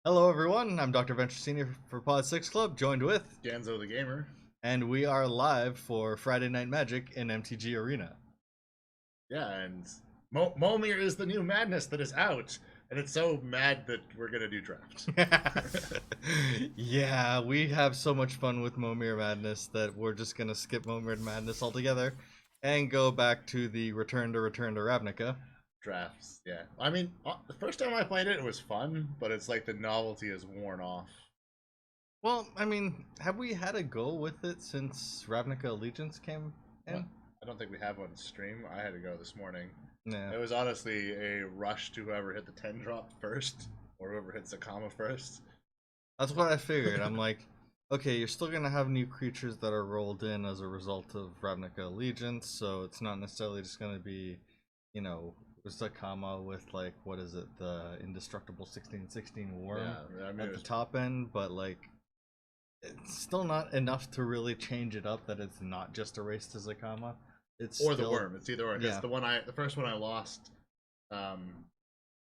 Hello everyone, I'm Dr. Venture Senior for Podsixclub, joined with, Ganzo the Gamer. and we are live for Friday Night Magic in MTG Arena. Yeah, and Momir is the new madness that is out, and it's so mad that we're gonna do draft. Yeah, we have so much fun with Momir Madness that we're just gonna skip Momir Madness altogether and go back to the Return to Ravnica. Drafts, yeah. I mean, the first time I played it, it was fun, but it's like the novelty is worn off. Well, I mean, have we had a go with it since Ravnica Allegiance came in? Well, I don't think we have one stream. I had to go this morning. Yeah. It was honestly a rush to whoever hit the 10 drop first, or whoever hits a comma first. That's what I figured. I'm like, okay, you're still gonna have new creatures that are rolled in as a result of Ravnica Allegiance, so it's not necessarily just gonna be, you know, Zakama with like what is it, the indestructible 16/16 worm Yeah, I mean, at the top end, but like it's still not enough to really change it up that it's not just a race to Zakama. It's or still... the worm. It's either or. Because Yeah. the first one I lost,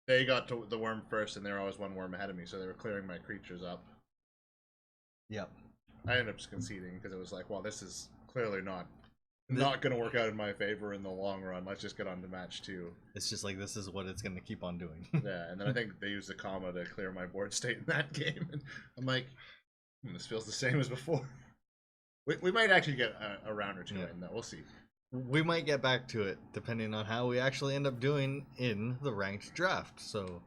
they got to the worm first, and they were always one worm ahead of me, so they were clearing my creatures up. Yep. I ended up conceding because it was like, well, this is clearly not going to work out in my favor in the long run. Let's just get on to match 2. It's just like this is what it's gonna keep on doing. Yeah, and then I think they used the comma to clear my board state in that game, and I'm like, this feels the same as before. We might actually get a round or two in, though. We'll see. We might get back to it depending on how we actually end up doing in the ranked draft. So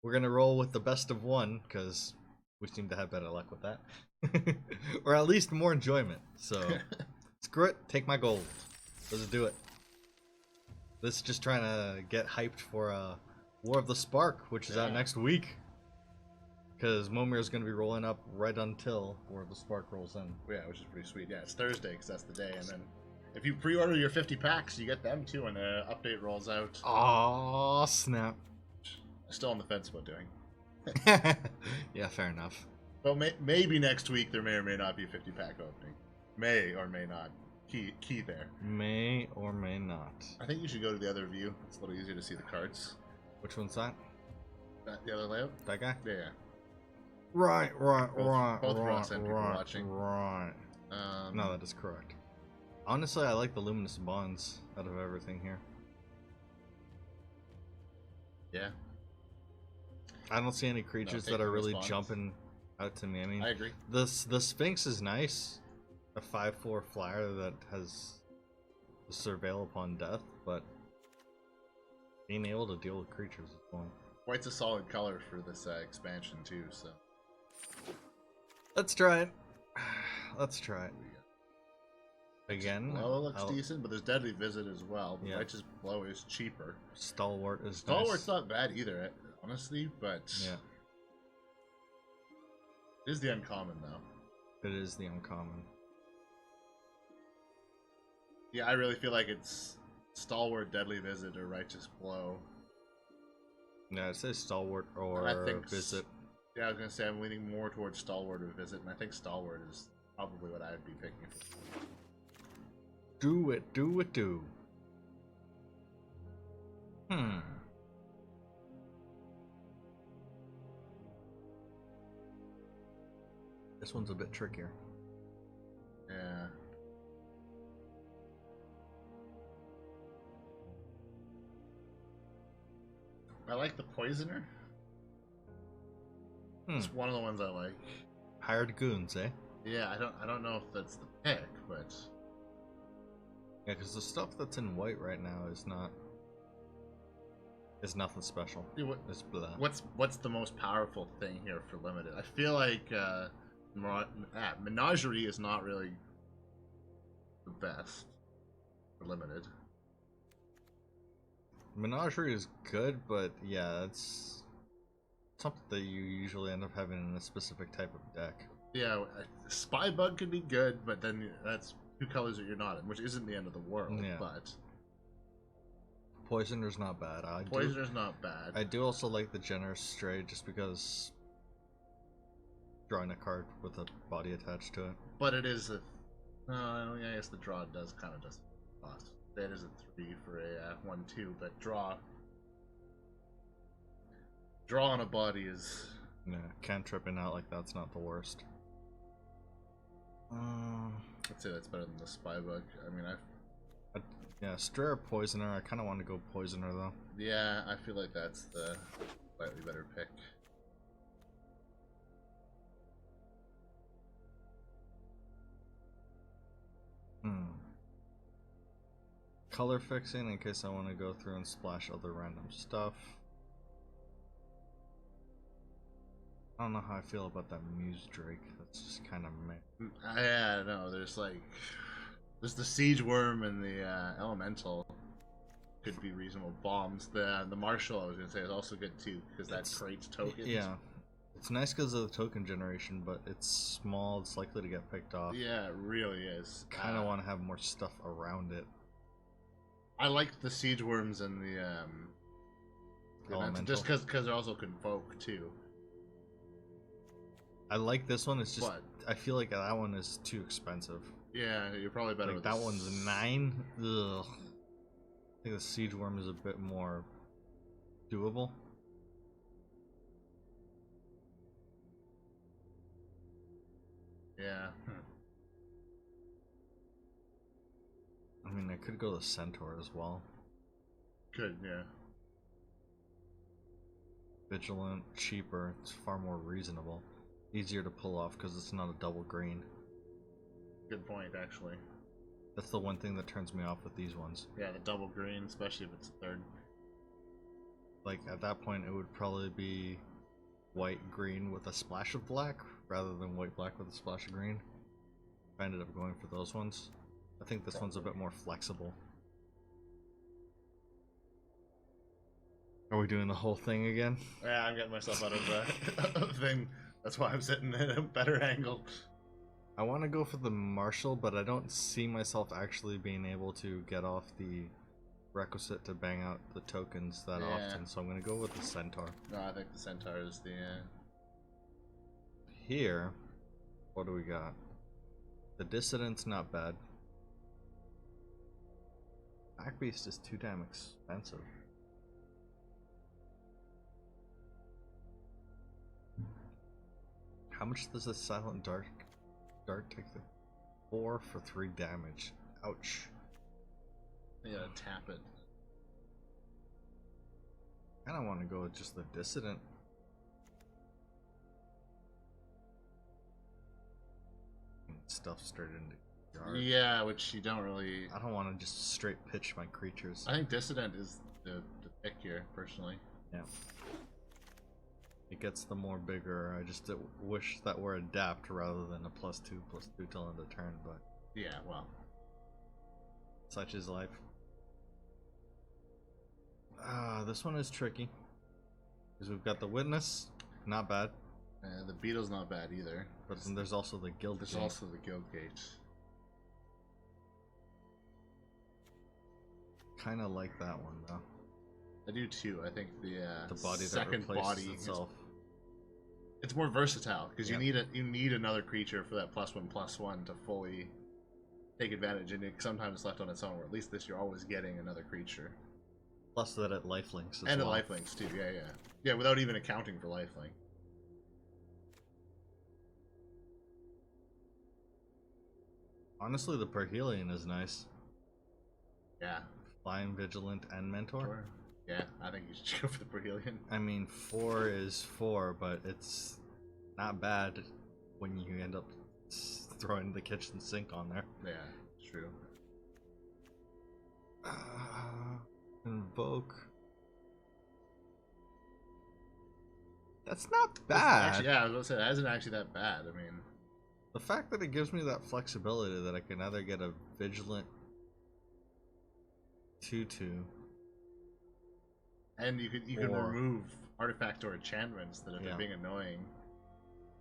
we're gonna roll with the best of one because we seem to have better luck with that, or at least more enjoyment. So screw it, take my gold. Let's do it. This is just trying to get hyped for War of the Spark, which is out next week. Because Momir is going to be rolling up right until War of the Spark rolls in. Yeah, which is pretty sweet. Yeah, it's Thursday because that's the day, and then if you pre-order your 50 packs, you get them too, and the update rolls out. Oh snap! Still on the fence about doing. Yeah, fair enough. Well, maybe next week there may or may not be a 50 pack opening. May or may not. Key there. May or may not. I think you should go to the other view. It's a little easier to see the cards. Which one's that? The other layout? That guy? Yeah. Right. Both Ross and people watching. Right. No, that is correct. Honestly, I like the Luminous Bonds out of everything here. Yeah. I don't see any creatures that are really jumping out to me. I mean, I agree. The Sphinx is nice. A 5/4 flyer that has the Surveil upon death, but being able to deal with creatures is fun. White's a solid color for this expansion too, so. Let's try it. Let's try it. Again. Blow looks decent, but there's Deadly Visit as well. Yeah. White's Blow is cheaper. Stalwart is Stalwart's nice. not bad either, honestly, but yeah. It is the uncommon though. It is the uncommon. Yeah, I really feel like it's Stalwart, Deadly Visit, or Righteous Blow. Yeah, it says Stalwart or Visit. Yeah, I was gonna say I'm leaning more towards Stalwart or Visit, and I think Stalwart is probably what I would be picking. Do it. This one's a bit trickier. Yeah. I like the Poisoner. It's one of the ones I like. Hired Goons, eh? Yeah, I don't know if that's the pick, but yeah, because the stuff that's in white right now is nothing special. Yeah, it's blah. What's the most powerful thing here for limited? I feel like Menagerie is not really the best for limited. Menagerie is good, but yeah, it's something that you usually end up having in a specific type of deck. Yeah, Spybug could be good, but then that's 2 colors that you're not in, which isn't the end of the world. Yeah. But Poisoner's not bad. Poisoner's not bad. I do also like the Generous Stray just because drawing a card with a body attached to it. But it is a. I guess the draw does cost. That is a 3 for a 1/2, but draw on a body is Yeah, cantripping out like that's not the worst. I'd say that's better than the spy book. I mean, yeah, Stray or Poisoner. I kind of want to go Poisoner though. yeah, I feel like that's the slightly better pick. Color fixing in case I want to go through and splash other random stuff. I don't know how I feel about that Muse Drake. That's just kind of meh. Yeah, no, there's the Siege Worm and the Elemental could be reasonable bombs. The Marshal, I was gonna say, is also good too because that creates tokens. Yeah, it's nice because of the token generation, but it's small. It's likely to get picked off. Yeah, it really is. Kind of want to have more stuff around it. I like the Siege Worms and the Elemental. Just because they're also Convoke too. I like this one. It's just I feel like that one is too expensive. Yeah, you're probably better with that one's 9. Ugh. I think the Siege Worm is a bit more doable. Yeah. I mean, I could go the Centaur as well. Could, yeah. Vigilant, cheaper. It's far more reasonable. Easier to pull off because it's not a double green. Good point, actually. That's the one thing that turns me off with these ones. Yeah, the double green, especially if it's third. Like, at that point, it would probably be white-green with a splash of black, rather than white-black with a splash of green. I ended up going for those ones. I think this one's a bit more flexible. Are we doing the whole thing again? Yeah, I'm getting myself out of the thing. That's why I'm sitting at a better angle. I want to go for the Marshal, but I don't see myself actually being able to get off the requisite to bang out the tokens that often, so I'm going to go with the Centaur. No, I think the Centaur is the... Here, what do we got? The Dissident's not bad. Back Beast is too damn expensive. How much does this Silent Dart take? 4 for 3 damage. Ouch. Yeah, tap it. I don't want to go with just the Dissident. Stuff straight into yard. Yeah, which you don't really... I don't want to just straight pitch my creatures. I think Dissident is the pick here, personally. Yeah. It gets the more bigger. I just wish that were adapt rather than a +2/+2 till end of turn, but... Yeah, well. Such is life. This one is tricky. Because we've got the Witness, not bad. The Beetle's not bad either. But then there's also the Guild Gate. There's also the Guild Gate. Kinda like that one, though. I do too. I think the body second that body itself. It's more versatile because you need another creature for that +1/+1 to fully take advantage, and sometimes it's left on its own. Or at least this, you're always getting another creature. Plus that it lifelinks as and well. it lifelinks too. Yeah, without even accounting for lifelink. Honestly, the Perhelion is nice. Yeah. Flying, Vigilant, and Mentor. Sure. Yeah, I think you should go for the Perhelion. I mean, 4 is 4, but it's not bad when you end up throwing the kitchen sink on there. Yeah, true. Invoke. That's not bad. Actually, yeah, I was going to say, that isn't actually that bad. I mean... The fact that it gives me that flexibility that I can either get a Vigilant 2/2... And you can remove artifact or enchantments that if they're being annoying.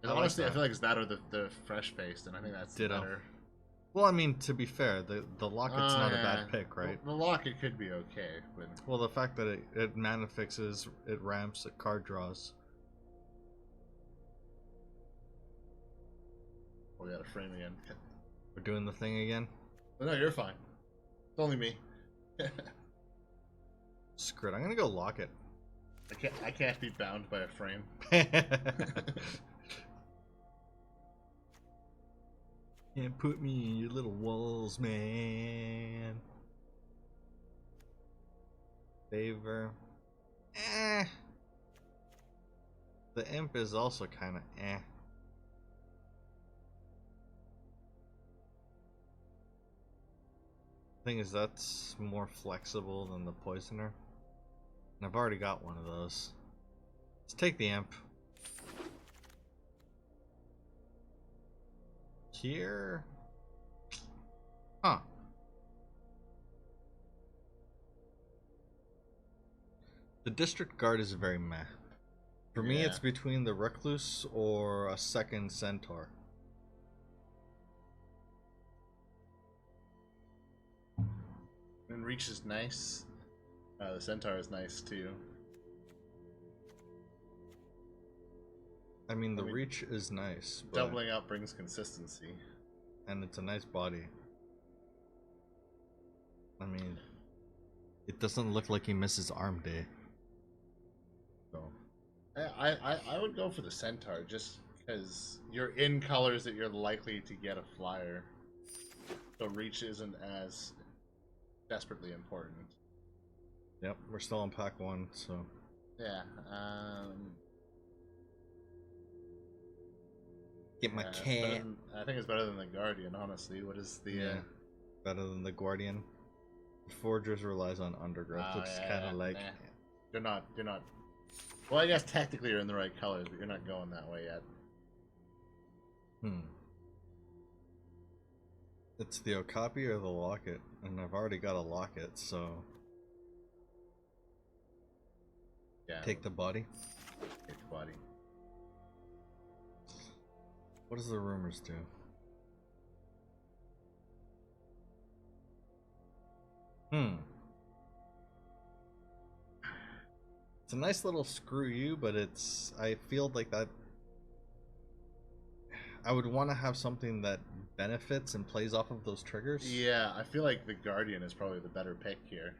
Honestly, I feel like it's that or the fresh faced, and I think that's better. Well, I mean, to be fair, the Locket's not a bad pick, right? Well, the Locket could be okay, but... Well, the fact that it mana fixes, it ramps, it card draws. Oh, we got a frame again. We're doing the thing again? But no, you're fine. It's only me. Screw it, I'm gonna go Locket. I can't be bound by a frame. Can't put me in your little walls, man. Favor. Eh. The imp is also kind of eh. Thing is, that's more flexible than the poisoner. And I've already got one of those. Let's take the imp. Here. Huh. The district guard is very meh. For me, it's between the recluse or a second centaur. And reach is nice. The centaur is nice too. I mean, the reach is nice. But... doubling up brings consistency. And it's a nice body. I mean, it doesn't look like he misses arm day. So. I would go for the centaur just because you're in colors that you're likely to get a flyer. So reach isn't as desperately important. Yep, we're still on pack 1, so. Yeah, get my cat. I think it's better than the Guardian, honestly. What is the better than the Guardian? Forgers relies on undergrowth, which is kinda like You're not well, I guess technically you're in the right colors, but you're not going that way yet. It's the Okapi or the Locket, and I've already got a Locket, so take the body. Take the body. What does the rumors do? It's a nice little screw you, but I feel like that I would want to have something that benefits and plays off of those triggers. Yeah, I feel like the Guardian is probably the better pick here.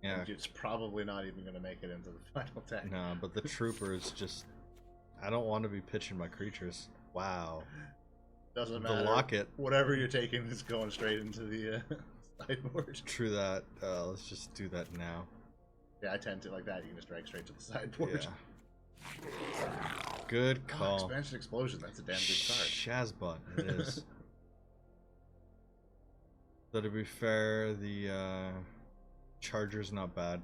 Yeah. And it's probably not even going to make it into the final deck. No, but the Trooper is just... I don't want to be pitching my creatures. Wow. Doesn't matter. The Locket. Whatever you're taking is going straight into the sideboard. True that. Let's just do that now. Yeah, I tend to like that. You can just drag straight to the sideboard. Yeah. Good call. Expansion Explosion. That's a damn good card. Shazbot. It is. So to be fair, the Charger's not bad.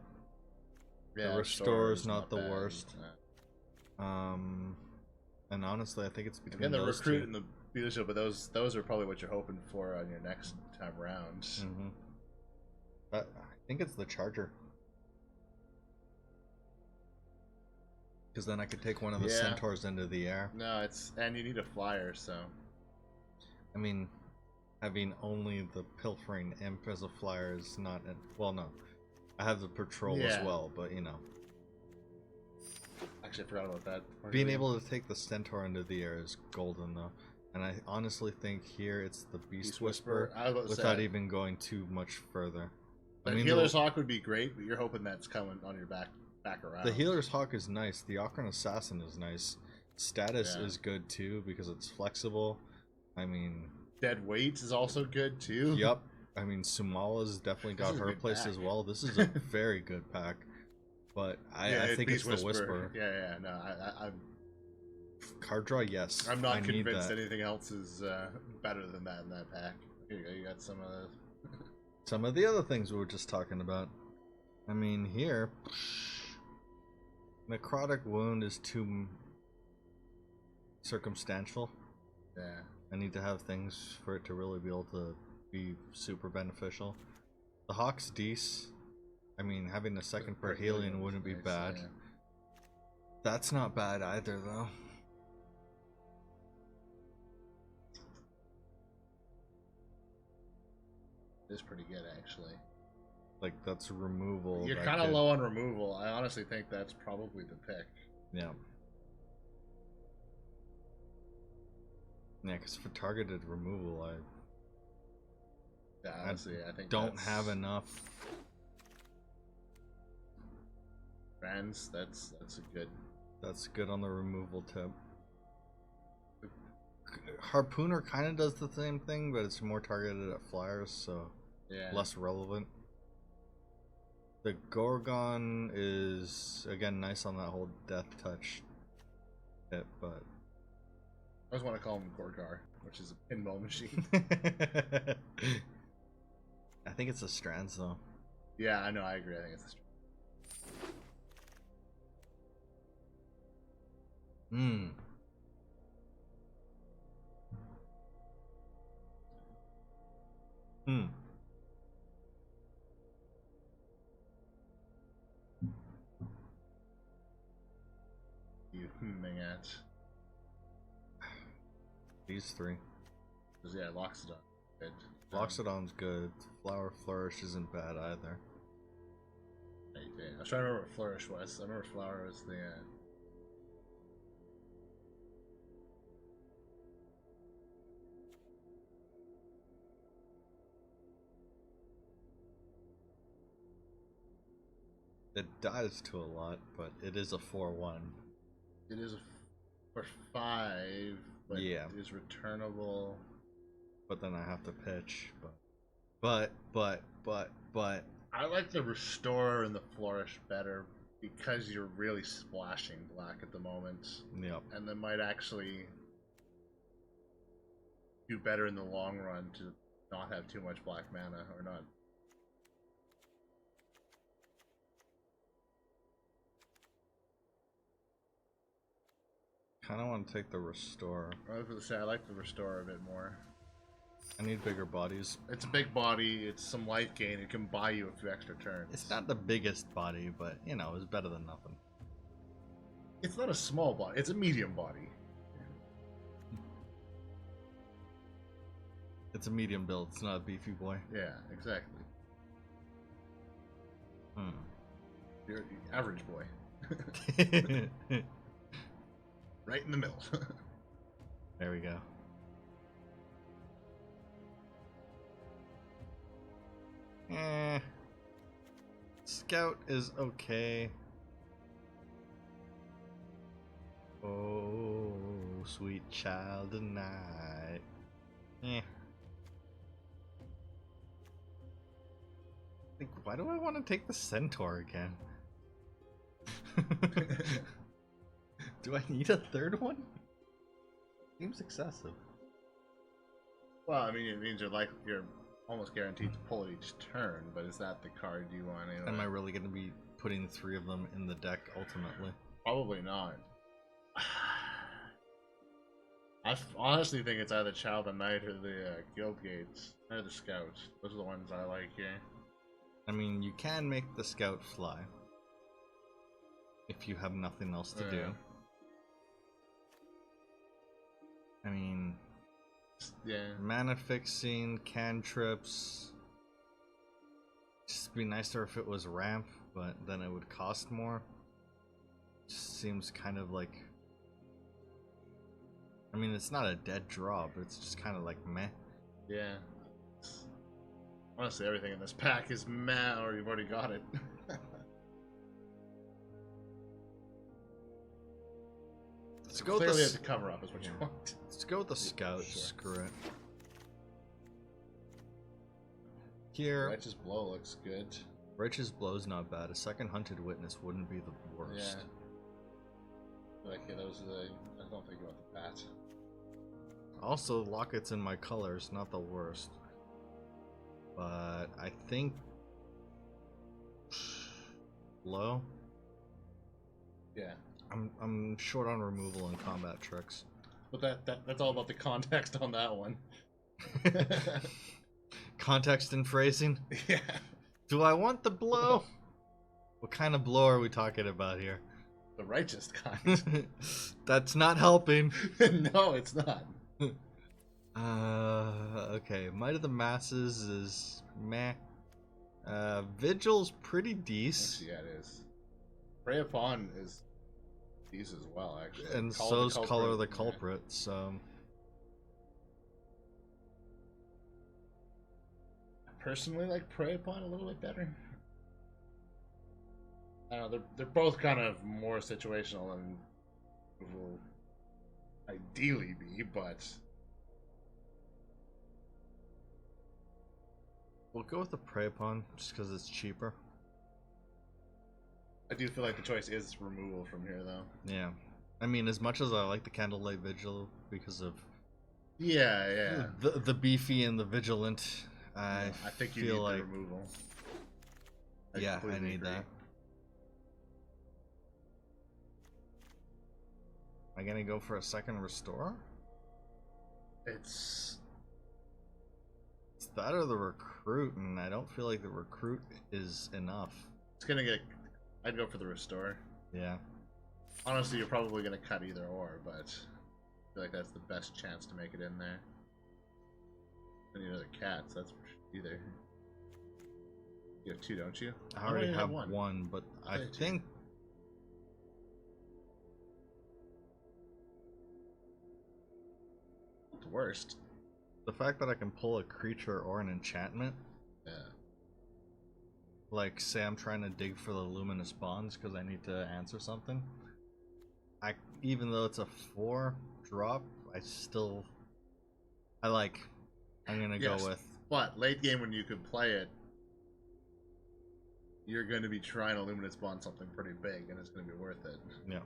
Yeah, the Restore's not the bad. worst. And honestly, I think it's between Again, the those Recruit two. and the Leadership, but those are probably what you're hoping for on your next time around. I think it's the Charger. Because then I could take one of the Centaurs into the air. No, and you need a flyer, so. I mean, having only the Pilfering Imp as a flyer is not... well, no. I have the Patrol as well, but you know. Actually, I forgot about that. Being able to take the Centaur into the air is golden, though. And I honestly think here it's the Beast Whisperer without even going too much further. The Healer's Hawk would be great, but you're hoping that's coming on your back around. The Healer's Hawk is nice. The Ocarina Assassin is nice. Status is good too because it's flexible. I mean, Dead Weight is also good too. Yep. I mean, Sumala's definitely got her place as well. This is a very good pack. But I think it's the Whisperer. Yeah. No, I'm card draw. Yes. I'm not convinced anything else is better than that in that pack. Here you go. You got some of the other things we were just talking about. I mean, here, Necrotic Wound is too circumstantial. Yeah. I need to have things for it to really be able to be super beneficial. The Hawk's Deece, I mean, having a second Perhelion wouldn't be bad. Yeah. That's not bad either, though. It is pretty good, actually. Like, that's removal. You're kind of low on removal. I honestly think that's probably the pick. Yeah. Yeah, because for targeted removal, honestly, I think don't have enough. Strands, that's a good. That's good on the removal tip. Harpooner kind of does the same thing, but it's more targeted at flyers, so Yeah. less relevant. The Gorgon is, again, nice on that whole death touch hit, but... I always want to call him Gorgar, which is a pinball machine. I think it's the Strands, though. Yeah, I know, I agree. I think it's the Strands. Hmm. Hmm. You humming at? These three. Because, yeah, Loxodon. Good. Loxodon's good. Flower Flourish isn't bad either. I was trying to remember what Flourish was. I remember Flower was the... It dies to a lot, but it is a 4/1. It is for 5, but Yeah. it is returnable. But then I have to pitch. But. I like the Restore and the Flourish better because you're really splashing black at the moment. Yep. And that might actually do better in the long run to not have too much black mana or not. Kind of want to take the Restore. I was going to say, I like the Restore a bit more. I need bigger bodies. It's a big body, it's some life gain, it can buy you a few extra turns. It's not the biggest body, but, you know, it's better than nothing. It's not a small body, it's a medium body. It's a medium build, it's not a beefy boy. Yeah, exactly. Hmm. You're the average boy. Right in the middle. There we go. Scout is okay. Oh, sweet child of night. Like, why do I want to take the Centaur again? Do I need a third one? Seems excessive. Well, I mean, it means you're almost guaranteed to pull it each turn, but is that the card you want anyway? Am I really going to be putting 3 of them in the deck ultimately? Probably not. I honestly think it's either Child of Night or the Guild Gates or the Scout. Those are the ones I like here. I mean, you can make the Scout fly if you have nothing else to do. I mean, yeah, mana fixing, cantrips. Just be nicer if it was ramp, but then it would cost more. Just seems kind of like. I mean, it's not a dead draw, but it's just kind of like meh. Yeah. Honestly, everything in this pack is meh, or you've already got it. Let's go clearly with have to cover up is what you want. Let's go with the Scout. Sure. Screw it. Here, Righteous Blow looks good. Righteous Blow's not bad. A second Hunted Witness wouldn't be the worst. Yeah. Like, yeah, those are the. I don't think about the bat. Also, Locket's in my colors, not the worst. But I think low. Yeah. I'm short on removal and combat tricks. But that's all about the context on that one. Context and phrasing. Yeah. Do I want the blow? What kind of blow are we talking about here? The righteous kind. That's not helping. No, it's not. Okay. Might of the Masses is meh. Vigil's pretty decent. Yeah, it is. Prey Upon is decent as well, actually. And so's Color the Culprit, so. I personally like Prey Upon a little bit better. I don't know, they're both kind of more situational than will ideally be, but We'll go with the Prey Upon just because it's cheaper. I do feel like the choice is removal from here, though. Yeah. I mean, as much as I like the Candlelight Vigil because of Yeah. the beefy and the vigilant, I think you feel need like the removal. I need agree. that. Am I gonna go for a second restore? It's that or the recruit, and I don't feel like the recruit is enough. It's gonna get. I'd go for the restore. Yeah. Honestly, you're probably gonna cut either or, but I feel like that's the best chance to make it in there. And you know the cats, that's for sure either. You have two, don't you? I already have one, but I think the worst. The fact that I can pull a creature or an enchantment. Yeah. Like, say I'm trying to dig for the luminous bonds because I need to answer something. Even though it's a 4-drop, I'm gonna go with. But late game when you could play it, you're going to be trying to luminous bond something pretty big, and it's going to be worth it. Yeah.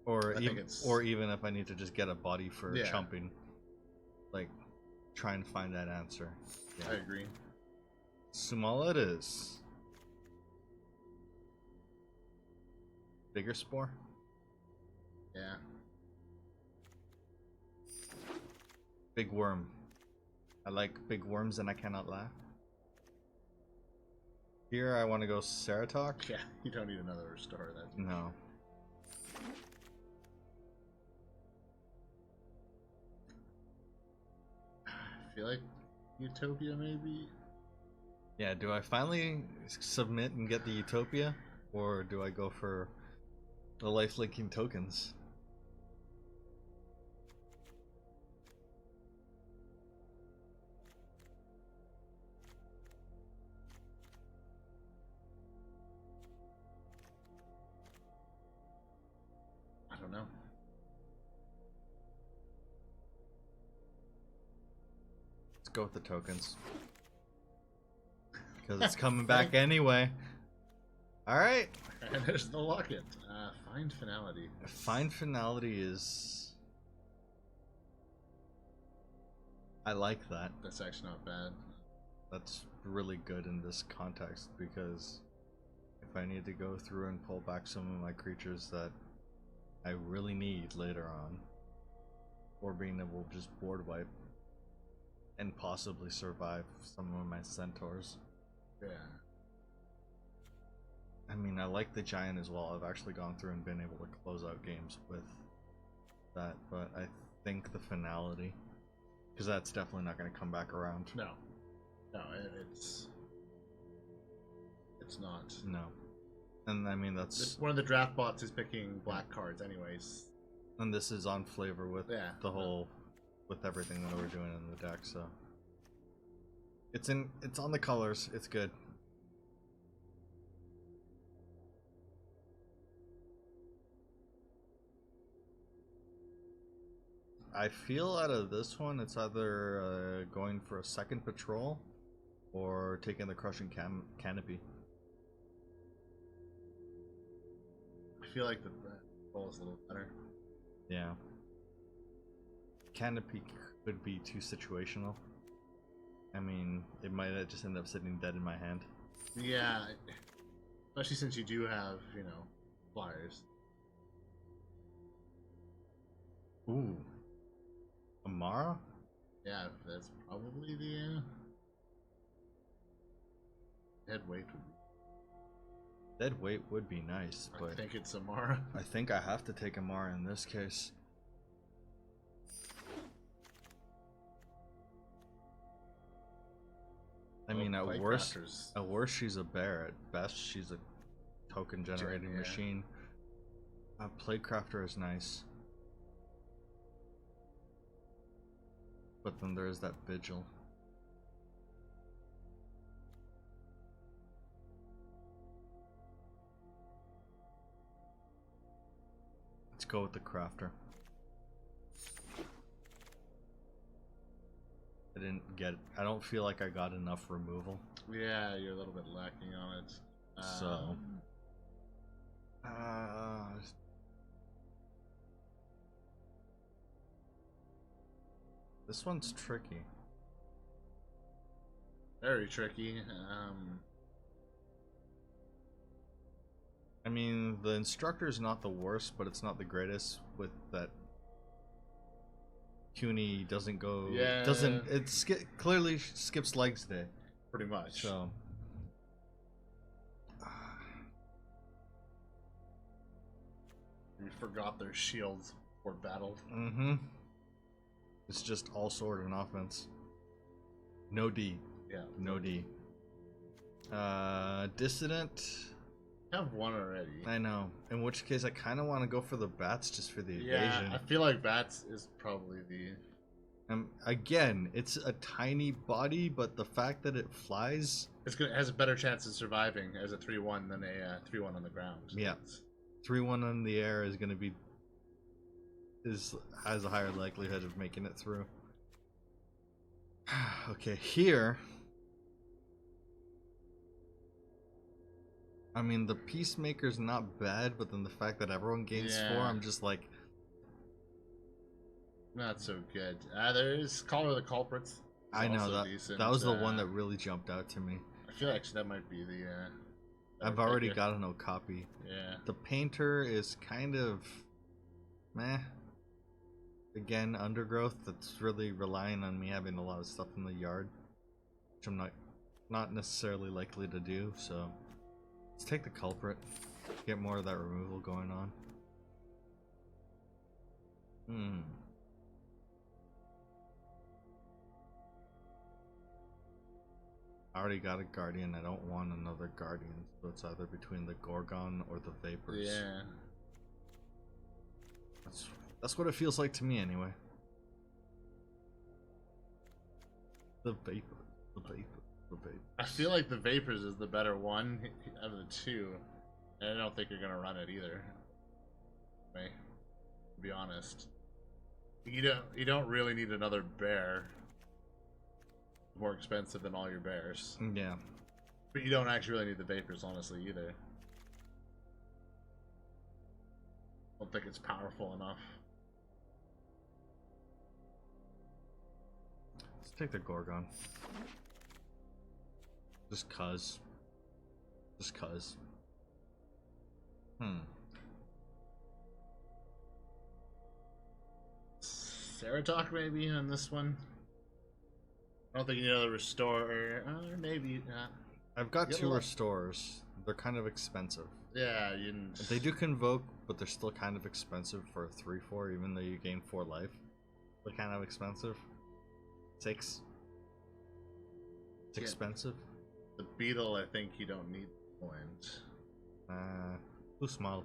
Or even if I need to just get a body for chumping, like try and find that answer. Yeah. I agree. Small it is. Bigger spore? Yeah. Big worm. I like big worms and I cannot laugh. Here I want to go Ceratok. Yeah, you don't need another restore. That's no. I feel like Utopia maybe. Yeah, do I finally submit and get the Utopia, or do I go for the life-linking tokens? I don't know. Let's go with the tokens. Because it's coming back anyway. Alright. And there's the locket. Find Finality. Find Finality is... I like that. That's actually not bad. That's really good in this context, because if I need to go through and pull back some of my creatures that I really need later on, or being able to just board wipe and possibly survive some of my centaurs. Yeah. I mean, I like the giant as well. I've actually gone through and been able to close out games with that, but I think the Finality, because that's definitely not going to come back around. No, it's not. No, and I mean that's one of the draft bots is picking black cards, anyways. And this is on flavor with the whole, with everything that we're doing in the deck, so it's on the colors. It's good. I feel out of this one, it's either going for a second patrol or taking the crushing canopy. I feel like the patrol is a little better. Yeah. Canopy could be too situational. I mean, it might just end up sitting dead in my hand. Yeah, especially since you do have, you know, flyers. Ooh. Amara? Yeah, that's probably the dead weight would be. Dead weight would be nice, but I think it's Amara. I think I have to take Amara in this case. I mean, at worst she's a bear. At best, she's a token generating machine. Playcrafter is nice. But then there's that vigil. go with the crafter. I don't feel like I got enough removal. Yeah, you're a little bit lacking on it. So. This one's tricky. Very tricky. I mean, the instructor's not the worst, but it's not the greatest with that. CUNY doesn't go. Yeah. Clearly skips legs day. Pretty much. So. You forgot their shields were battled. Mm-hmm. It's just all sword and offense. No D. Yeah. No D. Dissident. I have one already. I know. In which case, I kind of want to go for the bats just for the evasion. Yeah, I feel like bats is probably the. Again, it's a tiny body, but the fact that it flies. It has a better chance of surviving as a 3/1 than a 3/1 on the ground. Yeah. 3/1 in the air is going to be. Has a higher likelihood of making it through. Okay, here. I mean, the Peacemaker's not bad, but then the fact that everyone gains 4, I'm just like... Not so good. There's Call of the Culprits. I know, that was the one that really jumped out to me. I feel like that might be the... I've already got an copy. Yeah. The Painter is kind of... meh. Again, Undergrowth, that's really relying on me having a lot of stuff in the yard. Which I'm not necessarily likely to do, so... Let's take the Culprit. Get more of that removal going on. I already got a Guardian. I don't want another Guardian, so it's either between the Gorgon or the Vapors. Yeah. That's what it feels like to me, anyway. The Vapor. The Vapor. The Vapor. I feel like the Vapors is the better one out of the two. And I don't think you're going to run it either. Okay. To be honest. You don't really need another bear. More expensive than all your bears. Yeah. But you don't actually really need the Vapors, honestly, either. I don't think it's powerful enough. Let's take the Gorgon. Just cuz. Just cuz. Ceratok maybe on this one. I don't think you need another restore. Maybe. I've got 2 restores. They're kind of expensive. Yeah, they do convoke, but they're still kind of expensive for a 3/4, even though you gain 4 life. They're kind of expensive. 6. It's expensive. The Beetle, I think you don't need point. Too small.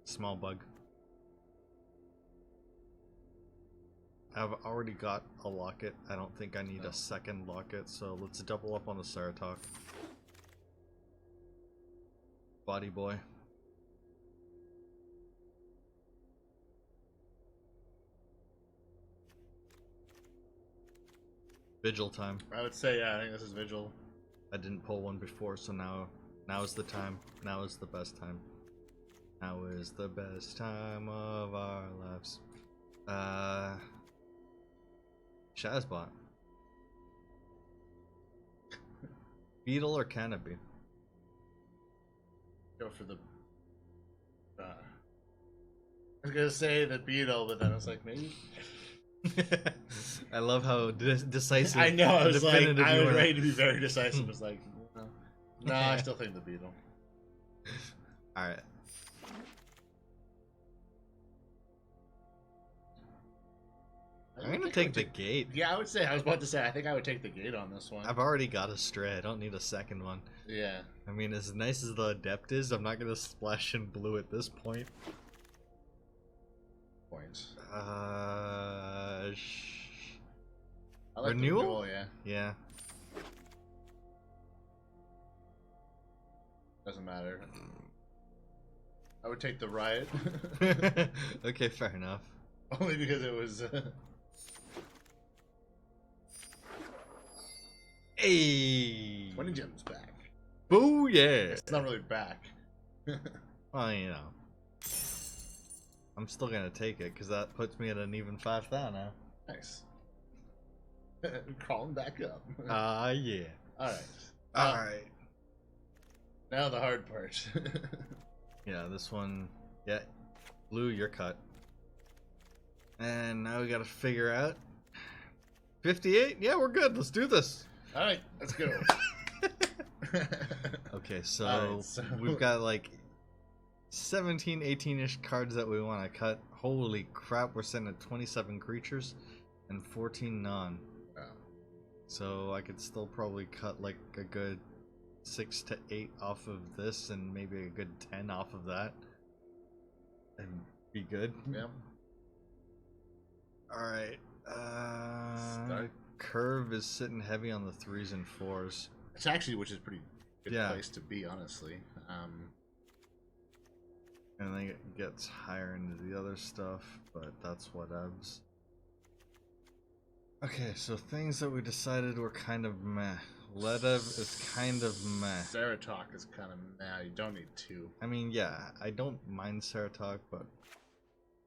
Small bug. I've already got a locket. I don't think I need a second locket, so let's double up on the Ceratok. Body boy. Vigil time. I would say, yeah, I think this is Vigil. I didn't pull one before, so now is the time. Now is the best time. Now is the best time of our lives. Shazbot. Beetle or Canopy? Go for the... I was gonna say the Beetle, but then I was like, maybe... I love how decisive. I know, I was like, I was ready to be very decisive. I was like, no, I still think the Beetle. Alright. I'm gonna take the gate. Yeah, I would say, I was about to say, I think I would take the gate on this one. I've already got a stray, I don't need a second one. Yeah. I mean, as nice as the Adept is, I'm not gonna splash in blue at this point. Points. I like renewal, yeah. Yeah. Doesn't matter. I would take the riot. Okay, fair enough. Only because it was. Hey! 20 gems back. Boo, yeah! It's not really back. Well, you know. I'm still gonna take it, because that puts me at an even 5,000 now. Nice. Crawling back up. Yeah. Alright. Alright. Now the hard part. Yeah, this one. Yeah. Blue, you're cut. And now we gotta figure out. 58? Yeah, we're good. Let's do this. Alright, let's go. Okay, so, Alright, so we've got like 17, 18-ish cards that we want to cut. Holy crap, we're sitting at 27 creatures and 14 non. Wow. So I could still probably cut like a good 6 to 8 off of this and maybe a good 10 off of that. And be good. Yeah. Alright. Start. Curve is sitting heavy on the 3s and 4s. It's actually, which is a pretty good Yeah. place to be, honestly. And then it gets higher into the other stuff, but that's what ebbs. Okay, so things that we decided were kind of meh. Ledev is kind of meh. Zeratok is kind of meh. You don't need 2. I mean, yeah, I don't mind Zeratok, but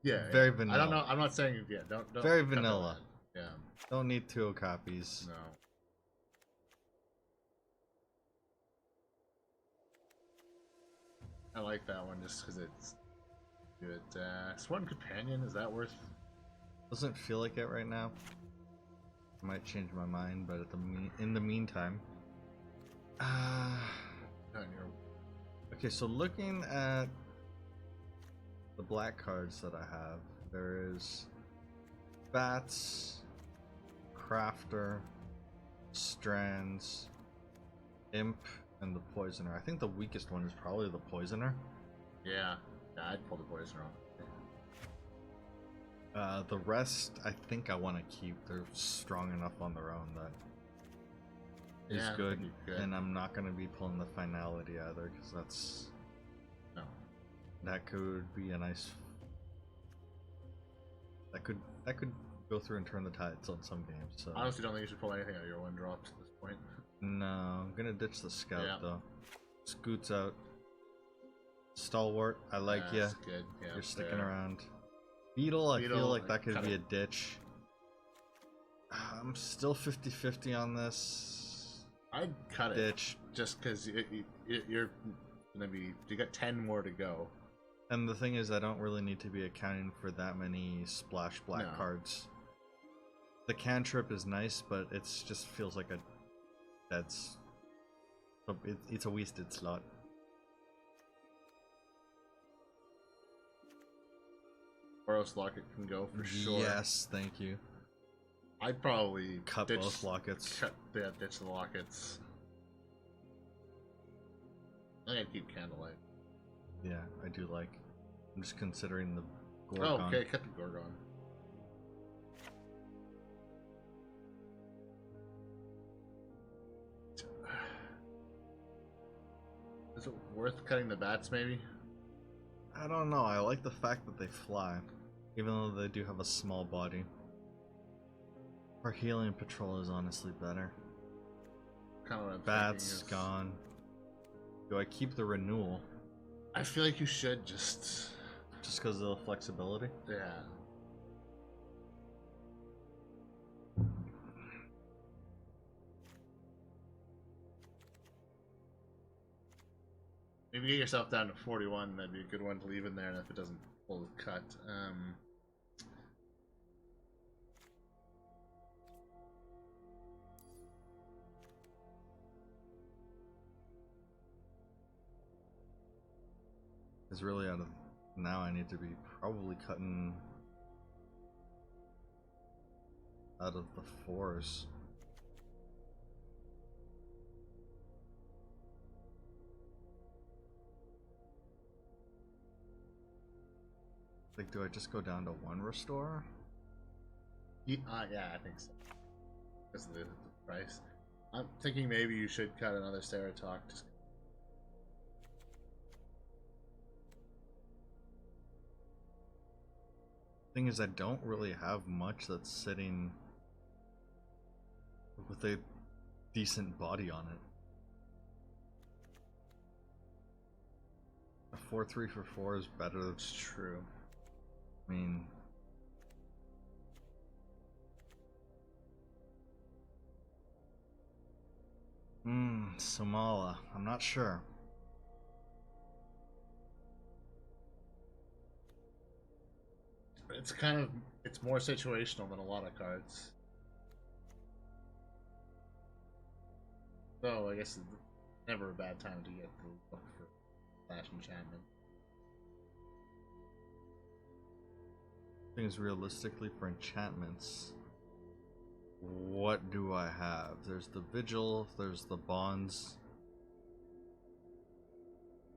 Yeah. very vanilla. I don't know. I'm not saying don't very cut vanilla. that. Yeah. Don't need 2 copies. No. I like that one just because it's good. Sworn Companion, is that worth? Doesn't feel like it right now. I might change my mind, but in the meantime. Okay, so looking at the black cards that I have, there is Bats, Crafter, Strands, Imp, and the Poisoner. I think the weakest one is probably the Poisoner. Yeah, I'd pull the Poisoner off. The rest, I think I want to keep. They're strong enough on their own that is good, and I'm not going to be pulling the Finality either, because that's that could be a nice. That could go through and turn the tides on some games. So I honestly don't think you should pull anything out of your 1-drops at this point. No, I'm gonna ditch the Scout though. Scoots out. Stalwart, I like you. Good. Yeah, you're sticking around. Beetle, I feel like that could be a ditch. I'm still 50-50 on this. I'd cut ditch. It just because you're gonna be. You got 10 more to go. And the thing is, I don't really need to be accounting for that many splash black cards. The cantrip is nice, but it just feels like it's a wasted slot. Boros Locket can go for sure. Yes, thank you. I'd probably cut both lockets. Ditch the lockets. I'm gonna keep Candlelight. Yeah, I do like. I'm just considering the Gorgon. Oh, okay, cut the Gorgon. Is it worth cutting the Bats, maybe? I don't know. I like the fact that they fly, even though they do have a small body. Our Healing Patrol is honestly better. Kind of what I'm Bats gone. Do I keep the Renewal? I feel like you should just because of the flexibility? Yeah. Maybe get yourself down to 41, that'd be a good one to leave in there, and if it doesn't pull the cut. It's really out of now. I need to be probably cutting out of the 4s. Like, do I just go down to 1 restore? Yeah, I think so. Because of the price. I'm thinking maybe you should cut another Zeratok. Thing is, I don't really have much that's sitting with a decent body on it. A 4-3 for 4 is better. It's true. I mean, Somala. I'm not sure. It's more situational than a lot of cards. So I guess it's never a bad time to get the look for Flash Enchantment. Things realistically for enchantments. What do I have? There's the Vigil, there's the Bonds.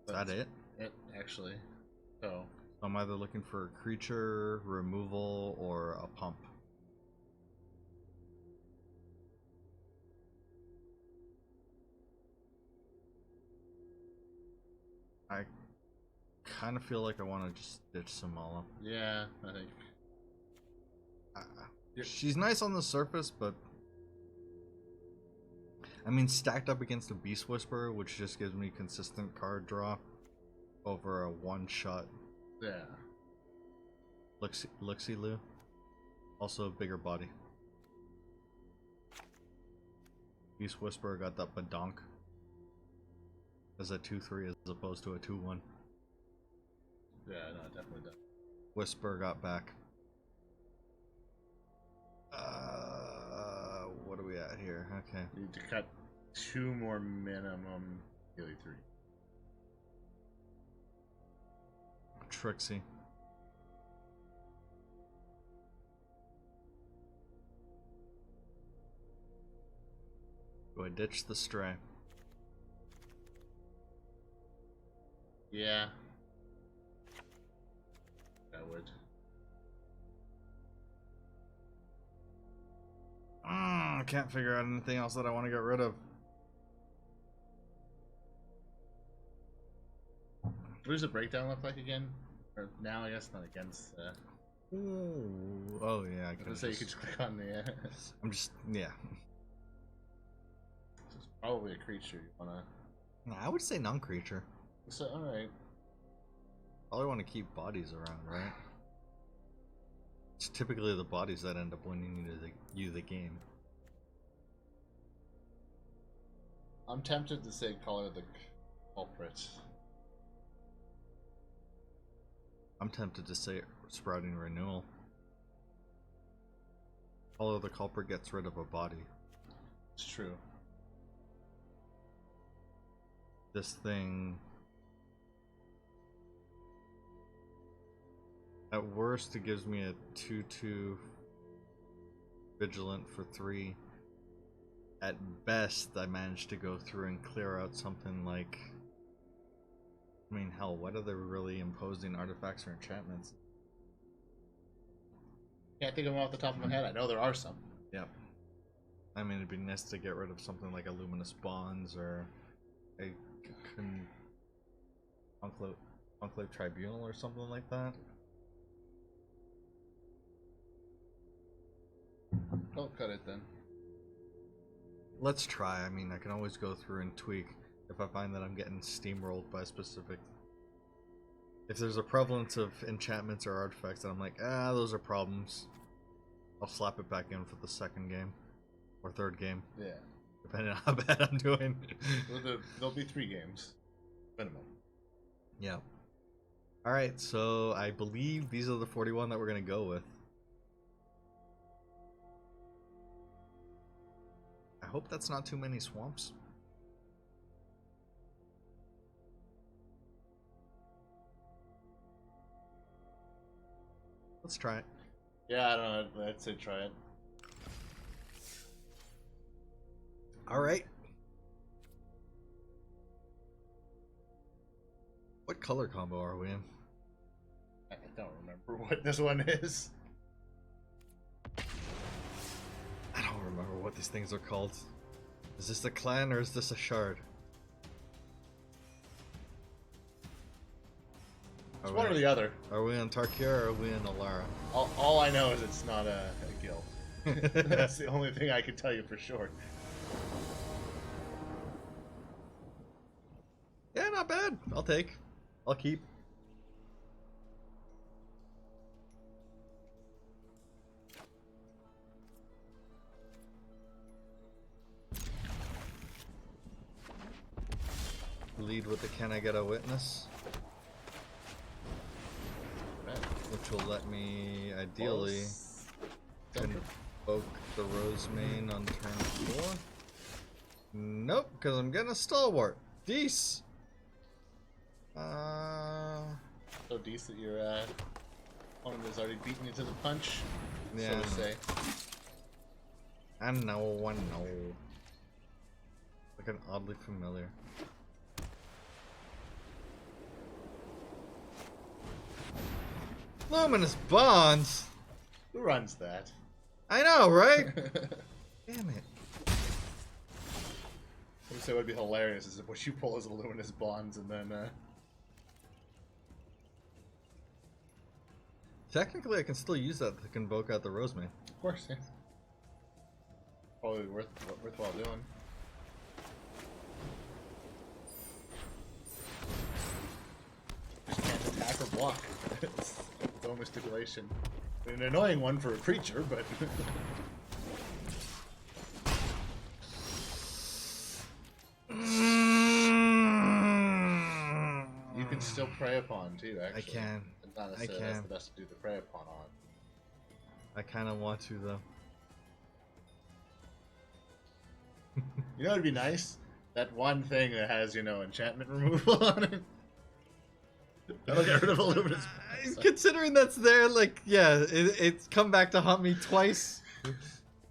Is that it? It actually. So I'm either looking for a creature, removal, or a pump. I kind of feel like I want to just ditch Somala. yeah, I think. She's nice on the surface, but I mean, stacked up against a Beast Whisperer, which just gives me consistent card draw over a one-shot. Yeah. Luxie-Lu. Also a bigger body. Beast Whisperer got that badonk as a 2-3 as opposed to a 2-1. Yeah, no, it definitely does. Whisper got back. What are we at here? Okay. You need to cut 2 more minimum, really 3. Trixie. Do I ditch the Stray? Yeah. I would. I can't figure out anything else that I want to get rid of. What does the breakdown look like again? Or now, I guess not against. Ooh. Oh yeah, I can. Say you could just click on the. I'm just yeah. It's probably a creature you wanna. I would say non-creature. So all right. Probably want to keep bodies around, right? It's typically the bodies that end up winning you the game. I'm tempted to say color the culprit. I'm tempted to say Sprouting Renewal. Although the culprit gets rid of a body. It's true. This thing, at worst, it gives me a 2/2 Vigilant for 3. At best, I managed to go through and clear out something like, I mean, hell, what other really imposing artifacts or enchantments? Can't think of them off the top of my head. I know there are some. Yep. I mean, it'd be nice to get rid of something like a Luminous Bonds or a Conclave Tribunal or something like that. Don't cut it then. Let's try. I mean, I can always go through and tweak if I find that I'm getting steamrolled by specific. If there's a prevalence of enchantments or artifacts that I'm like, those are problems, I'll slap it back in for the second game or third game. Yeah. Depending on how bad I'm doing. Well, there'll be 3 games. Minimum. Yeah. Alright, so I believe these are the 41 that we're going to go with. I hope that's not too many swamps. Let's try it. Yeah, I don't know. I'd say try it. Alright. What color combo are we in? I don't remember what this one is. I don't remember what these things are called. Is this a clan or is this a shard? It's one or the other. Are we on Tarkia or are we in Alara? All I know is it's not a guild. That's the only thing I can tell you for sure. Yeah, not bad. I'll keep. Lead with the Can I Get a Witness? Which will let me, ideally, invoke the Rosemane on turn 4. Nope, because I'm getting a Stalwart. Deece! So decent your opponent has already beaten you to the punch, Yeah. so to say. I know. Like an oddly familiar. Luminous Bonds? Who runs that? I know, right? Damn it. I would say what would be hilarious is if what you pull is a Luminous Bonds and then Technically, I can still use that to convoke out the Rosemane. of course, yeah. Probably worthwhile doing. Just can't attack or block. It's the only stipulation. An annoying one for a creature, but you can still prey upon too. Actually, I can. Not necessarily that's the best to do the prey upon on. I kind of want to, though. You know what'd be nice? That one thing that has, enchantment removal on it. That'll get rid of a Luminous. Considering that's there, like, yeah, it's come back to haunt me twice.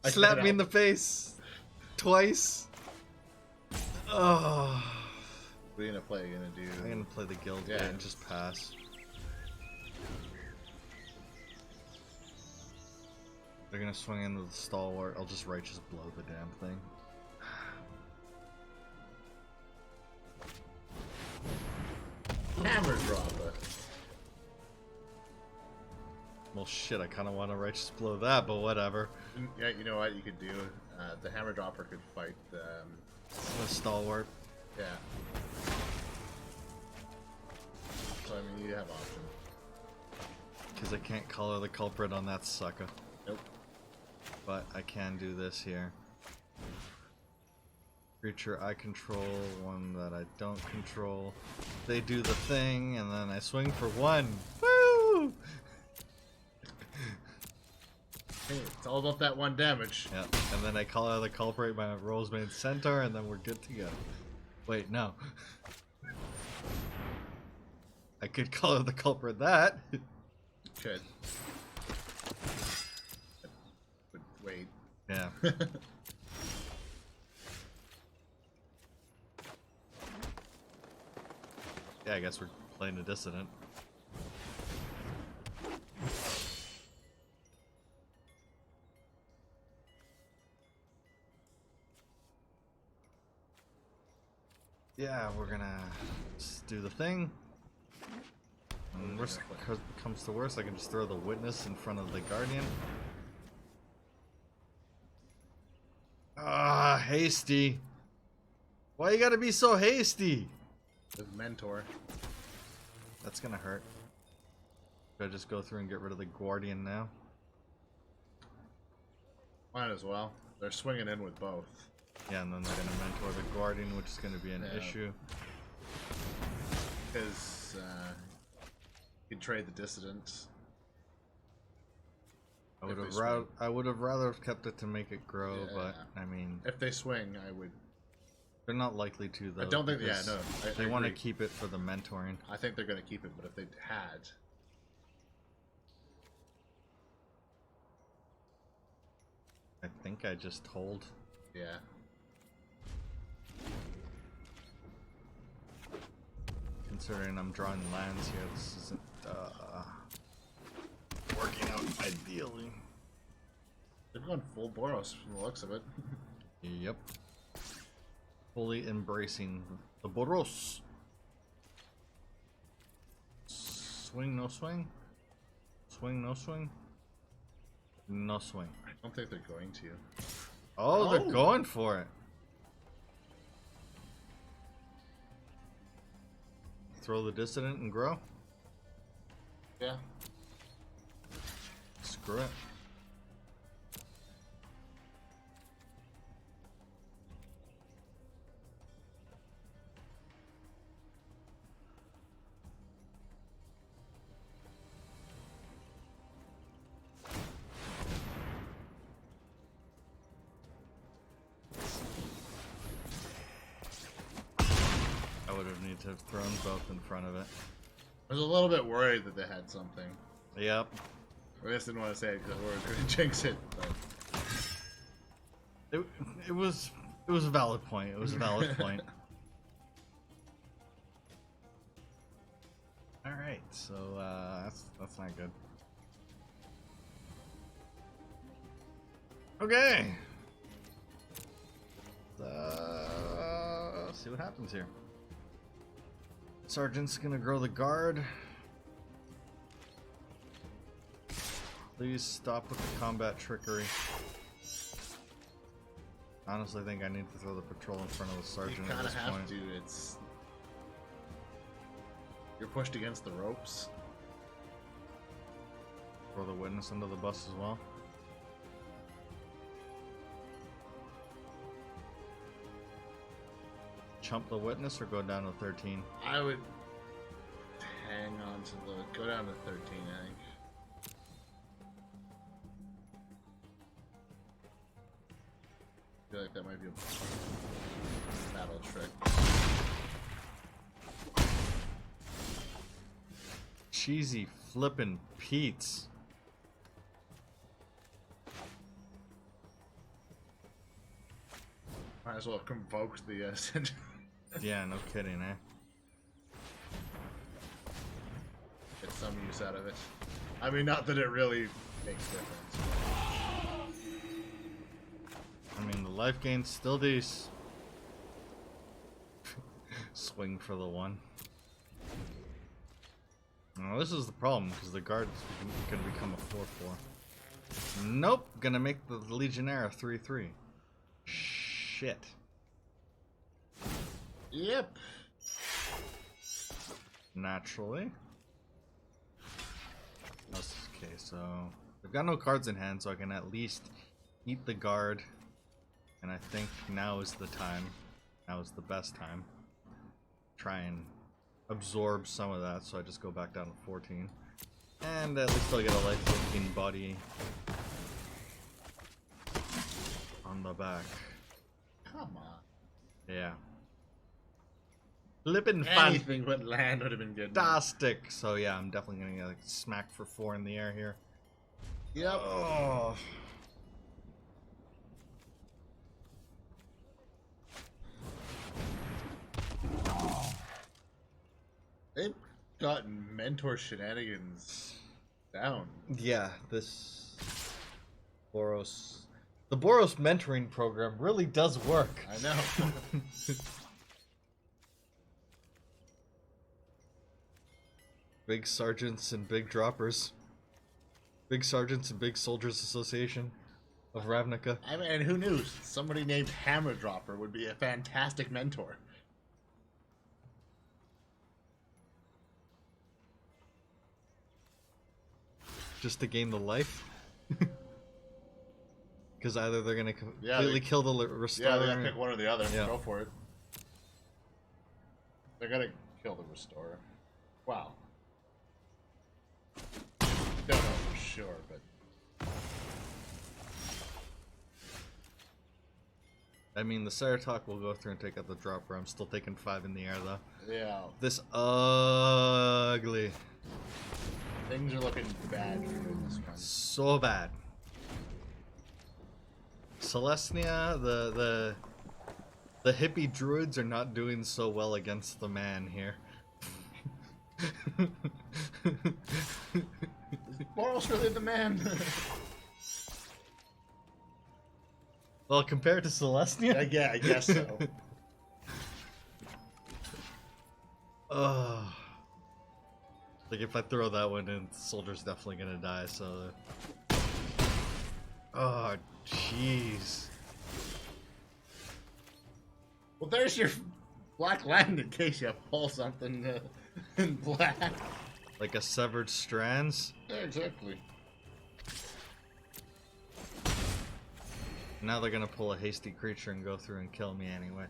Slap me in the face. Twice. Oh. What are you gonna play? You're gonna do... I'm gonna play the guild and just pass. They're gonna swing into the Stalwart. I'll just Righteous Blow the damn thing. Hammer drop it. Well, shit, I kind of want to Righteous Blow that, but whatever. Yeah, you know what you could do? The Hammer Dropper could fight the Stalwart. Yeah. So, I mean, you have options. Because I can't color the culprit on that sucker. Nope. But I can do this here. Creature I control, one that I don't control. They do the thing, and then I swing for 1. Woo! Hey, it's all about that 1 damage. Yeah, and then I color the culprit by Rosemane Centaur, and then we're good to go. Wait, no. I could color the culprit that. Could. But wait. Yeah. Yeah, I guess we're playing a Dissident. Yeah, we're gonna just do the thing. And worst comes to worst, I can just throw the Witness in front of the Guardian. Ah, hasty. Why you gotta be so hasty? With Mentor. That's gonna hurt. Should I just go through and get rid of the Guardian now? Might as well. They're swinging in with both. Yeah, and then they're gonna Mentor the Guardian, which is gonna be an issue. Because you can trade the Dissidents. I would have rather have kept it to make it grow, but I mean, if they swing, I would. They're not likely to, though. I don't think. Yeah, no. They want to keep it for the mentoring. I think they're going to keep it, but if they had, I think I just hold. Yeah. Considering I'm drawing lands here, this isn't working out ideally. They're going full Boros from the looks of it. Yep. Fully embracing the Boros. Swing, no swing. Swing, no swing. No swing. I don't think they're going to. Oh, they're going for it. Throw the dissident and grow. Yeah. Screw it. I would have needed to have thrown both in front of it. I was a little bit worried that they had something. Yep. I just didn't want to say it because we were going to jinx it. But... It was a valid point. It was a valid point. All right, so that's not good. Okay. Let's see what happens here. Sergeant's gonna grow the guard. Please stop with the combat trickery. Honestly, I think I need to throw the patrol in front of the sergeant at this point. You kind of have to. It's you're pushed against the ropes. Throw the witness under the bus as well. Chump the witness or go down to 13? I would hang on to the... Go down to 13, I think. I feel like that might be a battle trick. Cheesy flippin' Pete's. Might as well convoke the Yeah, no kidding, eh? Get some use out of it. I mean, not that it really makes difference. I mean, the life gain's still decent. Swing for the 1. Well, this is the problem, because the guard's gonna become a 4/4. Nope, gonna make the Legionnaire a 3/3. Shit. Yep. Naturally. Okay, so I've got no cards in hand, so I can at least eat the guard. And I think now is the time. Now is the best time. Try and absorb some of that, so I just go back down to 14. And at least I'll get a life-looking body on the back. Come on. Yeah. Flippin' Anything but land would have been good. Fantastic. So yeah, I'm definitely gonna like smack for 4 in the air here. Yep. Oh. They've gotten mentor shenanigans down. Yeah, this Boros. The Boros mentoring program really does work. I know. Big sergeants and big droppers. Big sergeants and big soldiers association of Ravnica. I mean, and who knew? Somebody named Hammer Dropper would be a fantastic mentor. Just to gain the life? Because either they're gonna completely kill the Restorer. Yeah, they gotta pick one or the other. Yeah. Go for it. They're gonna kill the Restorer. Wow. Don't know for sure, but... I mean, the Ceratok will go through and take out the dropper. I'm still taking 5 in the air, though. Yeah. This ugly. Things are looking bad for you in this one. So bad. Celestia, the hippie druids are not doing so well against the man here. Is Boros really the man? Well, compared to Celestia? Yeah, I guess so. Like if I throw that one in, the soldier's definitely gonna die. So. Oh, jeez. Well, there's your black land in case you pull something in black. Like a severed strands. Yeah, exactly. Now they're gonna pull a hasty creature and go through and kill me anyway.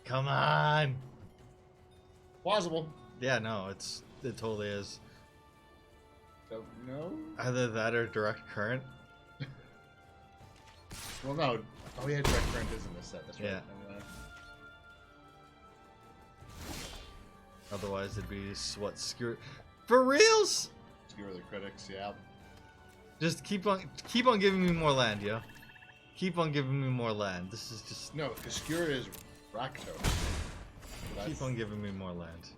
Come on! Plausible. Yeah, no, it totally is. Don't know. Either that or direct current. Well, no. Oh yeah, direct current is in this set. That's right. Yeah. Otherwise, it'd be what skewer. For reals? Skewer the critics. Yeah. Just keep on giving me more land, yo. Keep on giving me more land. This is just. No, because skewer is Rakdos. Keep on giving me more land.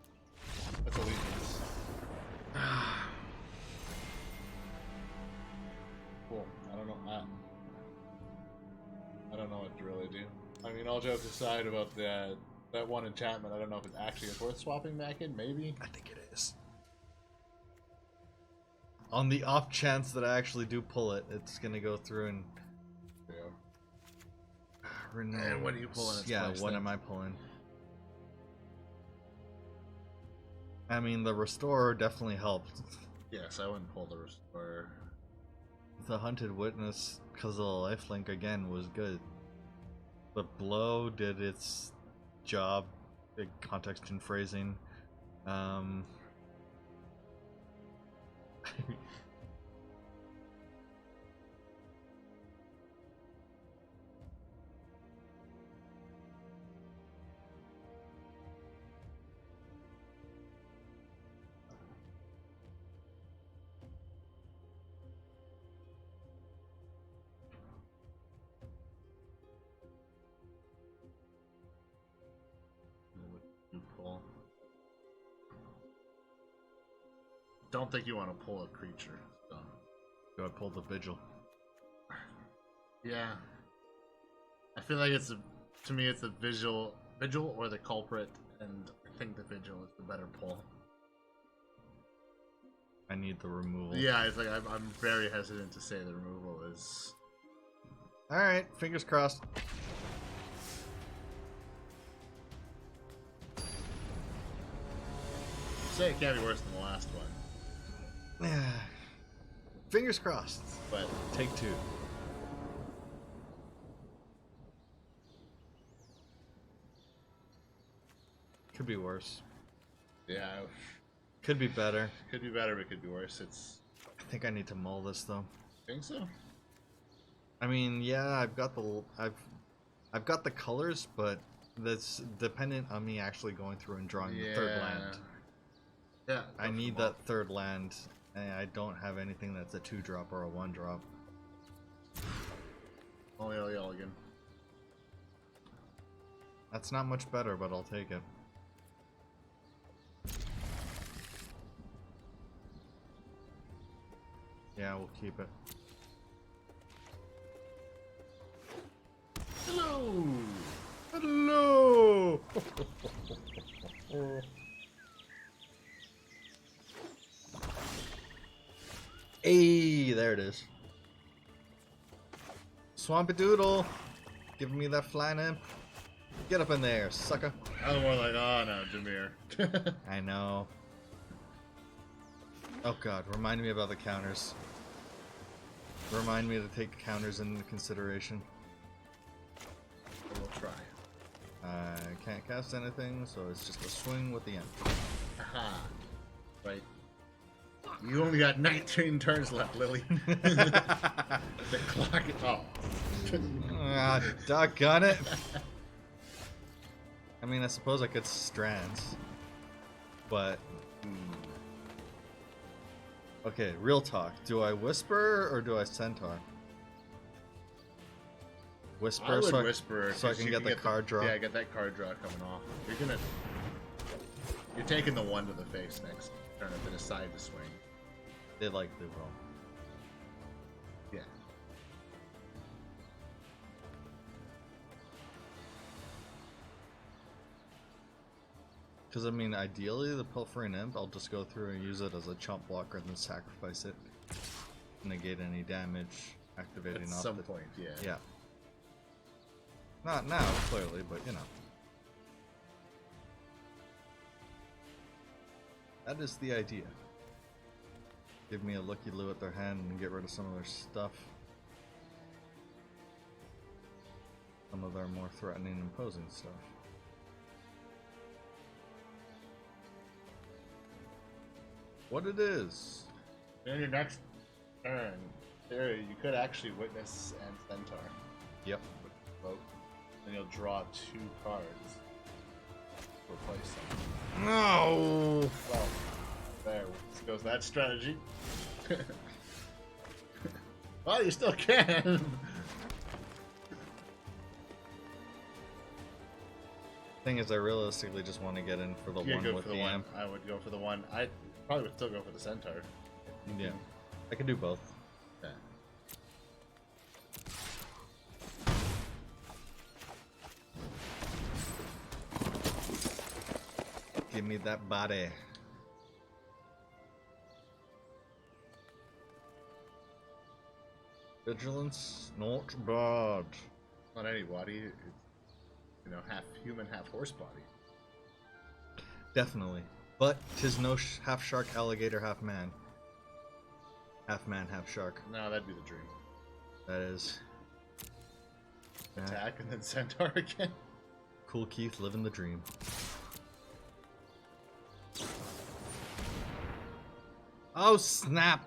That's allegiance. Cool. I don't know. I don't know what to really do. I mean, all jokes aside about that one enchantment, I don't know if it actually is worth swapping back in. Maybe. I think it is. On the off chance that I actually do pull it, it's gonna go through and. Yeah. And what are you pulling? Yeah, what am I pulling? I mean, the Restorer definitely helped. Yes, I wouldn't pull the Restorer. The Hunted Witness, because of the lifelink again, was good. The Blow did its job, context and phrasing. You pull. Don't think you want to pull a creature. So. Do I pull the Vigil? Yeah. I feel like to me it's the Vigil or the Culprit, and I think the Vigil is the better pull. I need the removal. Yeah, it's like I'm very hesitant to say the removal is. Alright, fingers crossed. Say it can't be worse than the last one. Yeah. Fingers crossed. But Take two. Could be worse. yeah, Could be better. could be better, but could be worse. It's. I think I need to mull this though. Think so? I mean, yeah, I've got the colors, but that's dependent on me actually going through and drawing the third land. Yeah. I need that third land, and I don't have anything that's a 2-drop or a 1-drop. Only Elegant. That's not much better, but I'll take it. Yeah, we'll keep it. Hello! Hello! Hey, there it is. Swampy Doodle! Giving me that flying imp. Get up in there, sucker. I was more like, oh no, Jameer. I know. Oh god, remind me about the counters. Remind me to take counters into consideration. We'll try. I can't cast anything, so it's just a swing with the imp. Haha. Right. You only got 19 turns left, Lily. The clock is off. Ah, doggone it. I mean, I suppose I could strands, but okay. Real talk. Do I whisper or do I centaur? Whisper. I would so whisper, so I can get the card draw. Yeah, get that card draw coming off. You're taking the one to the face next turn and then decide to swing. They likely will. Yeah. Because, I mean, ideally, the Pilfering Imp, I'll just go through and use it as a chump blocker and then sacrifice it. Negate any damage, activating At off some the... point, yeah. Yeah. Not now, clearly, but, you know. That is the idea. Give me a Looky Loo at their hand and get rid of some of their stuff. Some of their more threatening and imposing stuff. What it is. In your next turn, there you could actually witness and centaur. Yep. Vote. Then you'll draw 2 cards. Replace them. No. Well, there goes that strategy. Well, you still can. Thing is, I realistically just want to get in for the You one go with for the the one. amp. I would go for the one. I probably would still go for the centaur. Yeah, I can do both. Yeah. Give me that body. Vigilance, not bad. Not anybody. It's, you know, half human, half horse body. Definitely. But 'tis no half shark, alligator, half man. Half man, half shark. No, that'd be the dream. That is. Attack and then centaur again. Cool Keith living the dream. Oh snap!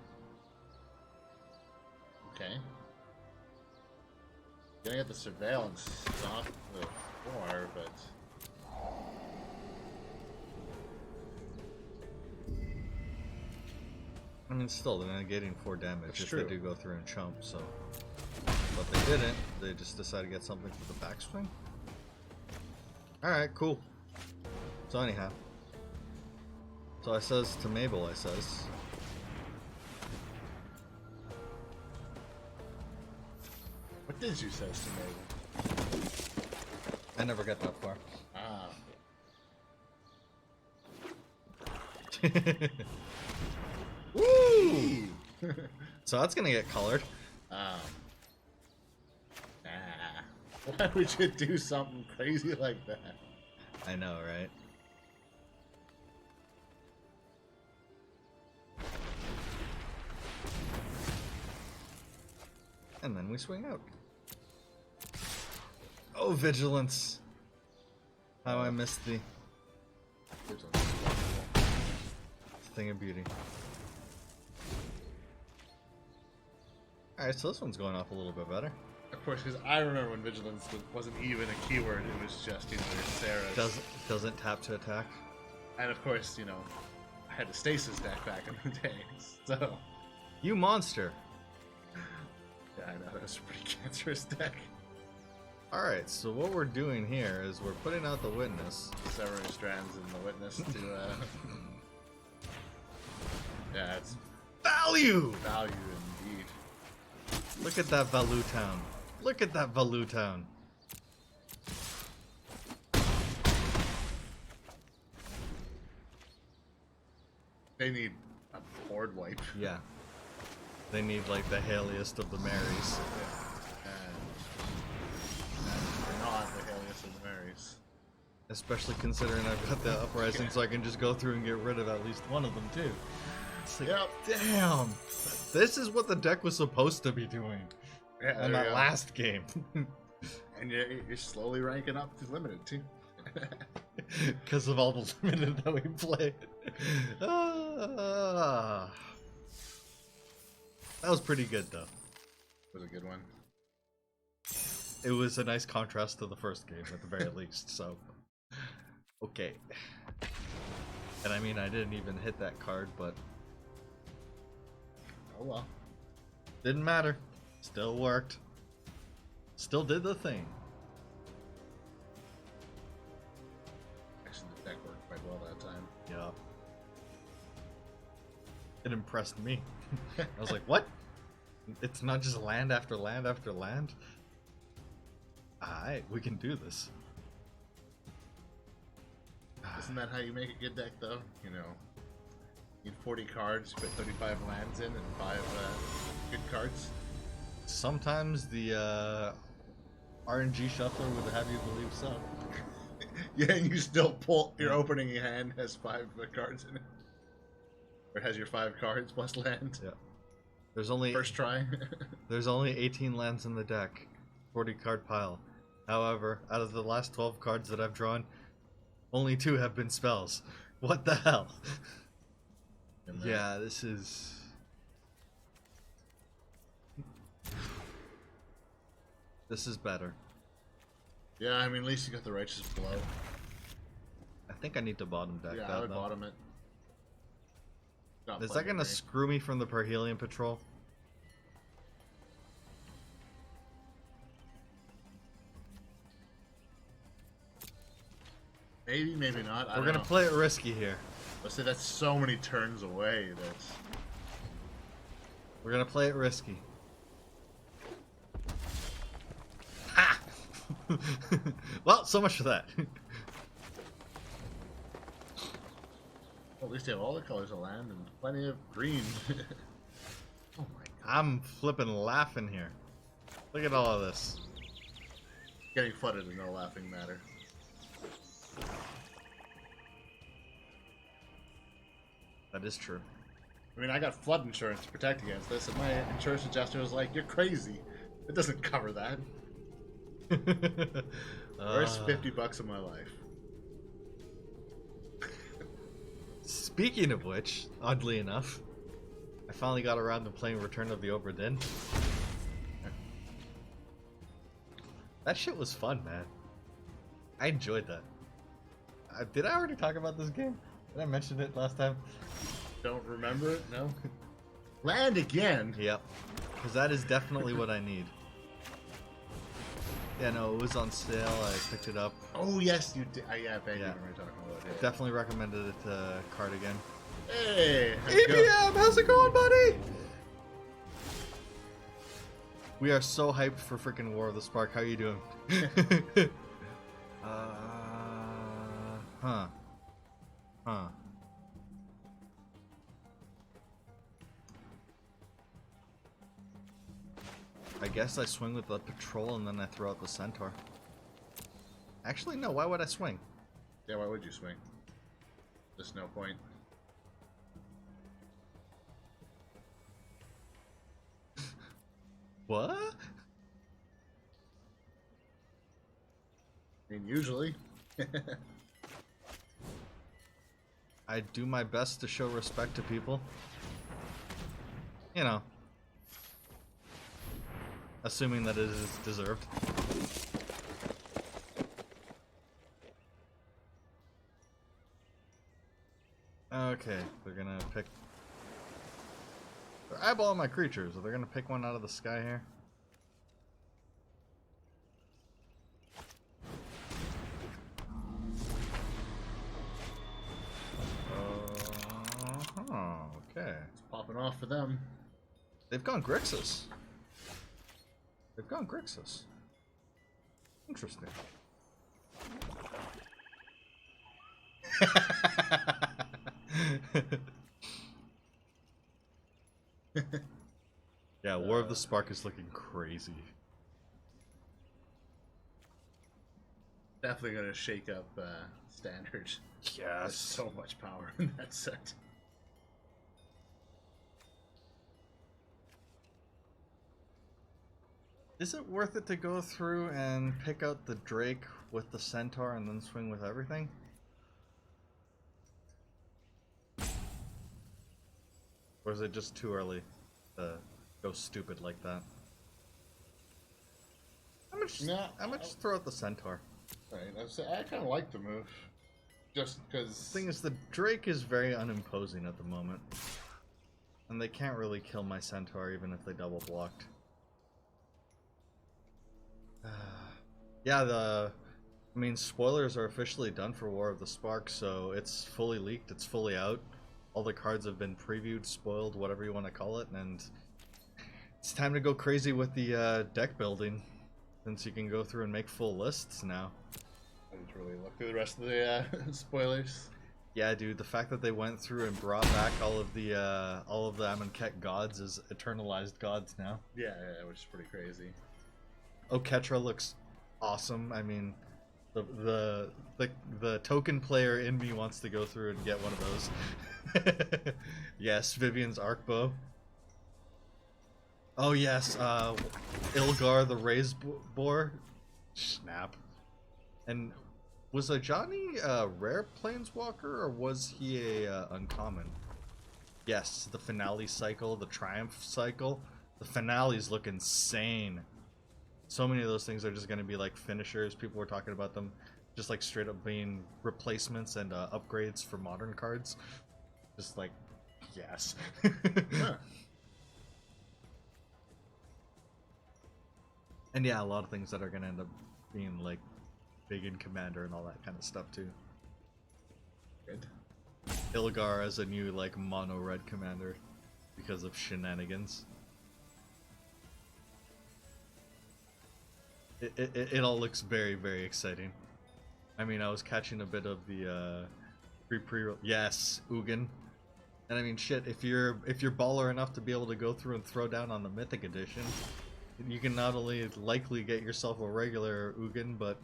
Okay. Gonna get the surveillance off the floor, but I mean, still, they're negating 4 damage That's if true. they do go through and chump, so. But they didn't. They just decided to get something for the backswing. Alright, cool. So, anyhow. So, I says to Mabel, I says. what did you say to me? I never got that far. Ah, Woo! So, that's gonna get colored. ah. Why would you do something crazy like that? I know, right? And then we swing out. Oh, vigilance! How I missed the thing of beauty. Alright, so this one's going off a little bit better. Of course, because I remember when vigilance wasn't even a keyword; it was just, you know, there's Sarah's. Doesn't tap to attack. And of course, you know, I had a stasis deck back in the day, so You monster! yeah, I know that was a pretty cancerous deck. Alright, so what we're doing here is we're putting out the witness. Severing strands in the witness to, yeah, it's Value! value indeed. Look at that Value Town. Look at that Value Town. They need a board wipe. Yeah. They need like the hailiest of the Marys. And they're not the Helios of the Marys. Especially considering I've got the Uprising, so I can just go through and get rid of at least one of them too. It's like, Yep. damn! This is what the deck was supposed to be doing Yeah, in there that you go. last game. And you're slowly ranking up to limited too. Because of all the limited that we played. Ah. That was pretty good though. Was a good one. It was a nice contrast to the first game at the very least, so. Okay. And I mean, I didn't even hit that card, but Oh well. didn't matter. Still worked. Still did the thing. Actually, the deck worked quite well that time. Yeah. It impressed me. I was like, what? It's not just land after land after land? Alright, we can do this. Isn't that how you make a good deck, though? You know, you need 40 cards, put 35 lands in, and 5 good cards. Sometimes the RNG shuffler would have you believe so. Yeah, and you still pull your opening hand has 5 cards in it, or it has your 5 cards plus land. Yeah. There's only First try. There's only 18 lands in the deck, 40 card pile. However, out of the last 12 cards that I've drawn, only 2 have been spells. What the hell? Yeah, this is... This is better. Yeah, I mean, at least you got the Righteous Blow. I think I need to bottom deck Yeah, that, I would though. bottom it. Is that gonna screw me from the Perhelion Patrol? Maybe, maybe not. We're gonna play it risky here. Let's say that's so many turns away. That's... We're gonna play it risky. Ha! Well, so much for that. Well, at least you have all the colors of land and plenty of green. Oh my god. I'm flipping laughing here. Look at all of this. Getting flooded is no laughing matter. That is true. I mean, I got flood insurance to protect against this, and my insurance adjuster was like, "You're crazy. It doesn't cover that." Where's $50 of my life? Speaking of which, oddly enough, I finally got around to playing Return of the Obra Dinn. That shit was fun, man. I enjoyed that. Did I already talk about this game? Did I mention it last time? Don't remember it? No? Land again? Yep. Because that is definitely what I need. Yeah, no, it was on sale. I picked it up. Oh, yes, you did. Yeah, I bet you remember talking about it. Definitely recommended it to Cardigan. Hey! EPM, how's it going, buddy? We are so hyped for freaking War of the Spark. How you doing? Huh. I guess I swing with the patrol and then I throw out the centaur. Actually, no. Why would I swing? Yeah, why would you swing? There's no point. What? I mean, usually. I do my best to show respect to people. You know. Assuming that it is deserved. Okay, they're gonna pick... They're eyeballing my creatures. Are they gonna pick one out of the sky here? Okay. It's popping off for them. They've gone Grixis. They've gone Grixis. Interesting. Yeah, War of the Spark is looking crazy. Definitely gonna shake up standard. Yes. There's so much power in that set. Is it worth it to go through and pick out the Drake with the Centaur and then swing with everything? Or is it just too early to go stupid like that? I'm gonna just throw out the Centaur. Right, I kind of like the move. Just because... The thing is, the Drake is very unimposing at the moment. And they can't really kill my Centaur even if they double blocked. Yeah, I mean, spoilers are officially done for War of the Spark, so it's fully leaked, it's fully out. All the cards have been previewed, spoiled, whatever you want to call it, and it's time to go crazy with the deck building, since you can go through and make full lists now. I need to really look through the rest of the spoilers. Yeah, dude, the fact that they went through and brought back all of the Amonkhet gods as eternalized gods now. Yeah, which is pretty crazy. Oketra looks awesome. I mean, the token player in me wants to go through and get one of those. Yes, Vivian's arc bow. Oh yes, Ilgar the Raised Boar. Snap. And was Ajani a rare planeswalker or was he a uncommon? Yes, the finale cycle, the triumph cycle. The finales look insane. So many of those things are just going to be like finishers. People were talking about them just like straight up being replacements and upgrades for modern cards. Just like, yes. Huh. And yeah, a lot of things that are going to end up being like big in Commander and all that kind of stuff too. Good. Ilgar as a new like mono red commander because of shenanigans. It all looks very, very exciting. I mean, I was catching a bit of the pre yes, Ugin. And I mean, shit, if you're baller enough to be able to go through and throw down on the Mythic Edition, you can not only likely get yourself a regular Ugin, but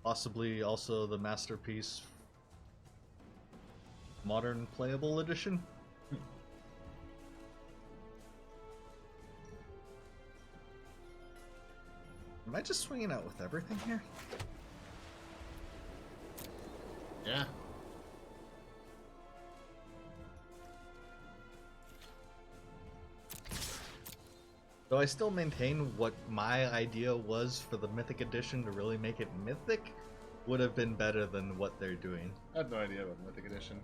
possibly also the Masterpiece Modern Playable Edition. Am I just swinging out with everything here? Yeah. So I still maintain what my idea was for the Mythic Edition to really make it mythic would have been better than what they're doing. I have no idea about the Mythic Edition.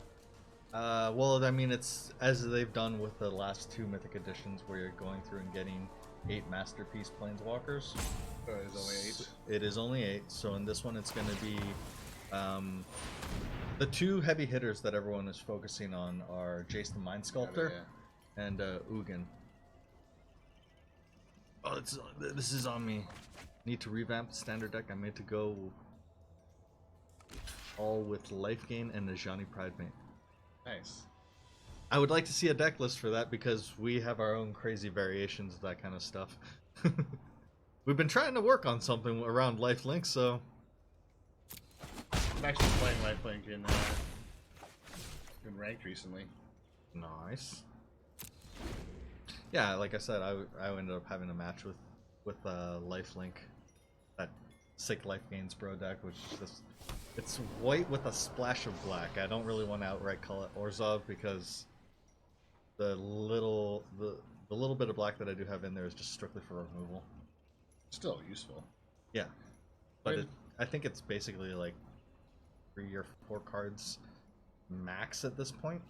Well, I mean, it's as they've done with the last two Mythic Editions where you're going through and getting 8 Masterpiece Planeswalkers. Oh, it is only 8? It is only 8, so in this one it's going to be... the two heavy hitters that everyone is focusing on are Jace the Mind Sculptor and Ugin. Oh, this is on me. Need to revamp the standard deck. I made to go all with Life Gain and Najani Pridemate. Nice. I would like to see a deck list for that because we have our own crazy variations of that kind of stuff. We've been trying to work on something around Lifelink, so... I'm actually playing Lifelink in Ranked recently. Nice. Yeah, like I said, I ended up having a match with Lifelink, that sick Life Gains Bro deck, which is just, it's white with a splash of black. I don't really want to outright call it Orzhov because the little bit of black that I do have in there is just strictly for removal. Still useful. Yeah, but I think it's basically like 3 or 4 cards max at this point.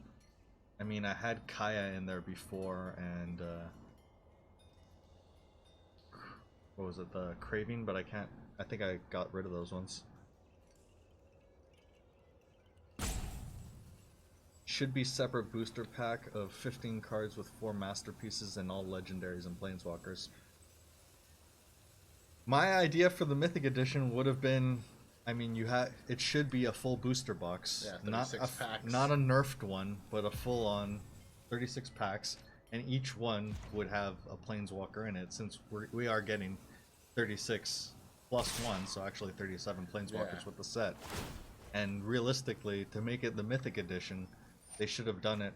I mean, I had Kaya in there before, and what was it, the Craving, but I think I got rid of those ones. Should be separate booster pack of 15 cards with 4 masterpieces and all legendaries and planeswalkers. My idea for the Mythic Edition would have been, I mean, it should be a full booster box, yeah, 36 packs. Not a nerfed one, but a full-on 36 packs, and each one would have a planeswalker in it. Since we are getting 36 plus 1, so actually 37 planeswalkers with the set. And realistically, to make it the Mythic Edition, they should have done it.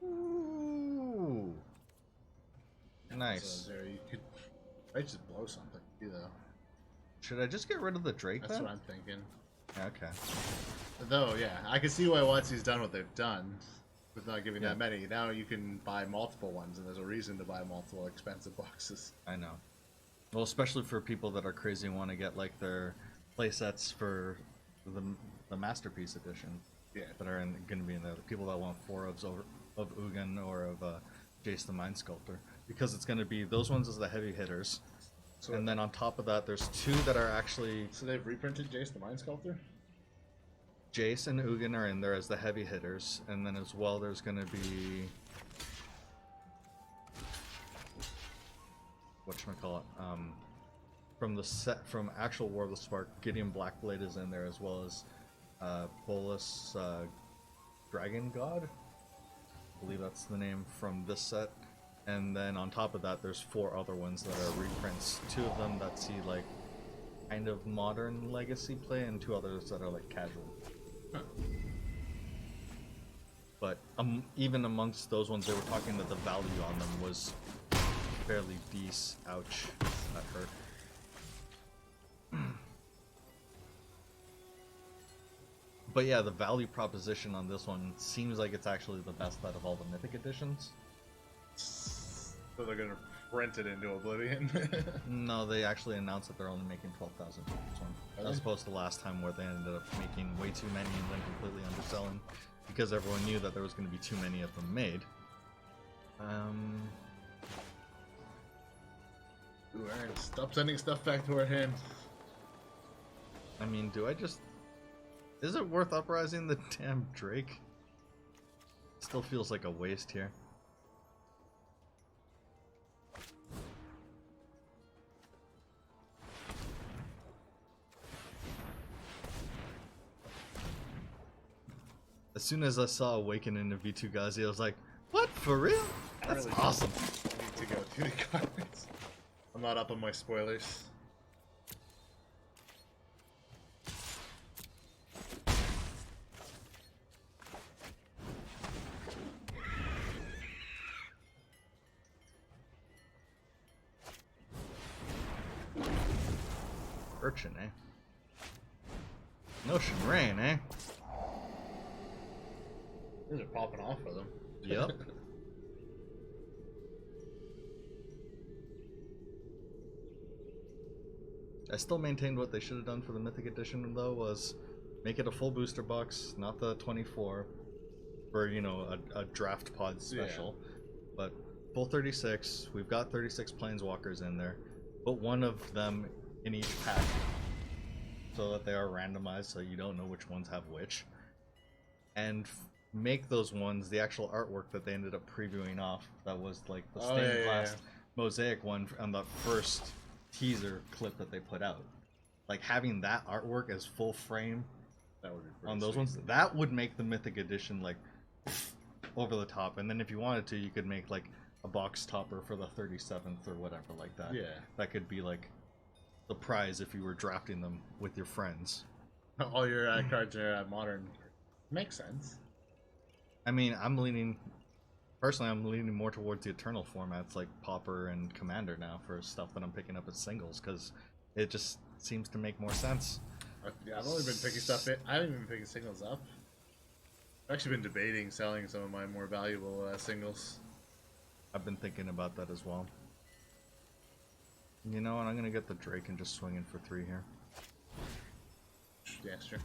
Ooh, nice. So there you could, I just blow something, though. Should I just get rid of the Drake That's then? what I'm thinking. Okay. Though, yeah, I can see why WotC's done what they've done with not giving that many. Now you can buy multiple ones, and there's a reason to buy multiple expensive boxes. I know. Well, especially for people that are crazy and want to get like their playsets for the Masterpiece Edition. Yeah. That are going to be in there. The people that want 4 of Ugin or of Jace the Mind Sculptor. Because it's going to be those ones as the heavy hitters. So, and then on top of that, there's 2 that are actually... So they've reprinted Jace the Mind Sculptor? Jace and Ugin are in there as the heavy hitters. And then as well, there's going to be... whatchamacallit? from the set from actual War of the Spark, Gideon Blackblade is in there, as well as Bolas Dragon God. I believe that's the name from this set. And then on top of that, there's 4 other ones that are reprints. 2 of them that see like kind of modern legacy play, and 2 others that are like casual. Huh. But even amongst those ones, they were talking that the value on them was fairly decent. Ouch, that hurt. But yeah, the value proposition on this one seems like it's actually the best out of all the Mythic editions. So they're gonna print it into oblivion? No, they actually announced that they're only making 12,000 for this one. Really? As opposed to last time where they ended up making way too many and then completely underselling. Because everyone knew that there was going to be too many of them made. Ooh, alright, stop sending stuff back to our hand. I mean, do I just... Is it worth uprising the damn Drake? Still feels like a waste here. As soon as I saw Awaken in the V2 Gazi, I was like, what? For real? That's really awesome. I need to go through the cards. I'm not up on my spoilers. Urchin, eh? Notion Rain, eh? These are popping off for them. Yep. I still maintained what they should have done for the Mythic Edition, though, was make it a full booster box, not the 24, for, you know, a draft pod special, but full 36. We've got 36 Planeswalkers in there. Put one of them in each pack, so that they are randomized, so you don't know which ones have which. And make those ones the actual artwork that they ended up previewing off. That was like the stained glass mosaic one on the first teaser clip that they put out. Like having that artwork as full frame That would be on those ones, that would make the Mythic Edition like over the top. And then if you wanted to, you could make like a box topper for the 37th or whatever like that. Yeah. That could be like the prize if you were drafting them with your friends. All your cards are modern. Makes sense. I mean, personally, I'm leaning more towards the Eternal formats like Pauper and Commander now for stuff that I'm picking up as singles, because it just seems to make more sense. Yeah, I've only been picking stuff. I haven't even been picking singles up. I've actually been debating selling some of my more valuable singles. I've been thinking about that as well. You know what? I'm gonna get the Drake and just swing in for 3 here. Yeah, sure.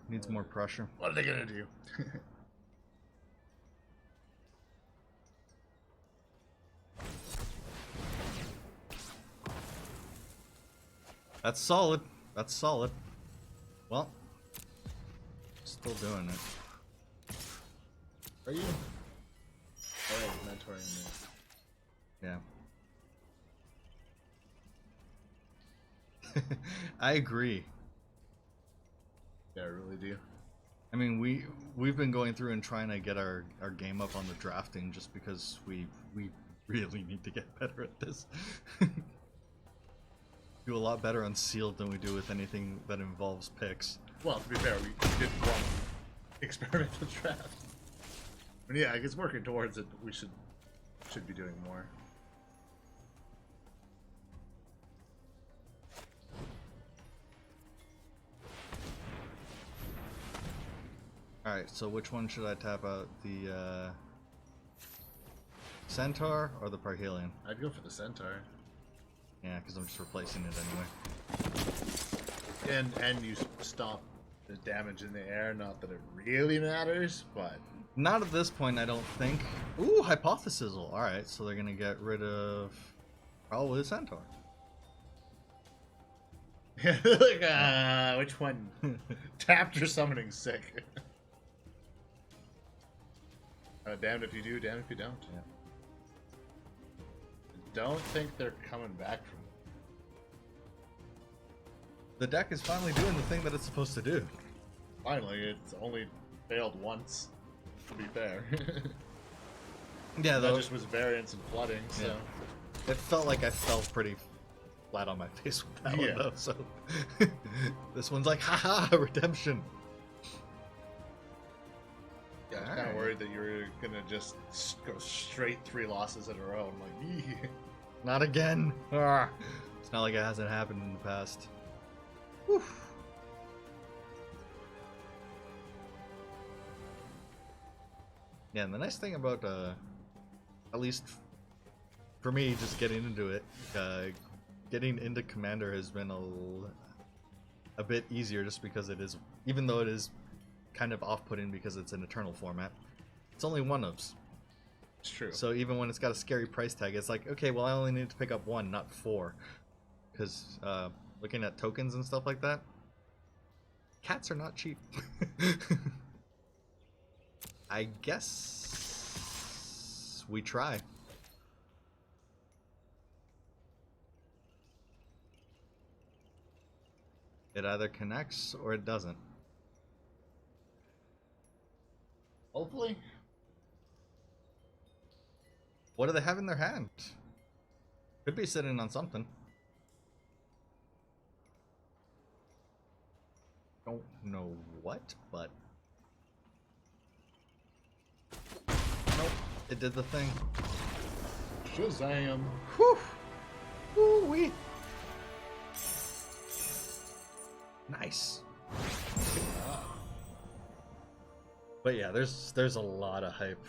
Needs more pressure. What are they gonna do? That's solid. That's solid. Well, still doing it. Are you? Oh, mentoring me. Yeah. I agree. Yeah, I really do. I mean, we've been going through and trying to get our game up on the drafting just because we really need to get better at this. Do a lot better on sealed than we do with anything that involves picks. Well, to be fair, we did one experimental draft. But yeah, it's working towards it. We should be doing more. Alright, so which one should I tap out? The Centaur or the Parhelion? I'd go for the Centaur. Yeah, because I'm just replacing it anyway. And you stop the damage in the air. Not that it really matters, but not at this point, I don't think. Ooh, Hypothesizzle. Alright, so they're gonna get rid of probably the Centaur. Like, which one? Tapped or summoning sick? Damned if you do, damned if you don't. Yeah. Don't think they're coming back from. The deck is finally doing the thing that it's supposed to do. Finally, it's only failed once. To be fair. Yeah, that just was variance and flooding. So yeah. It felt like I fell pretty flat on my face with that one, though. So this one's like, haha, redemption. Yeah, I was kind of worried that you were gonna just go straight 3 losses in a row. I'm like, eee. Not again. Ah. It's not like it hasn't happened in the past. Whew. Yeah, and the nice thing about, at least for me, just getting into it, getting into Commander has been a bit easier just because it is, even though it is kind of off-putting because it's an Eternal format, it's only 1-ofs. It's true. So even when it's got a scary price tag, it's like, okay, well I only need to pick up 1, not 4. Because looking at tokens and stuff like that, cats are not cheap. I guess we try. It either connects or it doesn't. Hopefully. What do they have in their hand? Could be sitting on something. Don't know what, but nope, it did the thing. Shazam! Whew! Woo-wee! Nice. But yeah, there's a lot of hype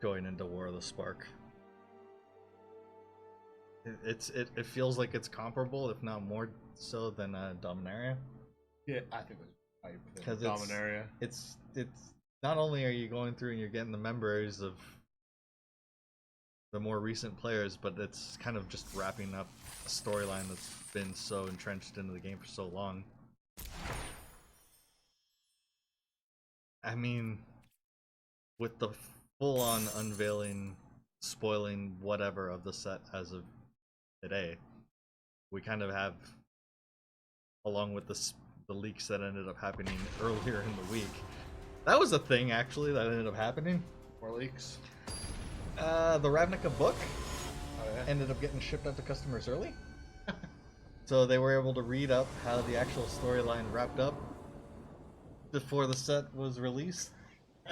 going into War of the Spark. It feels like it's comparable, if not more so, than Dominaria. Yeah, I think it's hype. Because Dominaria. It's not only are you going through and you're getting the members of the more recent players, but it's kind of just wrapping up a storyline that's been so entrenched into the game for so long. I mean, with the full-on unveiling, spoiling whatever of the set as of today, we kind of have, along with the leaks that ended up happening earlier in the week. That was a thing, actually, that ended up happening. More leaks? The Ravnica book Oh, yeah. ended up getting shipped out to customers early. So they were able to read up how the actual storyline wrapped up before the set was released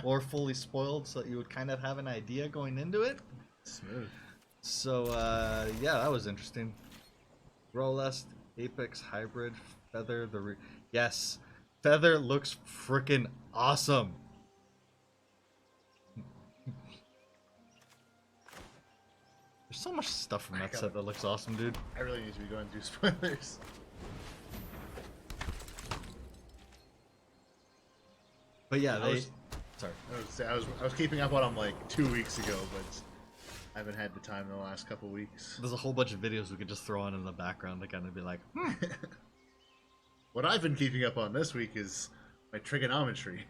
or fully spoiled, so that you would kind of have an idea going into it. Smooth. So, yeah, that was interesting. Rolest, Apex, Hybrid, Feather, yes, Feather looks freaking awesome. There's so much stuff from that set that looks awesome, dude. I really need to be going through spoilers. But yeah, sorry. I was keeping up on them like 2 weeks ago, but I haven't had the time in the last couple weeks. There's a whole bunch of videos we could just throw on in the background to kind of be like, What I've been keeping up on this week is my trigonometry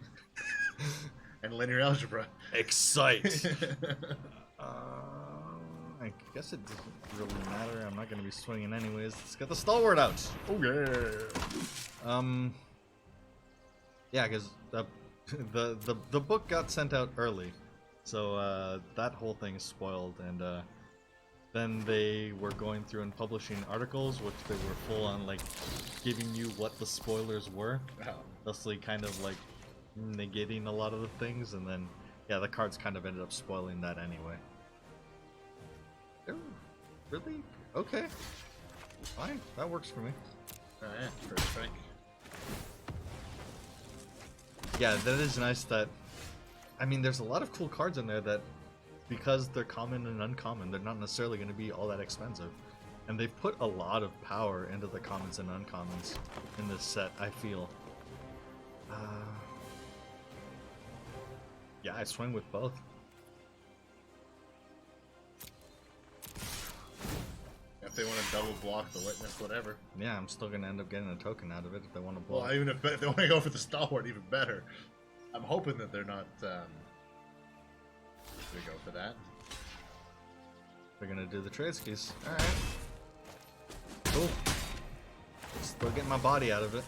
and linear algebra. Excite! I guess it doesn't really matter. I'm not going to be swinging anyways. Let's get the stalwart out. Oh yeah. Yeah, because the book got sent out early, so that whole thing is spoiled, and then they were going through and publishing articles, which they were full on like giving you what the spoilers were, thusly kind of like negating a lot of the things, and then yeah, the cards kind of ended up spoiling that anyway. Oh, really? Okay. Fine. That works for me. Alright, first strike. Yeah, that is nice that... I mean, there's a lot of cool cards in there that, because they're common and uncommon, they're not necessarily going to be all that expensive. And they've put a lot of power into the commons and uncommons in this set, I feel. Yeah, I swing with both. Yep. if they want to double block the witness, whatever. Yeah, I'm still gonna end up getting a token out of it if they want to block. Well, even if they want to go for the stalwart, even better. I'm hoping that they're not gonna go for that. They're gonna do the trade skis. All right. Cool. Still getting my body out of it.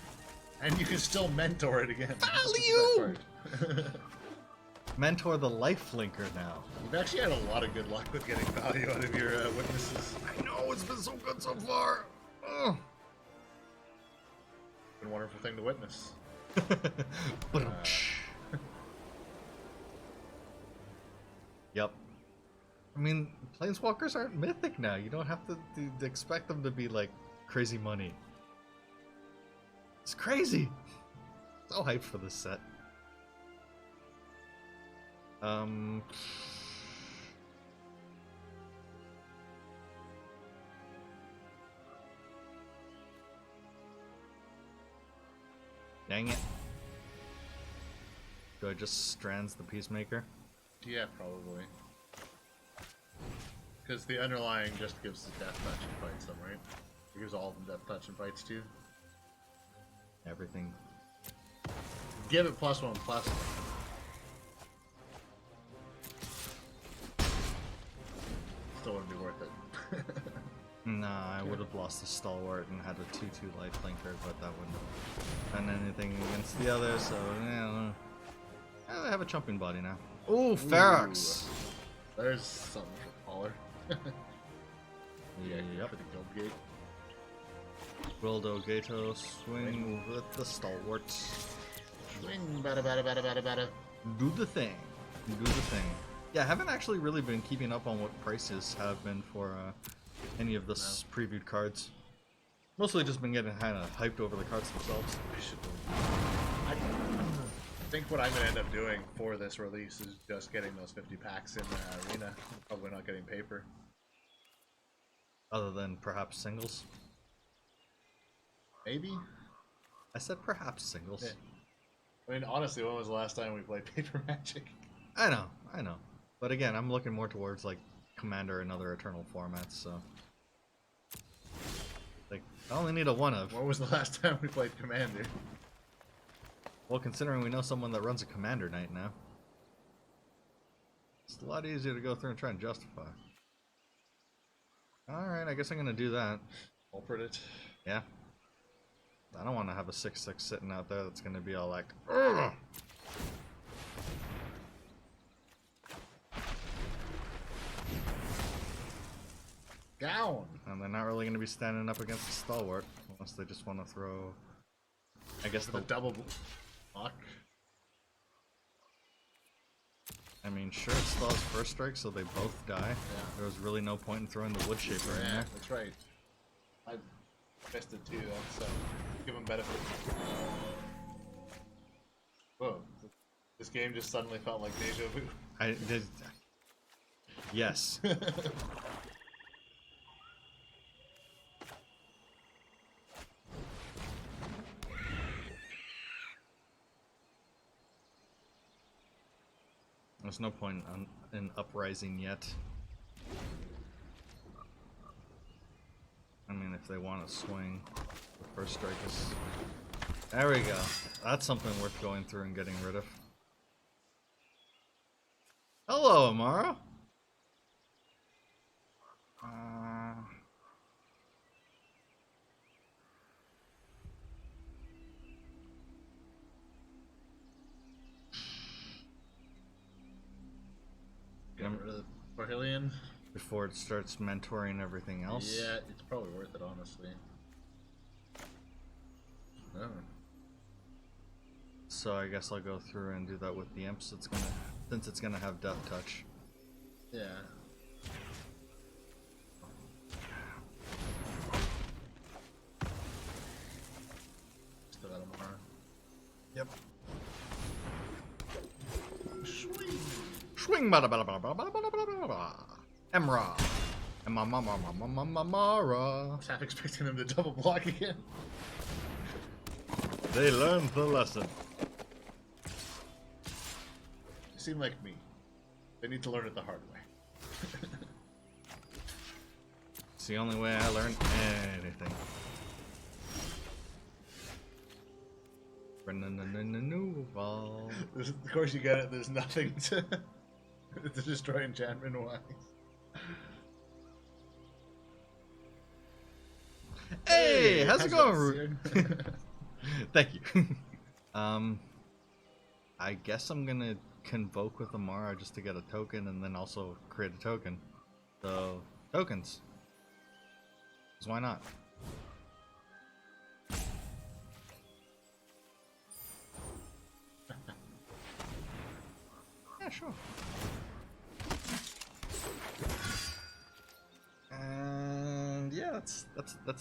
And you can still mentor it again. Value! Mentor the life linker now. You've actually had a lot of good luck with getting value out of your witnesses. I know, it's been so good so far. Oh. Been a wonderful thing to witness. Yep. I mean, Planeswalkers aren't mythic now. You don't have to expect them to be like crazy money. It's crazy. So hyped for this set. Dang it. Do I just strands the Peacemaker? Yeah, probably. Because the underlying just gives the death touch and fights them, right? It gives all of them death touch and fights too. Everything. Give it +1/+1. Still wouldn't be worth it. Nah, I would have lost the Stalwart and had a 2/2 life linker, but that wouldn't have done anything against the other, so yeah. I have a chumping body now. Ooh, Ferox! There's something for Poller. Yep. For the guild gate. Wildo Gato, swing with the Stalwarts. Swing, bada. Do the thing. Do the thing. Yeah, I haven't actually really been keeping up on what prices have been for any of the previewed cards. Mostly just been getting kind of hyped over the cards themselves. I think what I'm going to end up doing for this release is just getting those 50 packs in the arena. Probably not getting paper. Other than perhaps singles. Maybe? I said perhaps singles. Yeah. I mean, honestly, when was the last time we played Paper Magic? I know. But again, I'm looking more towards like Commander and other Eternal formats, so... Like, I only need a one of. When was the last time we played Commander? Well, considering we know someone that runs a Commander night now. It's a lot easier to go through and try and justify. Alright, I guess I'm gonna do that. Culprit it. Yeah. I don't want to have a 6/6 sitting out there that's gonna be all like, ugh! Down! And they're not really gonna be standing up against the Stalwart, unless they just want to throw, I guess, the double block. I mean, sure, it stalls first strike, so they both die. Yeah. There was really no point in throwing the Wood Shaper in there. That's right. I missed it too, so give them benefit. Whoa. This game just suddenly felt like deja vu. I did. Yes. There's no point in uprising yet. I mean, if they want to swing, the first strike is... There we go. That's something worth going through and getting rid of. Hello, Amara. Get rid of the Parhelion. Before it starts mentoring everything else. Yeah, it's probably worth it, honestly. Oh. So I guess I'll go through and do that with the imps. Since it's gonna have death touch. Yeah. Still got Amara. Yep. Swing. Swing, bada bada bada bada bada bada bada. Emra. Emamamamamamamara. I was half expecting them to double block again. They learned the lesson. They seem like me. They need to learn it the hard way. It's the only way I learn anything. Ball. Of course you get it. There's nothing to destroy enchantment wise. Hey, how's it going, Root? Thank you. I guess I'm gonna convoke with Amara just to get a token and then also create a token. So, tokens. 'Cause why not? Yeah, sure. And yeah, that's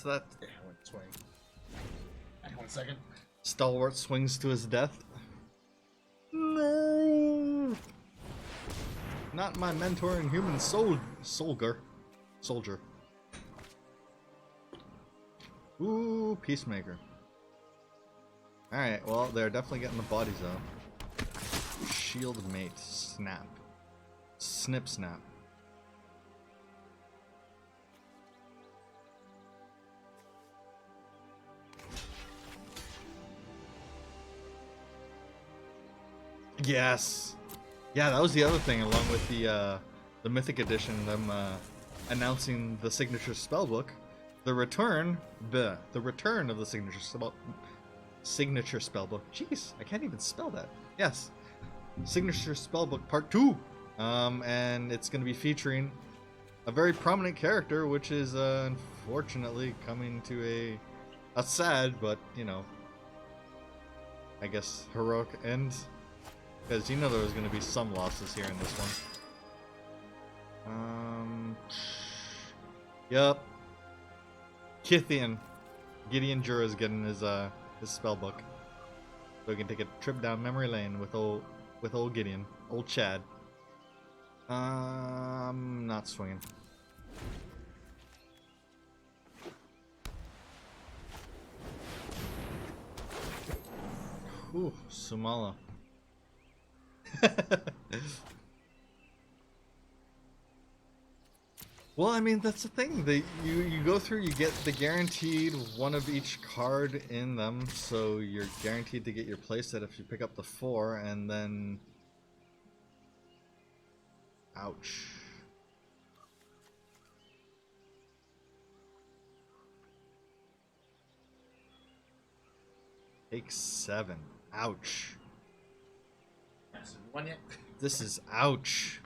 that. Yeah, I went swing. Hang on 1 second. Stalwart swings to his death. No! Not my mentoring human soldier. Ooh, Peacemaker. Alright, well, they're definitely getting the bodies out. Shield mate. Snap. Snip snap. Yes. Yeah, that was the other thing, along with the Mythic Edition, them announcing the signature spellbook, the return of the signature spellbook. Jeez, I can't even spell that. Yes, signature spellbook part 2, and it's going to be featuring a very prominent character, which is unfortunately coming to a sad, but you know, I guess heroic end. Because you know there was going to be some losses here in this one. Yep. Gideon Jura's getting his spellbook, so we can take a trip down memory lane with old Gideon, old Chad. Not swinging. Ooh, Sumala. Well, I mean, that's the thing. You go through, you get the guaranteed one of each card in them, so you're guaranteed to get your playset if you pick up the 4, and then... Ouch. Take 7. Ouch. One yet? This is ouch.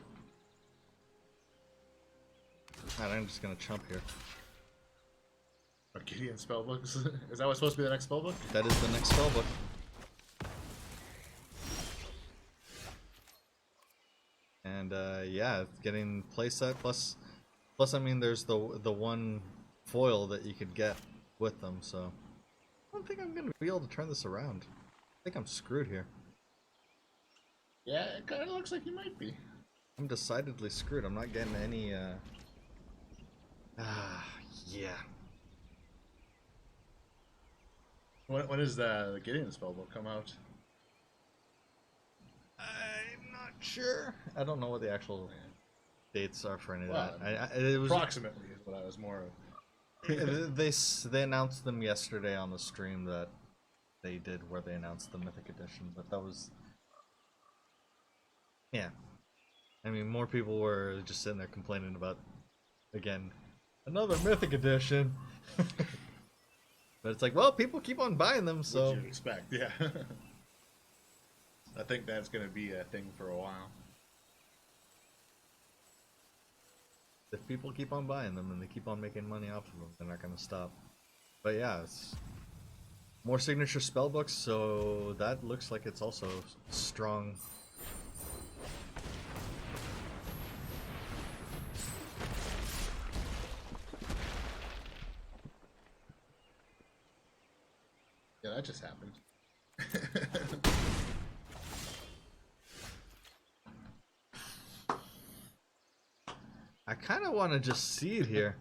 God, I'm just gonna chump here. Are Gideon spellbooks? Is that what's supposed to be the next spellbook? That is the next spellbook. And yeah, getting playset plus I mean there's the one foil that you could get with them, so I don't think I'm gonna be able to turn this around. I think I'm screwed here. Yeah, it kind of looks like you might be. I'm decidedly screwed. I'm not getting any yeah. When does the Gideon spellbook come out? I'm not sure. I don't know what the actual dates are for any of Well, that. It was approximately is what I was more of. they announced them yesterday on the stream that they did, where they announced the Mythic Edition, but that was, yeah. I mean, more people were just sitting there complaining about, again, another Mythic Edition. But it's like, well, people keep on buying them, so... What you'd expect, yeah. I think that's going to be a thing for a while. If people keep on buying them and they keep on making money off of them, they're not going to stop. But yeah, it's more signature spellbooks, so that looks like it's also strong. Yeah, that just happened. I kind of want to just see it here.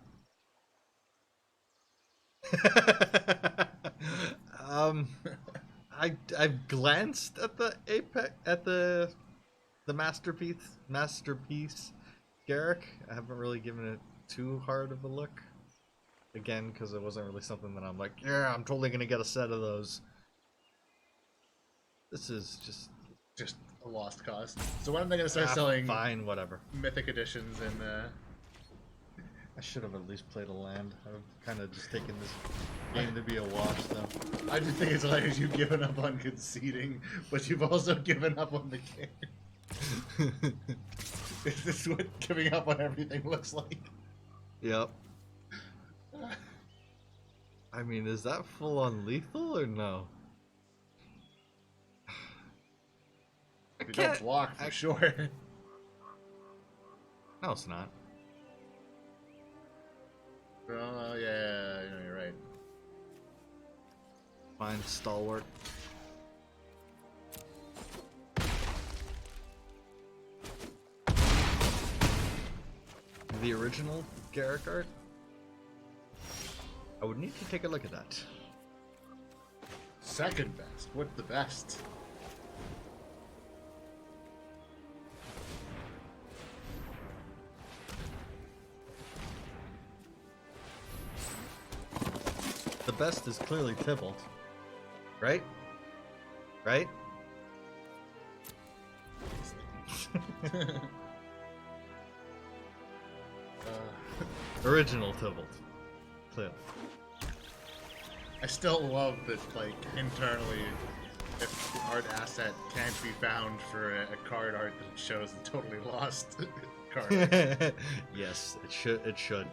I've glanced at the apex, at the masterpiece Garrick. I haven't really given it too hard of a look. again, because it wasn't really something that I'm like, yeah, I'm totally gonna get a set of those. This is just a lost cause. So when are they gonna start selling? Fine, whatever. Mythic editions and. I should have at least played a land. I've kind of just taken this game to be a wash, though. I just think it's hilarious you've given up on conceding, but you've also given up on the game. This is what giving up on everything looks like. Yep. I mean, is that full on lethal or no? You don't block for sure. No, it's not. Oh, yeah, you're right. Fine, stalwart. The original Garrick art? I would need to take a look at that. Second best? What's the best? The best is clearly Tybalt. Right? Right? Original Tybalt. Clearly. I still love that, like, internally, if the art asset can't be found for a card art that shows a totally lost card art. Yes, it should. It should.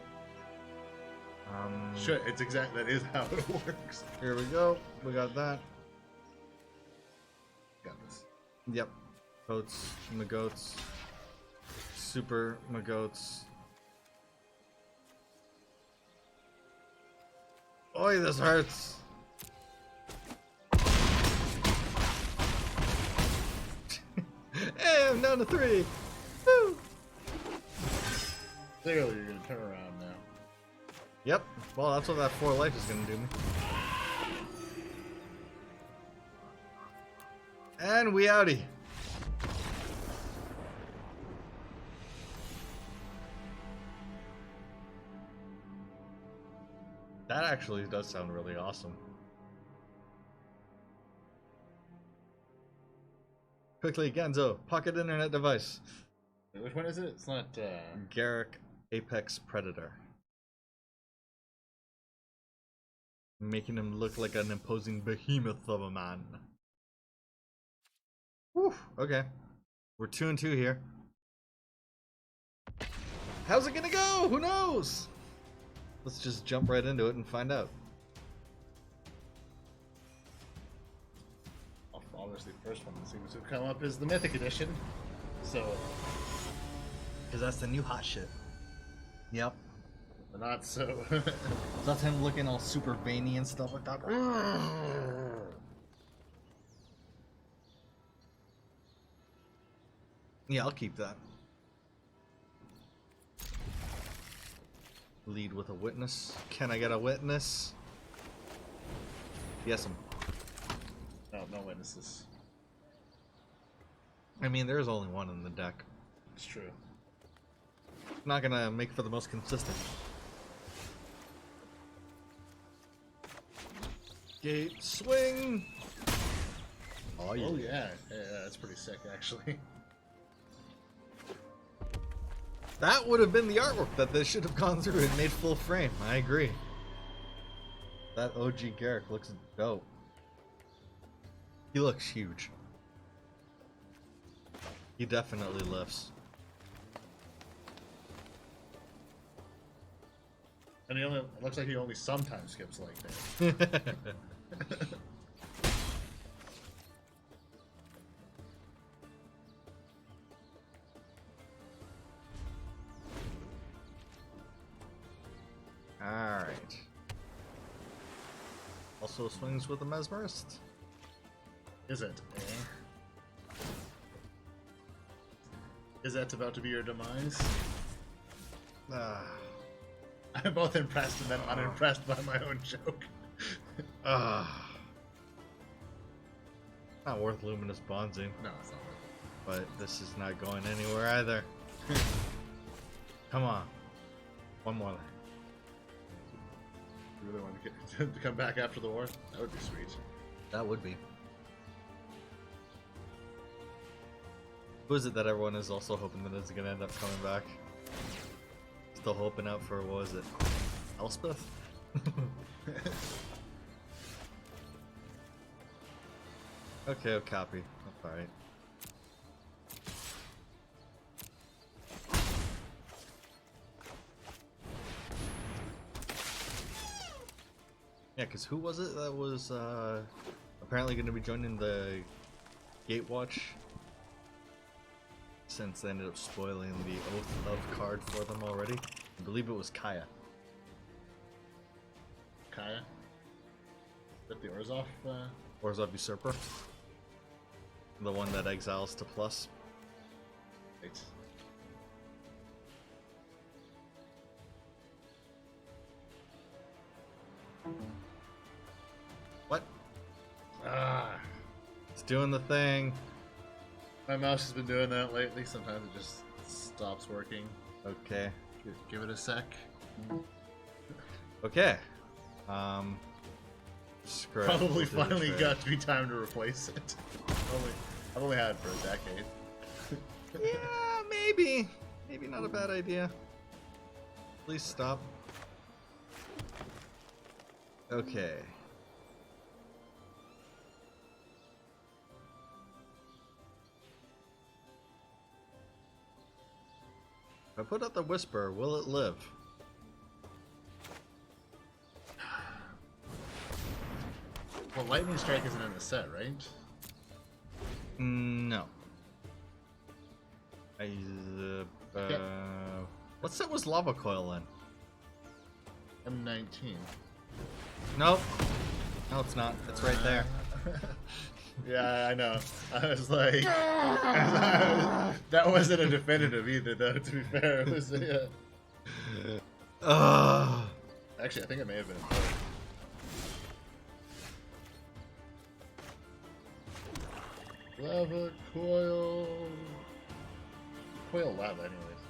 It's exactly, that is how it works. Here we go. We got that. Got this. Yep. Goats, Magoats, Super Magoats. Oi, this hurts. Hey, I'm down to 3. Woo! Clearly, you're gonna turn around now. Yep. Well, that's what that 4 life is gonna do me. And we outie. That actually does sound really awesome. Quickly, Genzo, pocket internet device. Wait, which one is it? It's not, Garrick Apex Predator. Making him look like an imposing behemoth of a man. Whew, okay. We're 2-2 here. How's it gonna go? Who knows? Let's just jump right into it and find out. Obviously, the first one that seems to come up is the Mythic Edition. So, Because that's the new hot shit. Yep. but not so. So that's him looking all super veiny and stuff like that. Yeah, I'll keep that. Lead with a witness. Can I get a witness? Yes, No witnesses. I mean, there's only one in the deck. It's true. Not gonna make for the most consistent. Gate swing! Oh yeah. Oh yeah, that's pretty sick actually. That would have been the artwork that they should have gone through and made full frame. I agree. That OG Garrick looks dope. He looks huge. He definitely lifts. And he only it looks like he only sometimes skips like that. Alright. Also swings with a mesmerist. Is it? Eh? Is that about to be your demise? I'm both impressed and then unimpressed by my own joke. Not worth Luminous Bonzing. No, it's not. But this is not going anywhere either. Come on. One more. really want to get to come back after the war, that would be sweet. That would be. Who is it that everyone is also hoping that is going to end up coming back? Still hoping out for, what was it? Elspeth? Okay, I'll copy. That's alright. Yeah, because who was it that was apparently going to be joining the Gatewatch? Since they ended up spoiling the Oath of card for them already. I believe it was Kaya. Kaya? Is that the Orzhov? Orzhov Usurper? The one that exiles to plus. Right. What? Ah, It's doing the thing. my mouse has been doing that lately. Sometimes it just stops working. Okay. Give it a sec. Okay. Screw it. Probably We'll do the finally trade. got to be time to replace it. I've only had it for a decade. Yeah, maybe. Maybe not a bad idea. Please stop. Okay. If I put out the Whisper, will it live? Well, Lightning Strike isn't in the set, right? No. What set was Lava Coil in? M19. Nope. No, it's not. It's right there. Yeah, I know. I was like, that wasn't a definitive either, though. To be fair, it was. Actually, I think it may have been. Lava coil. Coil lava, anyways.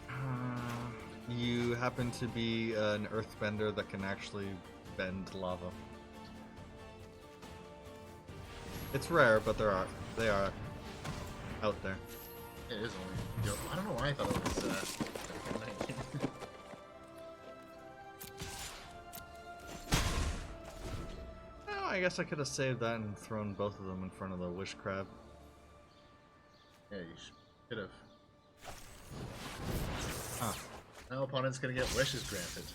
You happen to be an earthbender that can actually bend lava. It's rare, but they are out there. It is only. Yo, I don't know why I thought it was. M19. Oh, I guess I could have saved that and thrown both of them in front of the Wish Crab. Yeah, you should have. Huh. Now opponent's gonna get wishes granted.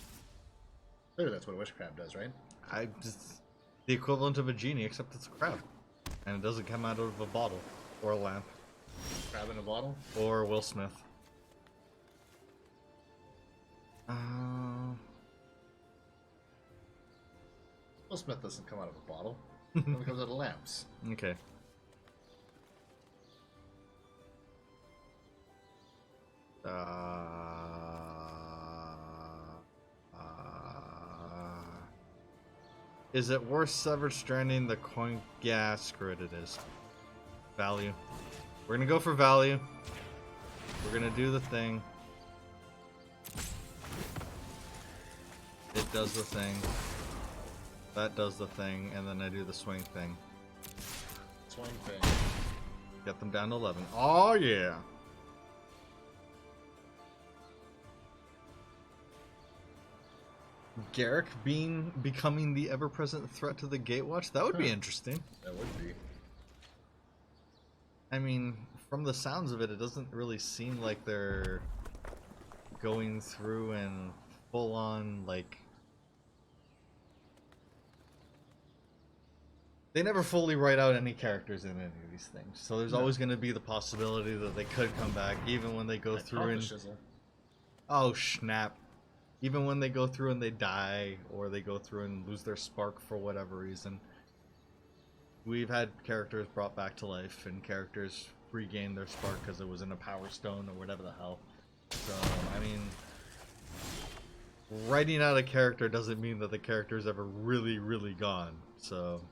Clearly, that's what a wish crab does, right? The equivalent of a genie, except it's a crab. And it doesn't come out of a bottle. Or a lamp. Crab in a bottle? Or Will Smith. Will Smith doesn't come out of a bottle. It only comes out of lamps. Okay. Is it worth Severed Stranding the coin? Yeah, screw it, it is. Value. We're gonna go for value. We're gonna do the thing. It does the thing. That does the thing, and then I do the swing thing. Swing thing. Get them down to 11. Oh yeah! Garrick becoming the ever-present threat to the Gatewatch? That would be interesting. That would be. I mean, from the sounds of it, it doesn't really seem like they're going through and full-on, like... They never fully write out any characters in any of these things, so there's always going to be the possibility that they could come back, even when they go through and... Oh, snap. Even when they go through and they die, or they go through and lose their spark for whatever reason. We've had characters brought back to life, and characters regained their spark because it was in a power stone or whatever the hell. So, I mean... Writing out a character doesn't mean that the character's ever really, really gone, so...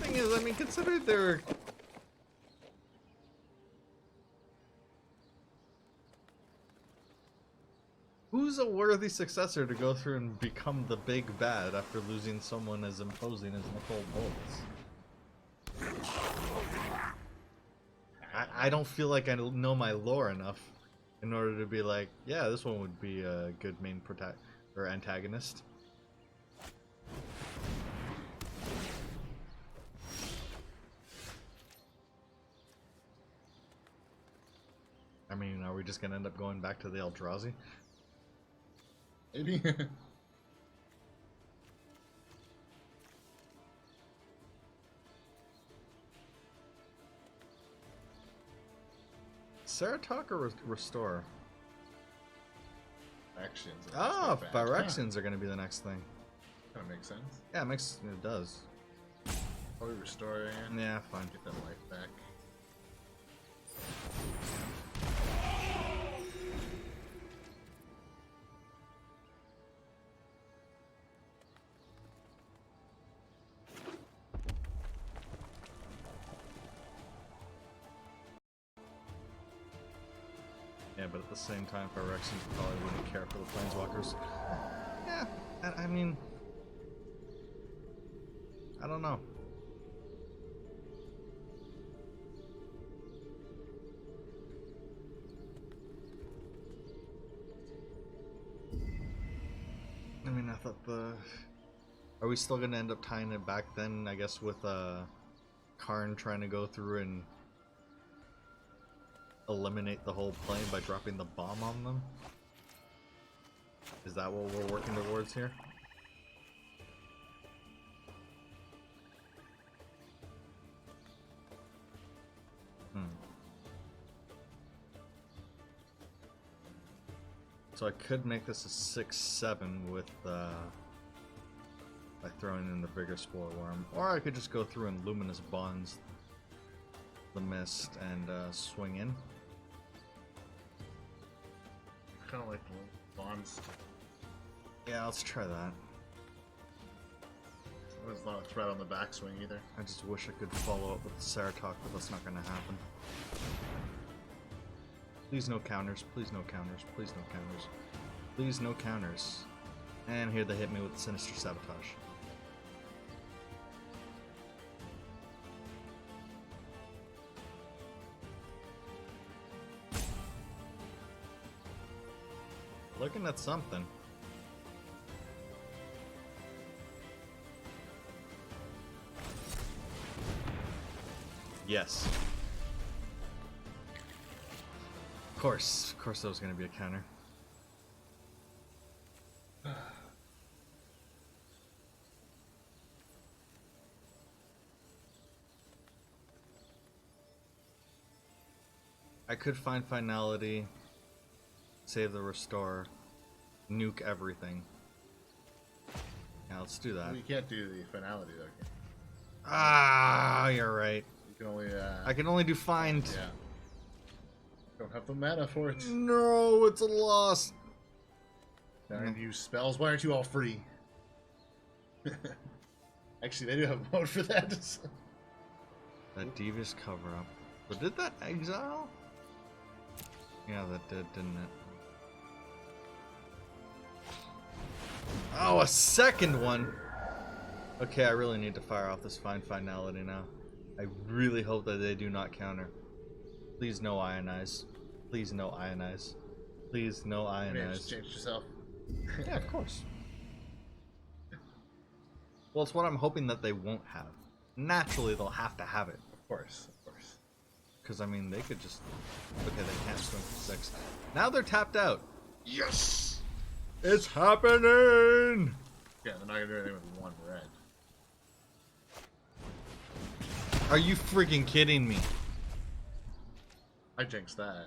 Thing is, I mean, consider their... Who's a worthy successor to go through and become the big bad after losing someone as imposing as Nicol Bolas? I don't feel like I know my lore enough in order to be like, yeah, this one would be a good main or antagonist. I mean, are we just gonna end up going back to the Eldrazi? Maybe. Ceratok or Restore? Actions. Oh, Phyrexians are gonna be the next thing. That makes sense. Yeah, it does. Probably Restore again. Yeah, fine. Get that life back. Yeah, but at the same time, Phyrexians probably wouldn't care for the Planeswalkers. Yeah, I mean... I don't know. I mean, I thought the... Are we still gonna end up tying it back then, I guess, with Karn trying to go through and eliminate the whole plane by dropping the bomb on them? Is that what we're working towards here? So I could make this a 6/7 with by throwing in the bigger Spore Worm, or I could just go through and Luminous Bonds the Mist and swing in. Kind of like the bonds. Yeah, let's try that. There's not a threat on the backswing either. I just wish I could follow up with Ceratok, but that's not going to happen. Please no counters, please no counters, please no counters. Please no counters. And here they hit me with Sinister Sabotage. Looking at something. Yes. Of course that was going to be a counter. I could find finality, save the restore, nuke everything. Yeah, let's do that. Well, you can't do the finality though. Ah, you're right. You can only. I can only do find. Yeah. Don't have the mana for it. No, it's a loss. Darn you spells. Why aren't you all free? Actually, they do have a mode for that. That devious cover up. But did that exile? Yeah, that did, didn't it? Oh, a second one! Okay, I really need to fire off this Find Finality now. I really hope that they do not counter. Please no Ionize. Please no Ionize. Please no Ionize. Just change yourself. Yeah, of course. Well, it's what I'm hoping that they won't have. Naturally, they'll have to have it. Of course, of course. Because, I mean, they could just... Okay, they can't swing for 6. Now they're tapped out. Yes! It's happening! Yeah, they're not gonna do anything with one red. Are you freaking kidding me? I jinxed that.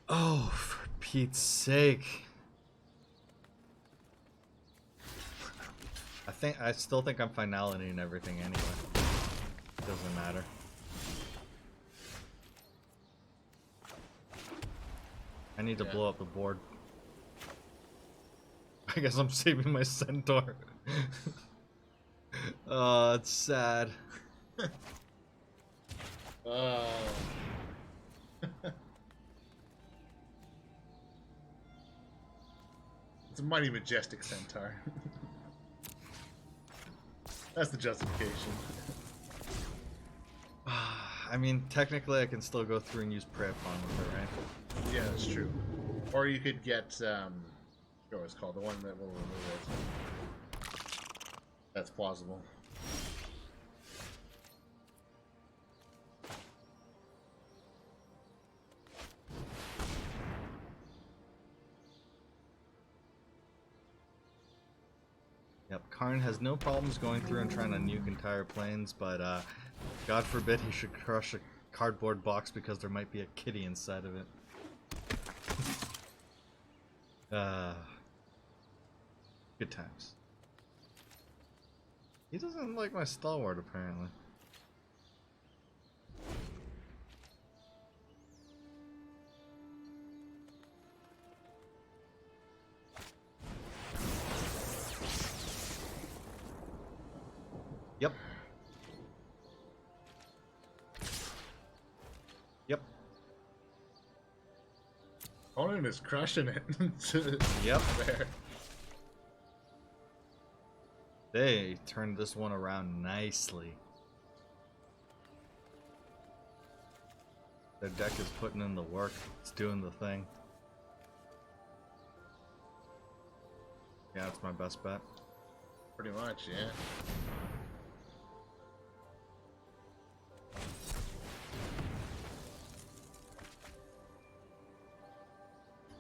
Oh, for Pete's sake. I still think I'm finality and everything anyway. Doesn't matter. I need to blow up the board. I guess I'm saving my centaur. Oh, it's sad. Oh. It's a mighty majestic centaur. That's the justification. I mean, technically, I can still go through and use prey upon with it, right? Yeah, that's true. Or you could get, what was it called? The one that will remove it. That's plausible. Yep, Karn has no problems going through and trying to nuke entire planes, but God forbid he should crush a cardboard box because there might be a kitty inside of it. Good times. He doesn't like my stalwart, apparently. Yep. Yep. Opponent is crushing it. Yep. There. They turned this one around nicely. Their deck is putting in the work. It's doing the thing. Yeah, that's my best bet. Pretty much, yeah.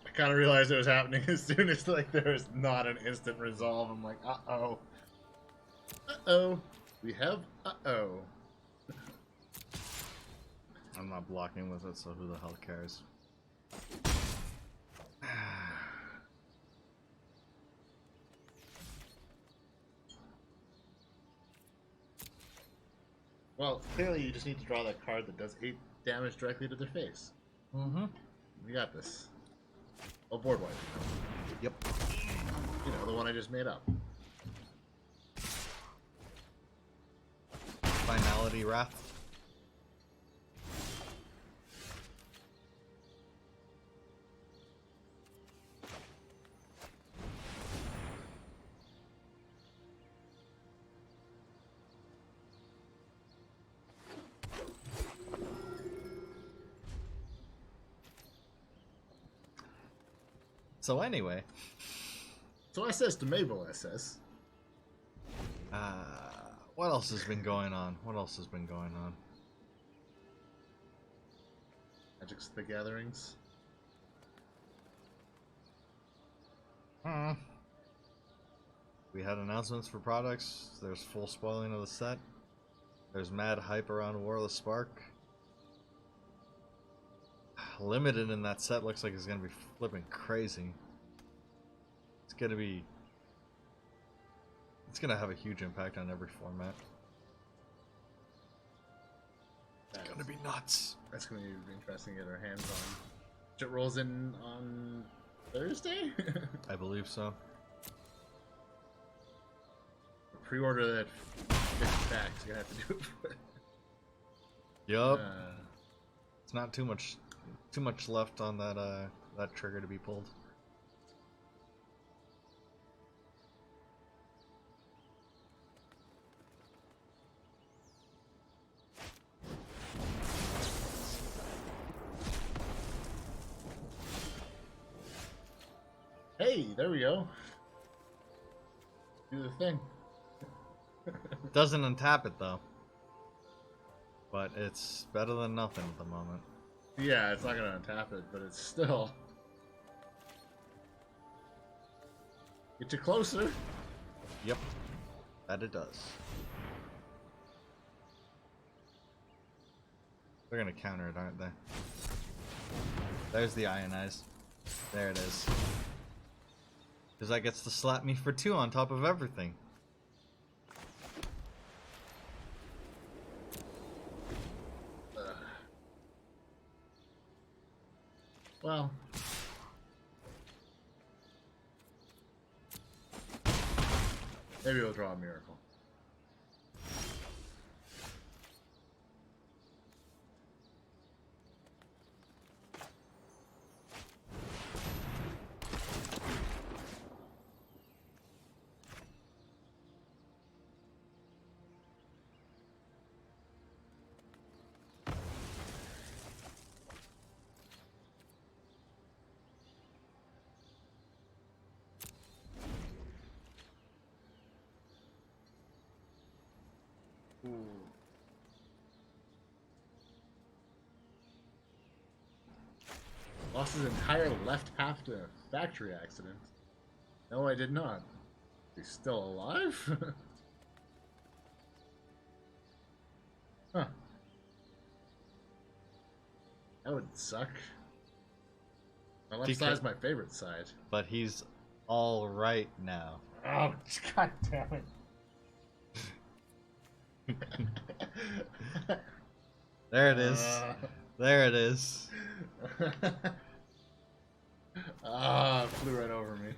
I kind of realized it was happening as soon as like there was not an instant resolve. I'm like, uh-oh. Uh-oh. We have uh-oh. I'm not blocking with it, so who the hell cares? Well, clearly you just need to draw that card that does 8 damage directly to their face. Mm-hmm. We got this. Oh, board wipe. Yep. You know, the one I just made up. Finality Wrath. So anyway. So SS to Mabel SS. What else has been going on? What else has been going on? Magic's the Gatherings. We had announcements for products. There's full spoiling of the set. There's mad hype around War of the Spark. Limited in that set looks like it's gonna be flipping crazy. It's gonna have a huge impact on every format. It's gonna be nuts. That's gonna be interesting to get our hands on. It rolls in on Thursday? I believe so. Pre-order that 50 packs. You're gonna have to do it for it. Yup. It's not too much left on that that trigger to be pulled. Hey, there we go. Do the thing. Doesn't untap it though. But it's better than nothing at the moment. Yeah, it's not gonna untap it, but it's still. Get you closer. Yep. That it does. They're gonna counter it, aren't they? There's the ionized. There it is. Because that gets to slap me for 2 on top of everything. Well. Maybe we'll draw a miracle. Lost his entire left half to a factory accident. No, I did not. He's still alive? Huh. That would suck. My left side's my favorite side. But he's all right now. Oh, god damn it. There it is. There it is. Ah, it flew right over me.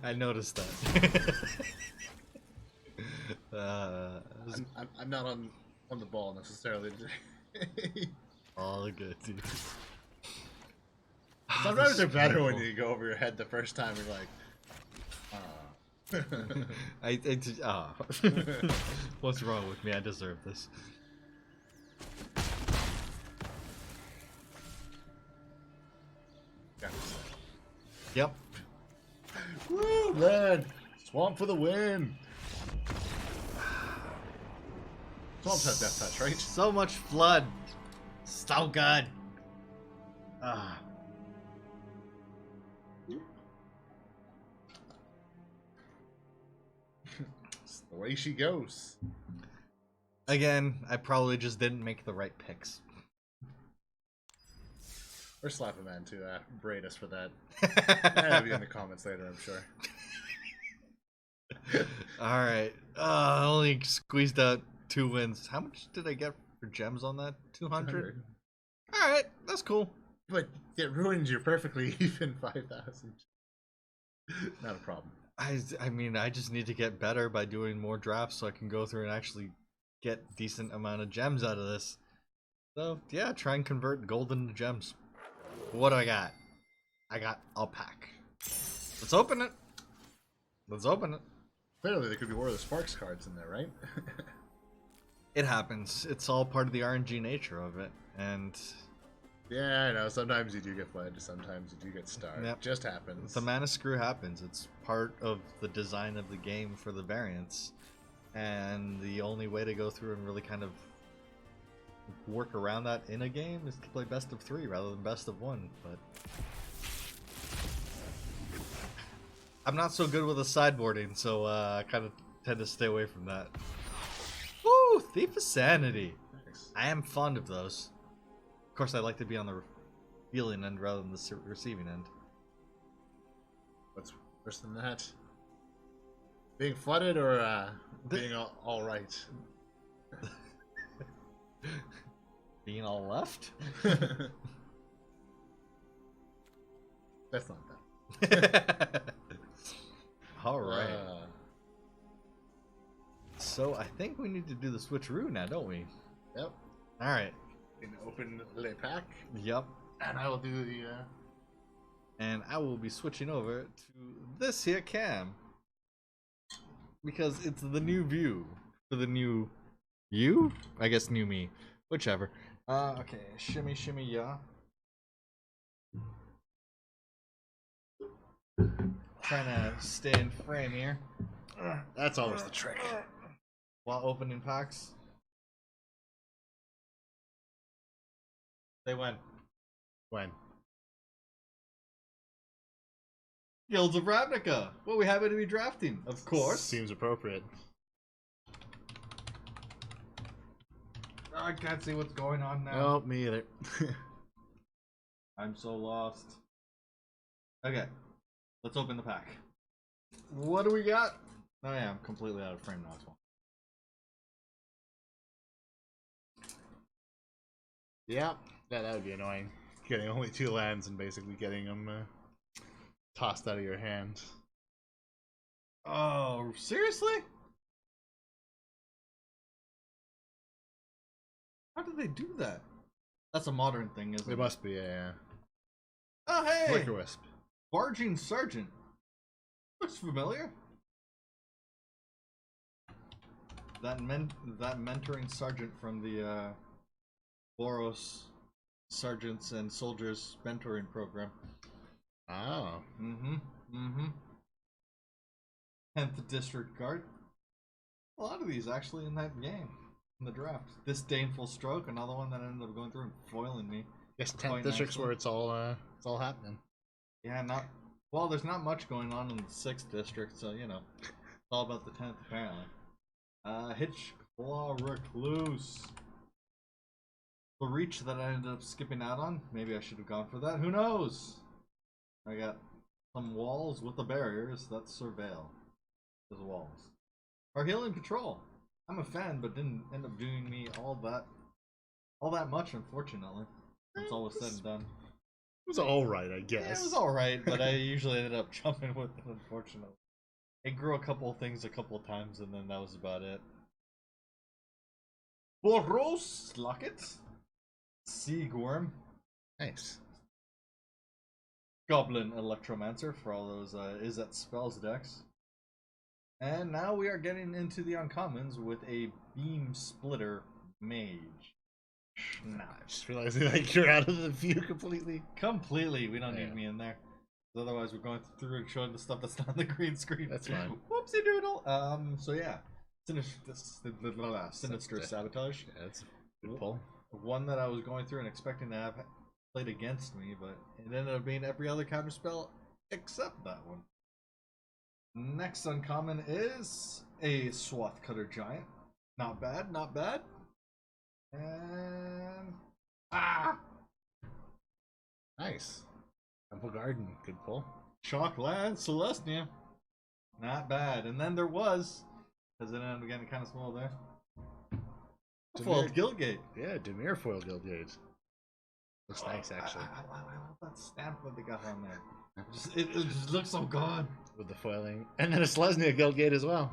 I noticed that. I'm not on the ball necessarily today. All good, dude. Sometimes they're better when you go over your head the first time. You're like, What's wrong with me? I deserve this. Yep. Woo, man! Swamp for the win! Swamps have death touch, right? So much flood. So good. It's the way she goes. Again, I probably just didn't make the right picks. Or slap a man to braid us for that. That'll be in the comments later, I'm sure. Alright. I only squeezed out 2 wins. How much did I get for gems on that? 200? Alright, that's cool. But it ruins your perfectly even 5,000. Not a problem. I mean, I just need to get better by doing more drafts so I can go through and actually get decent amount of gems out of this. So, yeah, try and convert gold into gems. What do I got? I got a pack. Let's open it. Let's open it. Clearly, there could be War of the Sparks cards in there, right? It happens. It's all part of the RNG nature of it. And yeah, I know. Sometimes you do get fled. Sometimes you do get starved. Yep. It just happens. the mana screw happens. It's part of the design of the game for the variants. And the only way to go through and really kind of work around that in a game is to play best of 3 rather than best of 1. But I'm not so good with the sideboarding, so I kind of tend to stay away from that. Woo! Thief of Sanity. Nice. I am fond of those. Of course, I like to be on the dealing end rather than the receiving end. What's worse than that? Being flooded or being all right? Being all left? That's not that. Alright. So I think we need to do the switcheroo now, don't we? Yep. Alright. Can open le pack. Yep. And I will do the And I will be switching over to this here cam. Because it's the new view. For the new you? I guess new me. Whichever. Okay. Shimmy, shimmy, yeah. Trying to stay in frame here. That's always the trick. While opening packs. They went. When? Guilds of Ravnica. What we happen to be drafting, of course. Seems appropriate. I can't see what's going on now. Nope, me either. I'm so lost. Okay, let's open the pack. What do we got? Oh yeah, I'm completely out of frame now as well. Yeah, that would be annoying. Getting only 2 lands and basically getting them tossed out of your hand. Oh, seriously? How did they do that? That's a modern thing, isn't it? It must be, yeah. Oh, hey! Flicker Wisp. Barging Sergeant. Looks familiar. That mentoring sergeant from the Boros Sergeants and Soldiers mentoring program. Oh. 10th District Guard. A lot of these actually in that game. In the draft. Disdainful Stroke, another one that ended up going through and foiling me. Guess 10th quite district's nicely. where it's all happening. Yeah, well. There's not much going on in the 6th district, so you know, it's all about the 10th apparently. Hitchclaw Recluse. The reach that I ended up skipping out on. Maybe I should have gone for that. Who knows? I got some walls with the barriers that surveil those walls. Our healing patrol. I'm a fan, but didn't end up doing me all that much, unfortunately. It's all was said and done. It was alright, I guess. Yeah, it was alright, but I usually ended up jumping with it, unfortunately. It grew a couple of things a couple of times, and then that was about it. Boros Locket. Seagworm. Nice. Goblin Electromancer for all those is that spells decks. And now we are getting into the uncommons with a Beam Splitter Mage. Nah, I just realizing like you're out of the view completely. Completely, we don't need me in there. Otherwise, we're going through and showing the stuff that's not on the green screen. That's fine. Whoopsie doodle. So yeah, Sinister Sabotage. Yeah, that's a good pull. One that I was going through and expecting to have played against me, but it ended up being every other counter spell except that one. Next uncommon is a Swath Cutter Giant. Not bad, not bad. And Nice. Temple Garden, good pull. Chalkland Celestia. Not bad. And then there was, because it ended up getting kind of small there, Foiled Guildgate. Yeah, Dimir Foiled Guildgate. Looks nice, actually. I love that stamp that they got on there. It just looks so good. With the foiling. And then a Selesnya Guildgate as well.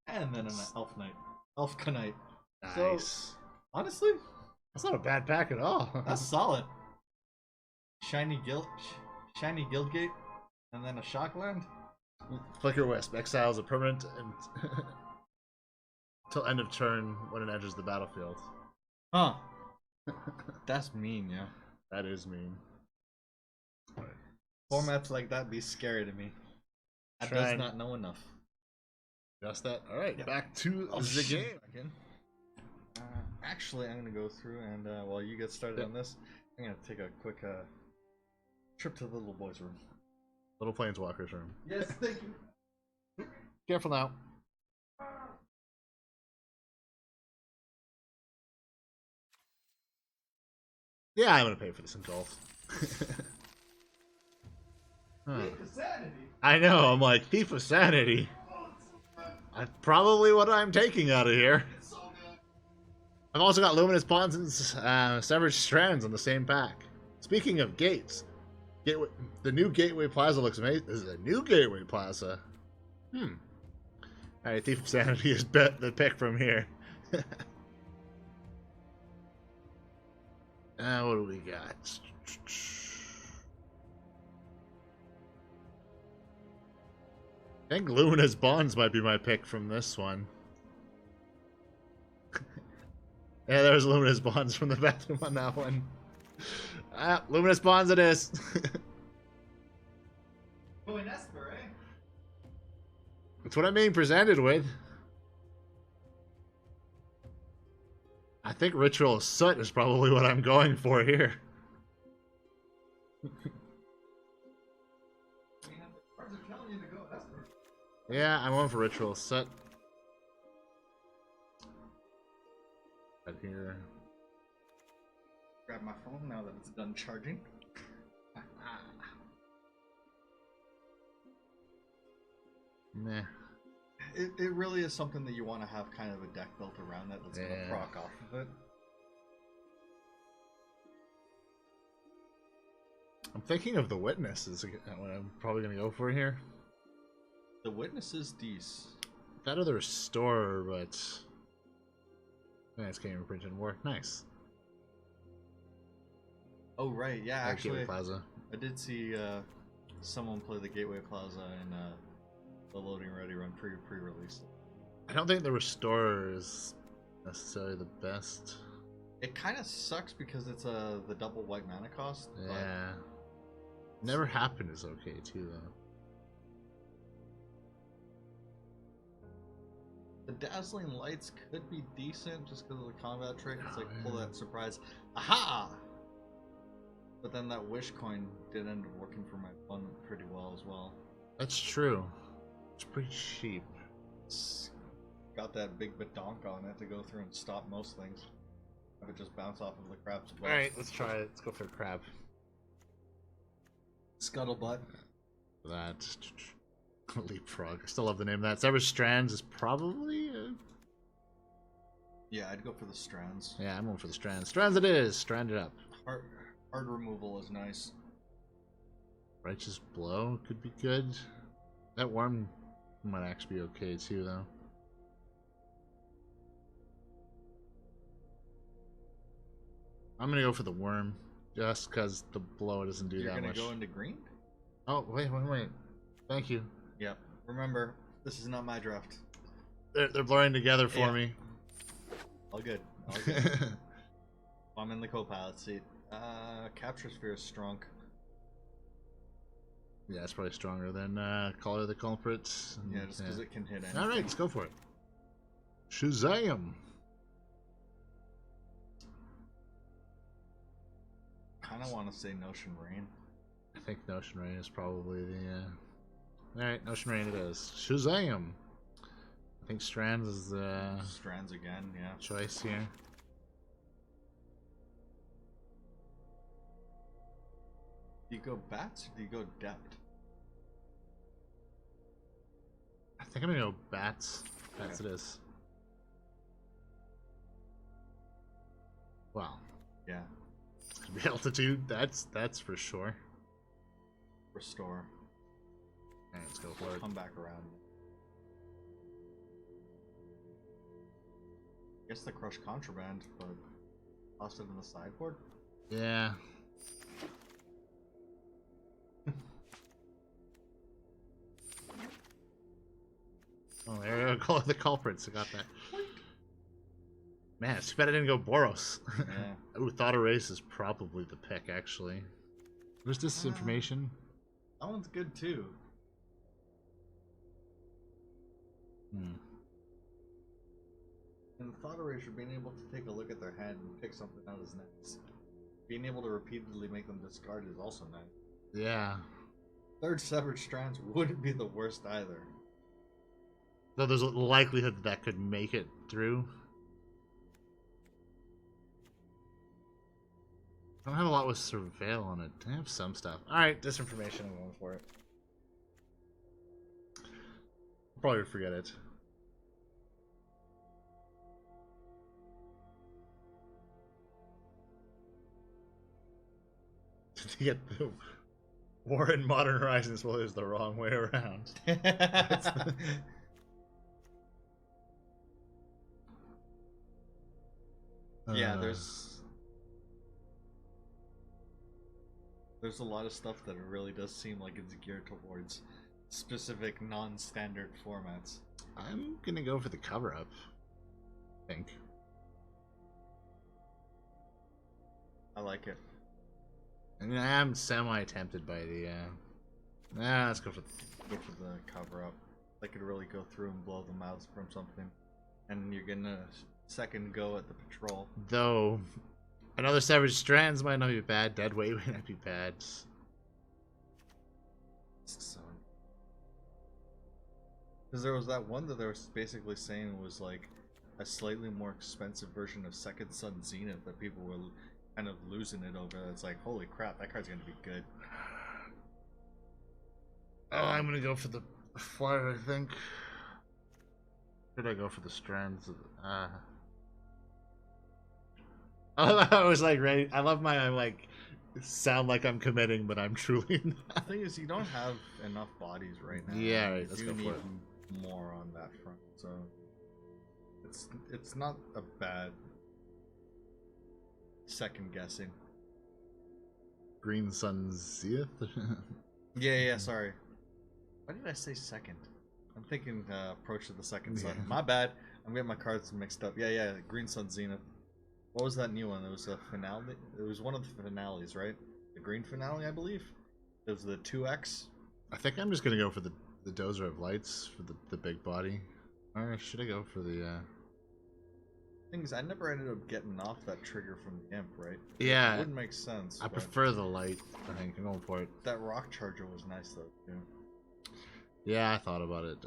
And then an Elf Knight. Elf Knight. Nice. So, honestly, that's not a bad pack at all. That's solid. Shiny Guildgate, and then a Shockland. Flicker Wisp exiles a permanent and till end of turn when it enters the battlefield. Huh. That's mean, yeah. That is mean. Right. Formats like that be scary to me. I does not know enough. Just that. All right, back to the game again. Actually, I'm gonna go through and while you get started on this, I'm gonna take a quick trip to the little boy's room. Little Planeswalker's room. Yes, thank you. Careful now. Yeah, I'm gonna pay for this engulf. I know, I'm like, Thief of Sanity. That's probably what I'm taking out of here. I've also got Luminous Bonds and Severed Strands on the same pack. Speaking of gates, the new Gateway Plaza looks amazing. This is a new Gateway Plaza. Alright, Thief of Sanity is the pick from here. What do we got? I think Luminous Bonds might be my pick from this one. Yeah, there's Luminous Bonds from the bathroom on that one. Luminous Bonds it is. Going Esper, eh? That's what I'm being presented with. I think Ritual Soot is probably what I'm going for here. Yeah, I'm going for Ritual Soot. Right here. Grab my phone now that it's done charging. Meh. It really is something that you want to have kind of a deck built around that that's going to proc off of it. I'm thinking of the Witnesses. What I'm probably going to go for here. The Witnesses, D's. That other Restorer, but nice game of print and work. Nice. Oh right, yeah. Actually, Plaza. I did see someone play the Gateway Plaza in the Loading Ready run pre-release. I don't think the Restorer is necessarily the best. It kind of sucks because it's the double white mana cost. Yeah. Never Happened is okay too though. The Dazzling Lights could be decent just because of the combat trick. It's like pull that surprise. Aha! But then that wish coin did end up working for my opponent pretty well as well. That's true. It's pretty cheap. It's got that big badonk on it to go through and stop most things. Have it just bounce off of the crab's butt. Alright, let's try it. Let's go for a crab. Scuttlebutt. That. Leapfrog. I still love the name of that. Severus Strands is probably... Yeah, I'd go for the strands. Yeah, I'm going for the Strands. Strands it is! Strand it up. Hard removal is nice. Righteous Blow could be good. That worm might actually be okay too, though. I'm gonna go for the worm, just because the blow doesn't do that much. You're gonna go into green? Oh, wait. Thank you. Yep. Remember, this is not my draft. They're blurring together for me. All good. All good. I'm in the co-pilot seat. Capture Sphere is strong. Yeah, it's probably stronger than Color the Culprit. Yeah, just because it can hit anything. Alright, let's go for it. Shazam! Kinda want to say Notion Rain. I think Notion Rain is probably the... Alright, Notion Rain it is. Shazam! I think Strands is the... Strands again, yeah. Choice here. Do you go bats or do you go depth? I think I'm gonna go bats. Bats it is. Wow. Yeah. It's gonna be altitude, that's for sure. Restore. Alright, let's go for it. Come back around. I guess the Crush Contraband, but toss it in the sideboard? Yeah. Oh, there we go. Call it the culprits. I got that. Man, it's too bad I didn't go Boros. Yeah. Ooh, Thought Erase is probably the pick, actually. Where's this information? That one's good too. And Thought Erasure, being able to take a look at their hand and pick something out is nice. Being able to repeatedly make them discard is also nice. Yeah. Third Severed Strands wouldn't be the worst either. Though there's a likelihood that could make it through. I don't have a lot with Surveil on it. I have some stuff. Alright, disinformation, I'm going for it. I'll probably forget it. To get the War in Modern Horizons well is the wrong way around. Yeah, there's a lot of stuff that it really does seem like it's geared towards specific non-standard formats. I'm gonna go for the cover-up, I think. I like it. I mean, I am semi-tempted by the, let's go for Go for the cover-up. That could really go through and blow them out from something. And you're gonna second go at the patrol. Though, another Savage Strands might not be bad. Dead Weight might not be bad. So, because there was that one that they were basically saying was like a slightly more expensive version of Second Sun Zenith that people were kind of losing it over. It's like, holy crap, that card's gonna be good. Oh, I'm gonna go for the flyer, I think. Should I go for the Strands? I was like ready. I love my like sound like I'm committing, but I'm truly not. The thing is, you don't have enough bodies right now. Yeah, right, You let's do go for need it. more on that front, so it's not a bad second guessing. Green Sun Zenith? Yeah, sorry. Why did I say second? I'm thinking Approach to the Second Sun. Yeah. My bad. I'm getting my cards mixed up. Yeah, Green Sun Zenith. What was that new one? It was a finale. It was one of the finales, right? The green finale, I believe. It was the 2X. I think I'm just gonna go for the Dozer of Lights for the big body. Or should I go for the I Things I never ended up getting off that trigger from the imp, right? Yeah. It wouldn't make sense. I but prefer the light. I think I'm going for it. that rock charger was nice though, too. Yeah, I thought about it.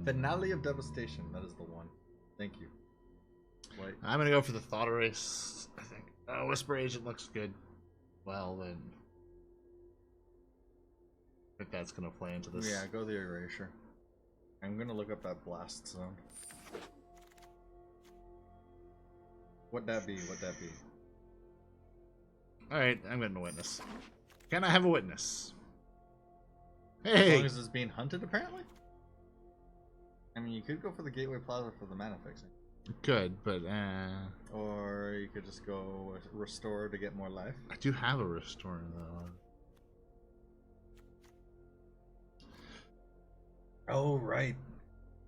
Finale of Devastation, that is the one. Thank you. Wait. I'm gonna go for the Thought Erase, I think. Whisper Agent looks good. Well, then. I think that's gonna play into this. Yeah, go the Erasure. I'm gonna look up that Blast Zone. What'd that be? What'd that be? Alright, I'm getting a witness. Can I have a witness? As Hey! long as it's being hunted, apparently? I mean, you could go for the Gateway Plaza for the mana fixing. Good, but Or you could just go Restore to get more life. I do have a Restore though. Oh, right.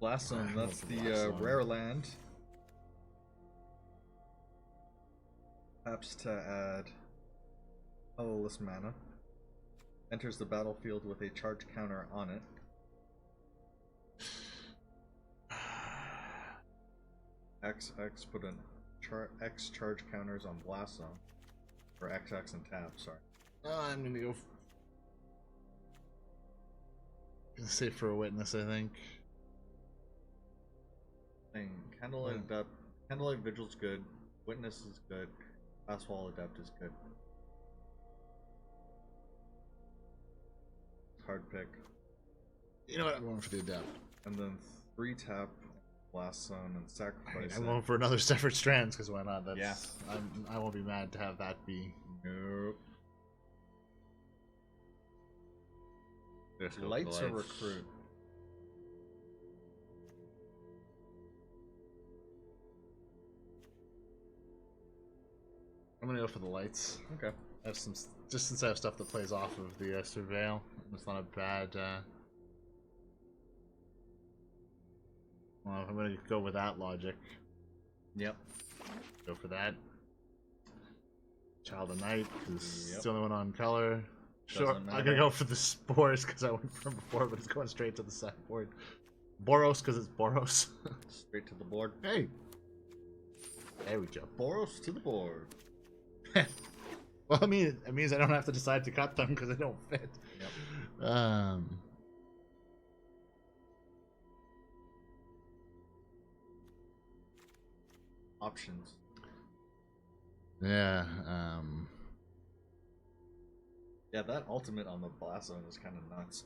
Blast Zone, that's the Blast Zone. rare land. Taps to add colorless mana. Enters the battlefield with a charge counter on it. XX put an X charge counters on Blast Zone. Or XX and tap, sorry. I'm gonna go. Gonna say for a witness, I think. Candlelight Adept, Candlelight Vigil's good. Witness is good. Fastwall Adept is good. Hard pick. You know what? I'm going for the Adept. And then 3 tap Blast Zone and sacrifice. I'm going for another Severed Strands because why not? That's, Yeah. I won't be mad to have that be. Nope. Let's go for Lights the or Recruit? I'm gonna go for the lights. Okay. I have some, just since I have stuff that plays off of the Surveil. It's not a bad. Well, I'm gonna go with that logic. Yep. Go for that. Child of Night is Yep. the only one on color. Sure, Doesn't I'm matter. gonna go for the Spores because I went from before, but it's going straight to the sideboard. Boros because it's Boros. Straight to the board. Hey, there we go. Boros to the board. Well, I mean, it means I don't have to decide to cut them because they don't fit. Yep. Options. Yeah. Yeah, that ultimate on the Blast Zone is kind of nuts.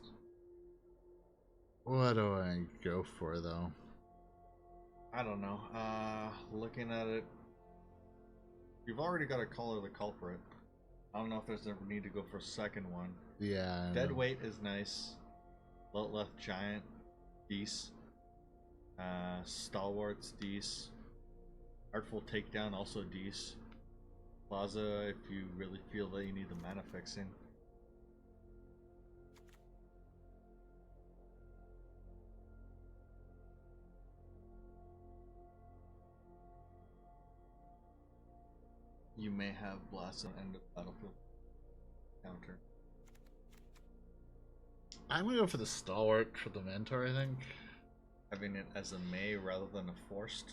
What do I go for though? I don't know. Looking at it, you've already got to color the culprit. I don't know if there's a need to go for a second one. Yeah. Dead Weight is nice. Float Left Giant, Deece. Stalwarts, Deece. Artful Takedown, also Deece. Plaza, if you really feel that you need the mana fixing. You may have Blast on end of battlefield counter. I'm gonna go for the Stalwart for the Mentor, I think. Having it as a may rather than a forced.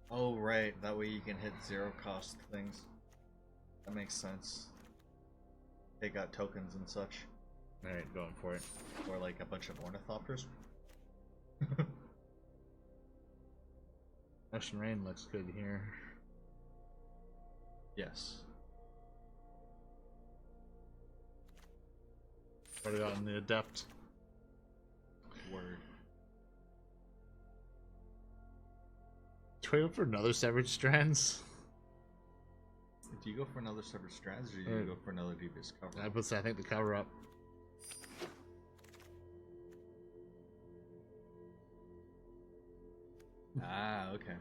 Oh right, that way you can hit 0 cost things. That makes sense. They got tokens and such. Alright, going for it. Or like a bunch of ornithopters. Ocean Rain looks good here. Yes. What do we got in the Adept? Word. Do we go for another Severed Strands? Do you go for another Severed Strands or do you go for another Devious Cover? I would say I think the cover up. Ah, okay.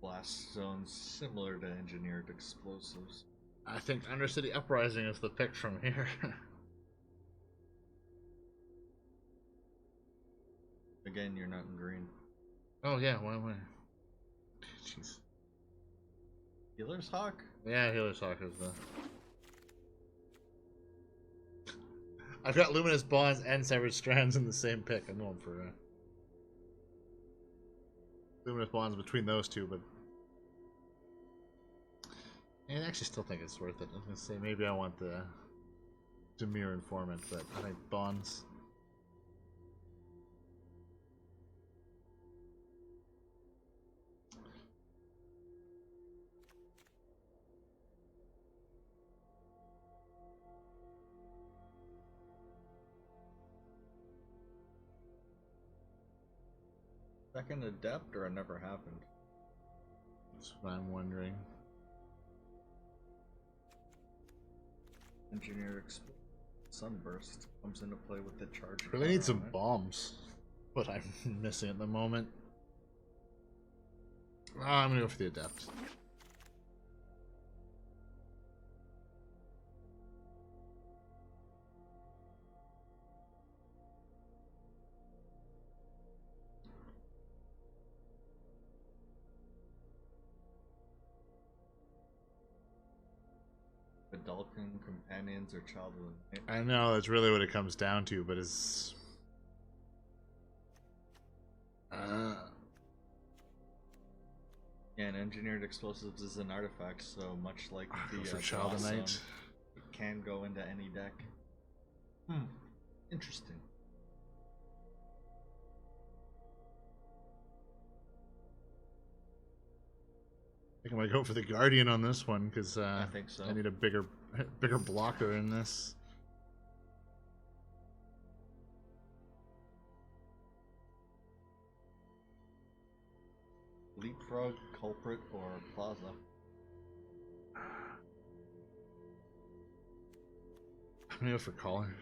Blast zones similar to engineered explosives. I think Undercity Uprising is the pick from here. Again, you're not in green. Oh yeah, why? Jeez. Healer's Hawk? Yeah, Healer's Hawk is the. I've got Luminous Bonds and Severed Strands in the same pick. I'm going for Luminous Bonds between those two, but I actually still think it's worth it. I was gonna say maybe I want the Demir Informant, but I think Bonds. Second Adept, or it never happened? That's what I'm wondering. Engineer Sunburst comes into play with the charge. Really need some bombs, but I'm missing at the moment. Oh, I'm gonna go for the Adept. Adulting companions or childhood. I know that's really what it comes down to, but it's Yeah, and engineered explosives is an artifact, so much like the for Child of Blossom, Night. it can go into any deck. Interesting. I think I might go for the Guardian on this one because I think so. I need a bigger blocker in this. Leapfrog, Culprit, or Plaza. I'm gonna go for Caller.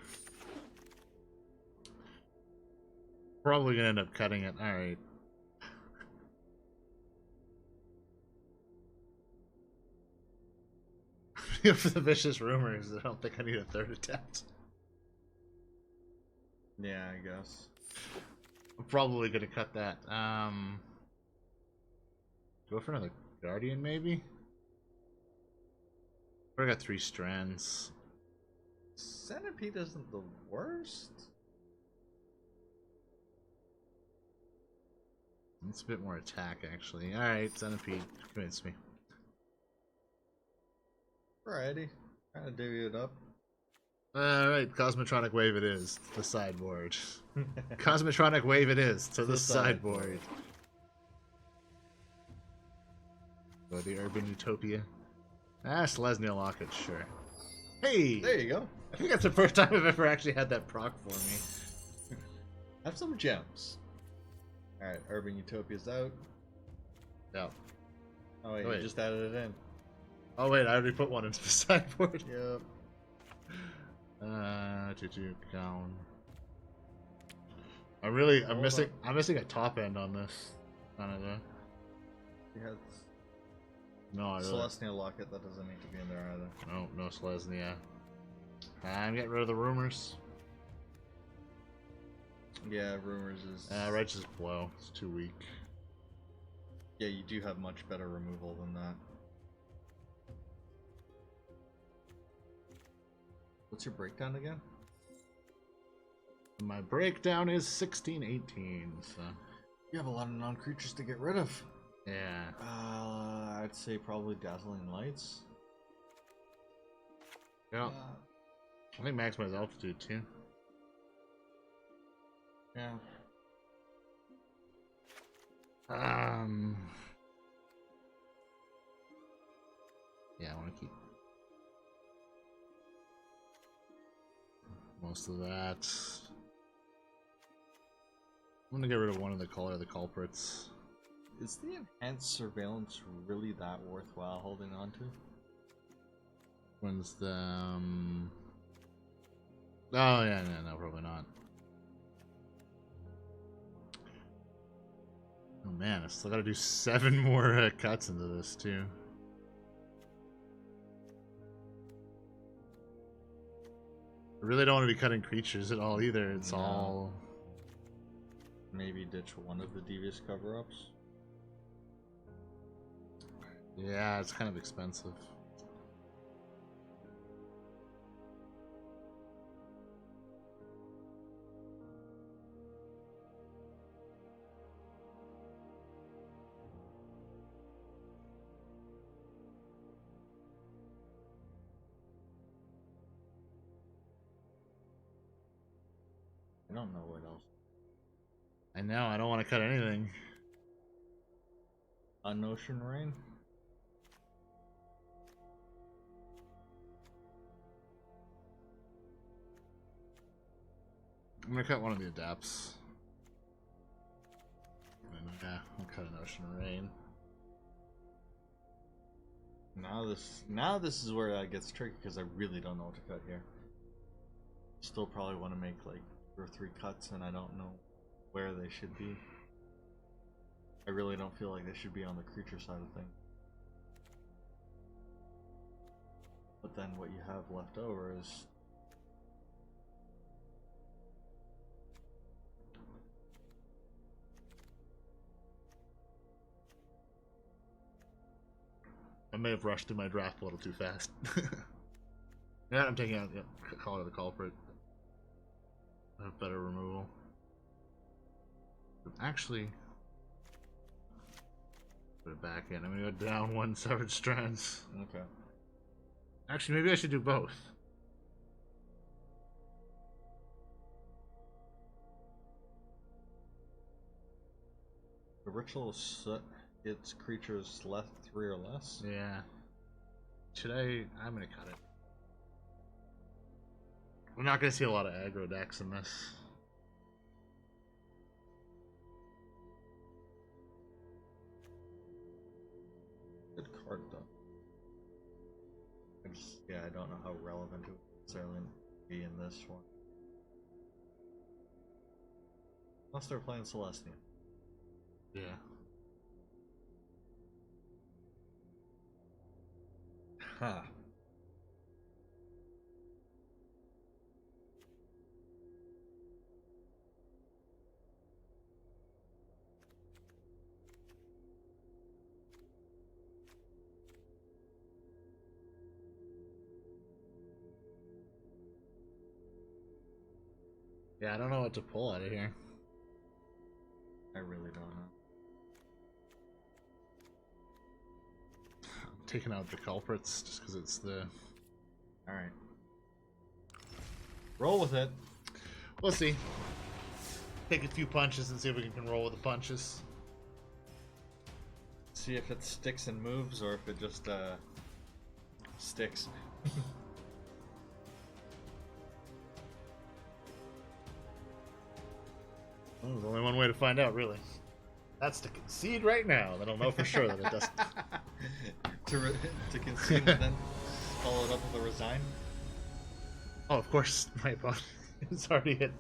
Probably gonna end up cutting it. All right. Go for the Vicious Rumors. I don't think I need a third attempt. Yeah, I guess. I'm probably gonna cut that. Go for another Guardian, maybe. I got 3 strands. Centipede isn't the worst. It's a bit more attack, actually. All right, Centipede, convince me. Alrighty, kind of divvy it up. Alright, Cosmotronic Wave it is, to the sideboard. Cosmotronic Wave it is, to the sideboard. Go the Urban Utopia. Selesnya Locket, sure. Hey! There you go. I think that's the first time I've ever actually had that proc for me. Have some gems. Alright, Urban Utopia's out. Yeah. Oh wait, Wait. you just added it in. Oh wait, I already put one into the sideboard. Yep. 2/2 down. I'm missing a top end on this. Canada. You had No, I really. Celestial Locket, that doesn't need to be in there either. No Selesnya. I'm getting rid of the rumors. Yeah, Rumors is... Righteous Blow. It's too weak. Yeah, you do have much better removal than that. What's your breakdown again? My breakdown is 16/18. So You have a lot of non-creatures to get rid of. yeah. I'd say probably Dazzling Lights. Yeah. I think Maximize Altitude too. Yeah. Yeah, I want to keep most of that. I'm gonna get rid of one of the culprits. Is the Enhanced Surveillance really that worthwhile holding on to? When's the Oh yeah, no, probably not. Oh man, I still gotta do 7 more cuts into this too. I really don't want to be cutting creatures at all either. It's No. all... Maybe ditch one of the Devious Cover-Ups? Yeah, it's kind of expensive. I don't know what else. I know, I don't want to cut anything. On Ocean Rain? I'm gonna cut one of the adapts. And yeah, I'll cut an Ocean Rain. Now this is where it gets tricky because I really don't know what to cut here. Still probably want to make like 2 or 3 cuts, and I don't know where they should be. I really don't feel like they should be on the creature side of things. But then what you have left over is I may have rushed through my draft a little too fast. Yeah, I'm taking out Call of the Culprit. I have better removal. Actually, put it back in. I'm gonna go down 1 Severed Strands. okay. Actually, maybe I should do both. The ritual set its creatures left 3 or less. Yeah. Should I? I'm gonna cut it. We're not gonna see a lot of aggro decks in this. Good card though. I don't know how relevant it would necessarily be in this one. Unless they're playing Celestian. Yeah. Huh. Yeah, I don't know what to pull out of here. I really don't know. I'm taking out the culprits just because it's the... Alright. Roll with it. We'll see. Take a few punches and see if we can roll with the punches. See if it sticks and moves or if it just sticks. Well, there's only one way to find out, really. That's to concede right now. Then I'll know for sure that it doesn't. to concede and then follow it up with a resign. Oh, of course, my opponent has already hit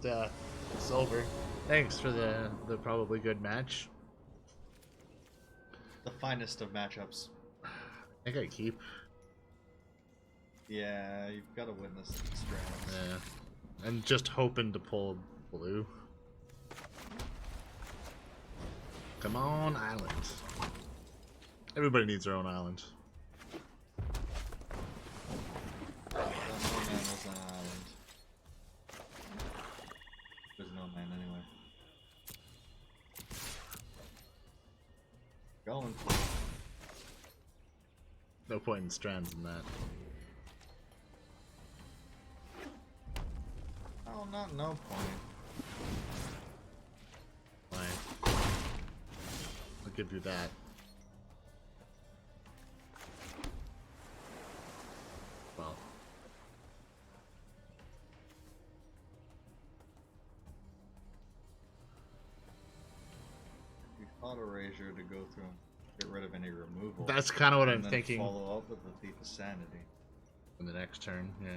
silver. Thanks for the probably good match. The finest of matchups. I think I keep. Yeah, you've got to win this strand. Yeah. I'm just hoping to pull blue. Come on, island. Everybody needs their own island. No man was on an island. There's no man anyway. Going for it. No point in strands in that. Oh, not no point. Fine. I'll give you that. Well. You fought a Razor to go through and get rid of any removal. That's kind of what I'm and then thinking. Follow up with the Thief of Sanity. In the next turn, yeah.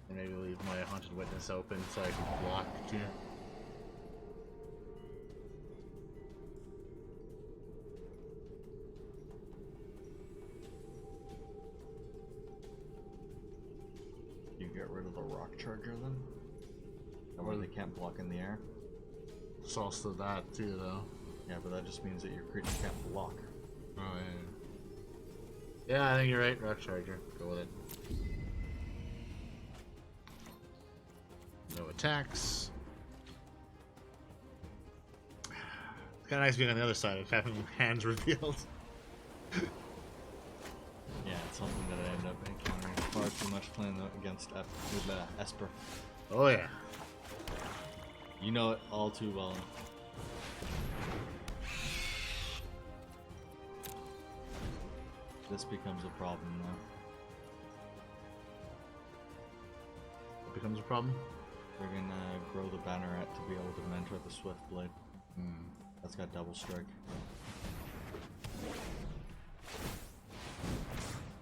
And maybe leave my Haunted Witness open so I can block too. You get rid of the Rock Charger then? Or they can't block in the air? It's also that too, though. Yeah, but that just means that your creature can't block. Oh yeah. Yeah, I think you're right. Rock Charger. Go with it. No attacks. It's kind of nice being on the other side of having hands revealed. Yeah, it's something that I end up encountering far too much playing against Esper. Oh yeah. You know it all too well. This becomes a problem now. What becomes a problem? We're gonna grow the banneret to be able to mentor the Swift Blade. Hmm. That's got double strike.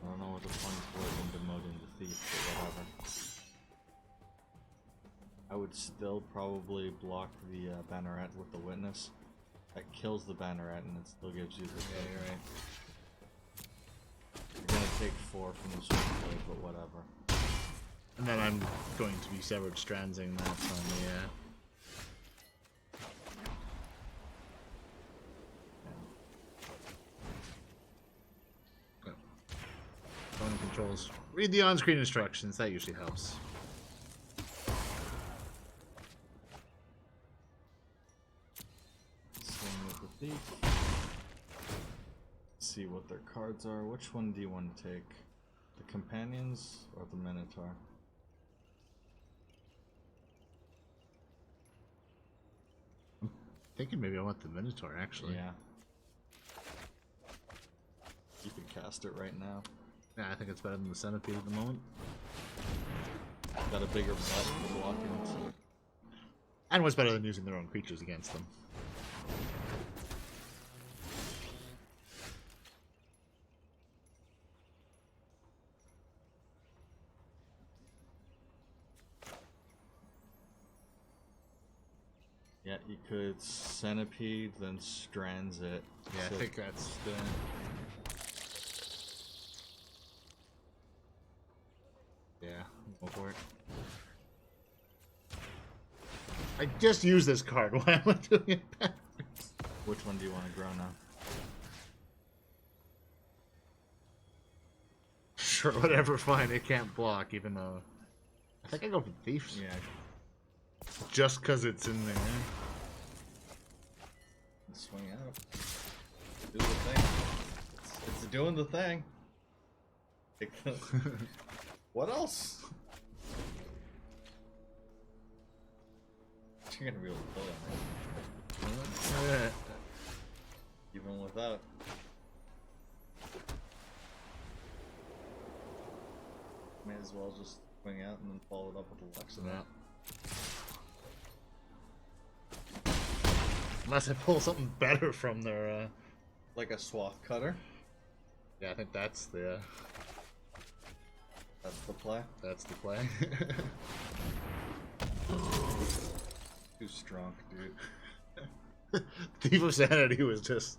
I don't know what the point is in demoting the thief, but whatever. I would still probably block the banneret with the witness. That kills the banneret and it still gives you the Yeah, you're right. You're gonna take 4 from the Swift Blade, but whatever. And then I'm going to be Severed Strandsing that on the phone controls. Read the on-screen instructions, that usually helps. Swing with the thief. See what their cards are. Which one do you want to take? The companions or the Minotaur? Thinking maybe I want the Minotaur actually. Yeah. You can cast it right now. Yeah, I think it's better than the Centipede at the moment. Got a bigger butt for blocking. And what's better than using their own creatures against them? Yeah, you could Centipede, then Strands it. Yeah, I So think that's the... Yeah, go for it. I just used this card. Why am I doing it backwards? which one do you want to grow now? Sure, whatever, fine. It can't block, even though... I think I go for Thieves. Yeah, Just because it's in there. swing out. Do the thing. It's doing the thing. What else? You're gonna be able to play on it. Even without. May as well just swing out and then follow it up with a Lux. Yeah. Unless I pull something better from their, Like a swath cutter. Yeah, I think that's the, That's the play. that's the play. Too strong, dude. Thief of Sanity was just...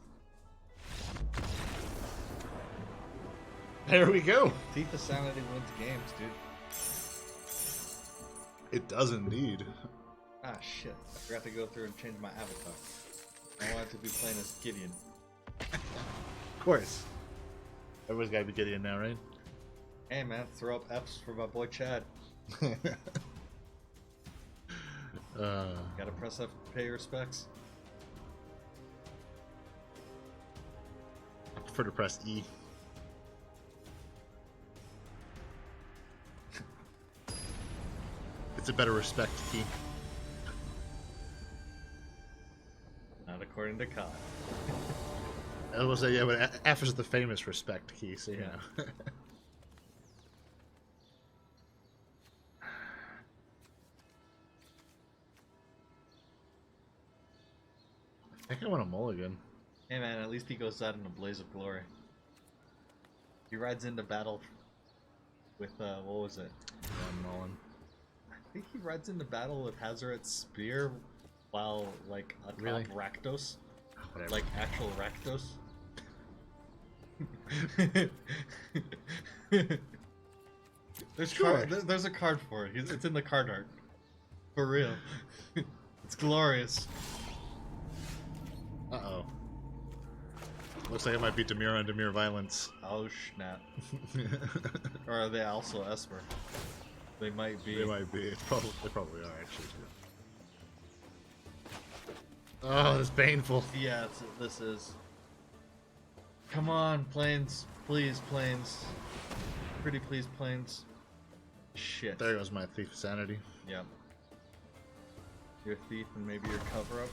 There we go! Thief of Sanity wins games, dude. It does indeed. Ah, shit. I forgot to go through and change my avatar. I wanted to be playing as Gideon. Of course. Everyone's gotta be Gideon now, right? Hey, man, throw up F's for my boy Chad. Gotta press F to pay your respects. I prefer to press E. It's a better respect key. Not according to COD. I will say, yeah, but F is the famous respect key, so you know. I think I want a mulligan. Hey, man, at least he goes out in a blaze of glory. He rides into battle with, what was it? Mullen. I think he rides into battle with Hazoret's spear while, like, atop Really? Rakdos. Whatever. Like, actual Rakdos. There's, Sure. there's a card for it. It's in the card art. For real. It's glorious. Uh-oh. Looks like it might be Demir on Demir violence. Oh, snap. Or are they also Esper? They might be. They might be. They probably are, actually, too. Oh, it's painful. Yeah, this is. Come on, planes. Please, planes. Pretty please, planes. Shit. There goes my Thief of Sanity. Yep. Your thief and maybe your cover up.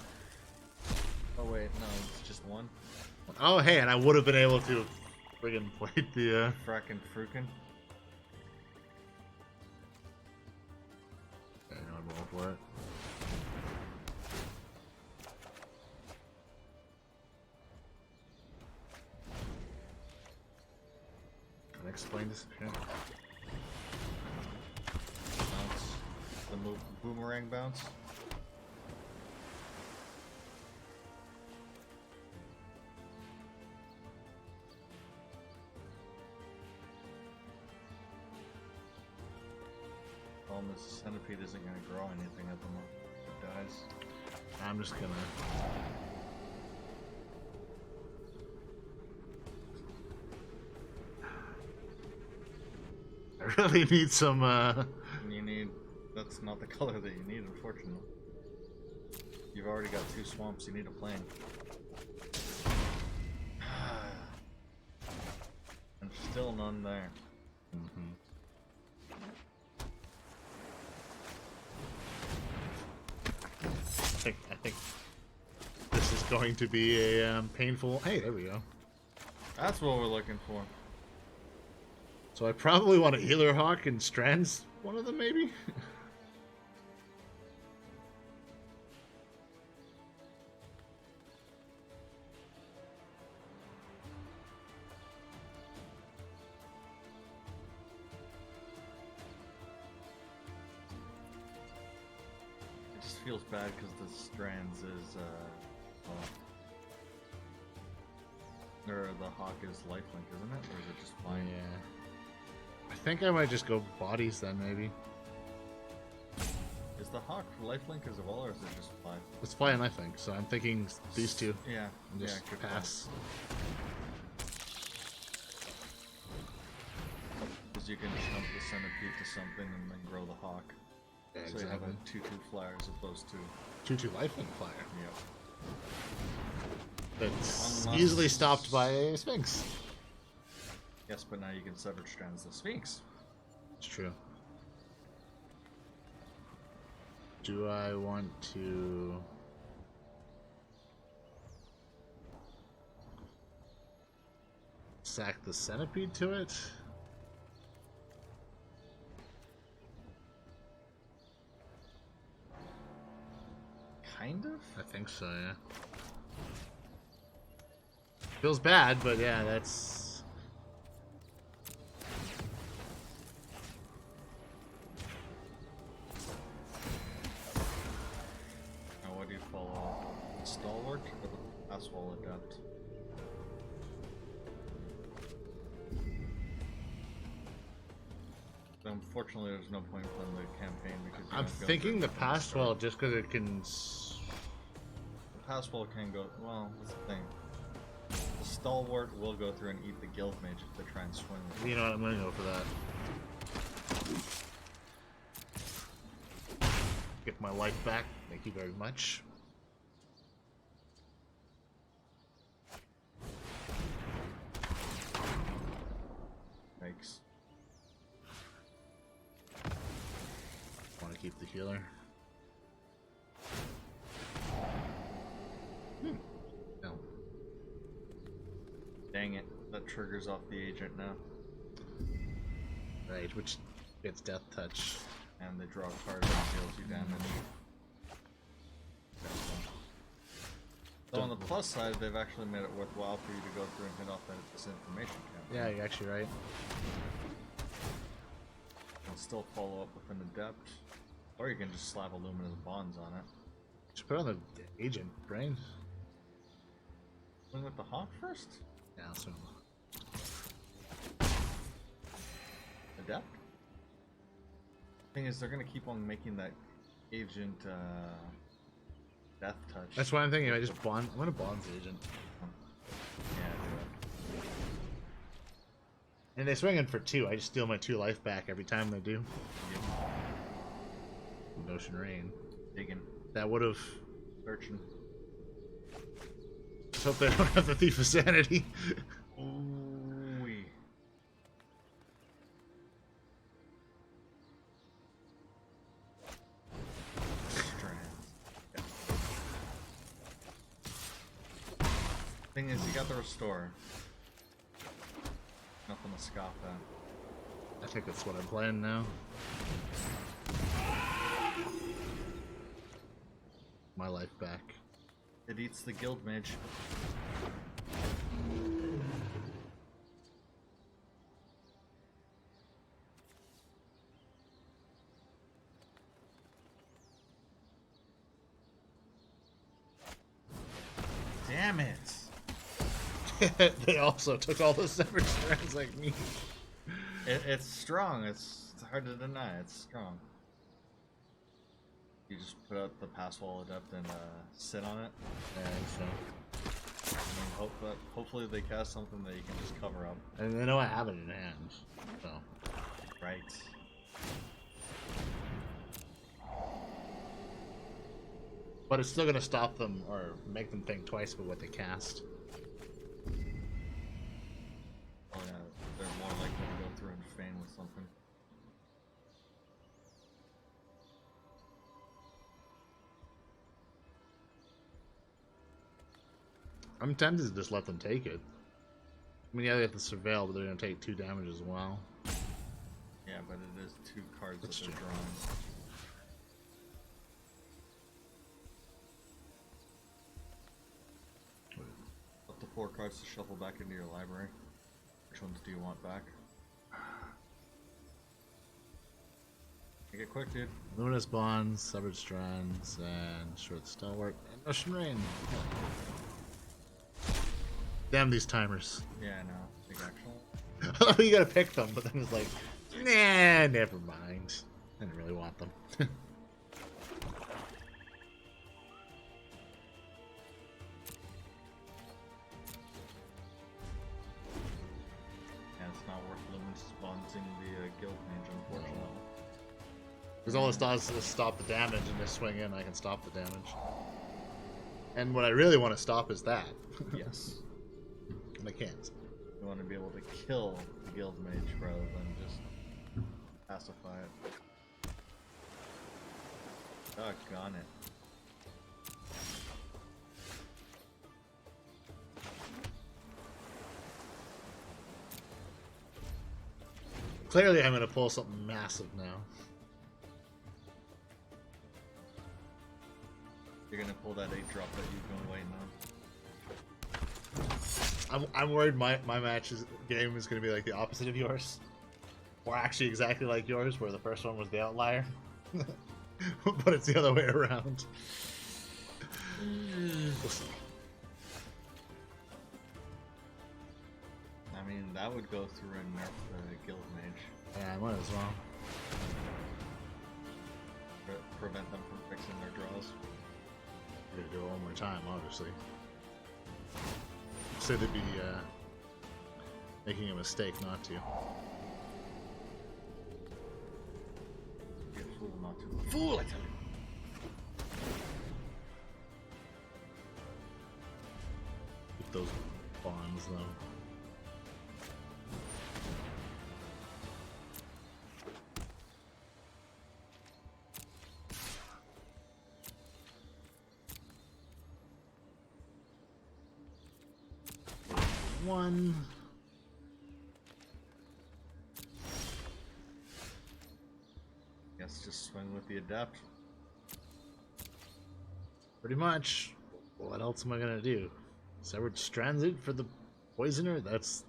Oh wait, no, it's just one. Oh hey, and I would have been able to friggin' play the Frackin' frukin'. Okay, now I'm rolling for it. Can I explain this? Okay. Bounce. The boomerang bounce. Problem is, the centipede isn't going to grow anything at the moment. It dies. I'm just gonna. I really need some. You need. That's not the color that you need, unfortunately. You've already got 2 swamps. You need a plane. And still none there. I think this is going to be a painful. Hey, there we go. That's what we're looking for. So I probably want a Healer Hawk and Strands. One of them, maybe. It just feels bad because the Strands is, or the Hawk is lifelink, isn't it? Or is it just flying? Yeah. I think I might just go bodies then, maybe. Is the Hawk lifelink as well, or is it just fly? It's flying, I think. So I'm thinking these two. Yeah, And yeah, just good pass. Because you can jump the centipede to something and then grow the Hawk. Yeah, So you have exactly. a 2/2 flyer as opposed to 2/2 lifelink flyer. yeah. That's Unless- easily stopped by a Sphinx. Yes, but now you can Severed Strands the Sphinx. It's true. Do I want to... sack the centipede to it? Kind of? I think so, yeah. Feels bad, but yeah, that's... Now what do you follow? Stalwart or the Aswall Adept? Unfortunately, there's no point in the campaign because you I'm don't go thinking through the from past start. wall just because it can... The Passwall can go. Well, that's the thing. The Stalwart will go through and eat the Guild Mage if they try and swing with it. You know what, I'm gonna go for that. Get my life back. Thank you very much. Yikes. Want to keep the healer. No. Dang it. That triggers off the agent now. Right, which gets death touch. And they draw a card and deals you damage. So on the plus side, they've actually made it worthwhile for you to go through and hit off that disinformation camp. Yeah, you're actually right. And still follow up with an Adept. Or you can just slap a Luminous Bonds on it. Just put it on the agent, brain. Swing with the Hawk first? Yeah, so Adept? Thing is, they're gonna keep on making that agent death touch. that's why I'm thinking. I just bond. I'm gonna bond the agent, Yeah, do it. and they swing in for 2. I just steal my 2 life back every time they do. Notion Rain. Digging. That would have. Searching. Just hope they don't have the Thief of Sanity. Ooh-wee. Thing is, you got the restore. Nothing to scoff at. I think that's what I'm playing now. My life back. It eats the guild mage. Damn it! They also took all the separate strands like me. It's strong. It's hard to deny. It's strong. You just put out the pass wall adept and sit on it. Yeah, so. I mean, hopefully they cast something that you can just cover up. And they know I have it in hand, so. Right. But it's still gonna stop them or make them think twice about what they cast. Oh yeah, they're more likely to go through and feign with something. I'm tempted to just let them take it. I mean, yeah, they have to surveil, but they're gonna take 2 damage as well. Yeah, but it is 2 cards That's that they're true. drawing. Up to 4 cards to shuffle back into your library. Which ones do you want back? Make it quick, dude. Luminous Bonds, Severed Strands, and Short Stalwart, and Ocean Rain. Damn these timers. Yeah, I know. Big action. I love how you gotta pick them, but then it's like, nah, never mind. I didn't really want them. Yeah, it's not worth Luminous Bonds in the Guild Mage, unfortunately. Because all this does is stop the damage, and just swing in, I can stop the damage. And what I really want to stop is that. Yes. And I can't. You want to be able to kill the Guild Mage rather than just pacify it. Doggone it. Clearly I'm going to pull something massive now. You're gonna pull that 8-drop that you've been waiting on. I'm worried my game is going to be like the opposite of yours. Or actually exactly like yours, where the first one was the outlier. But it's the other way around. We'll see. I mean, that would go through and nerf the Guild Mage. Yeah, I might as well. Prevent them from fixing their draws. I'm gonna do it one more time, obviously. Say they'd be making a mistake not to. Be a fool not to. Fool, I tell you! Keep those bonds, though. One. Guess just swing with the adept. Pretty much. What else am I gonna do? Severed Transit for the Poisoner? That's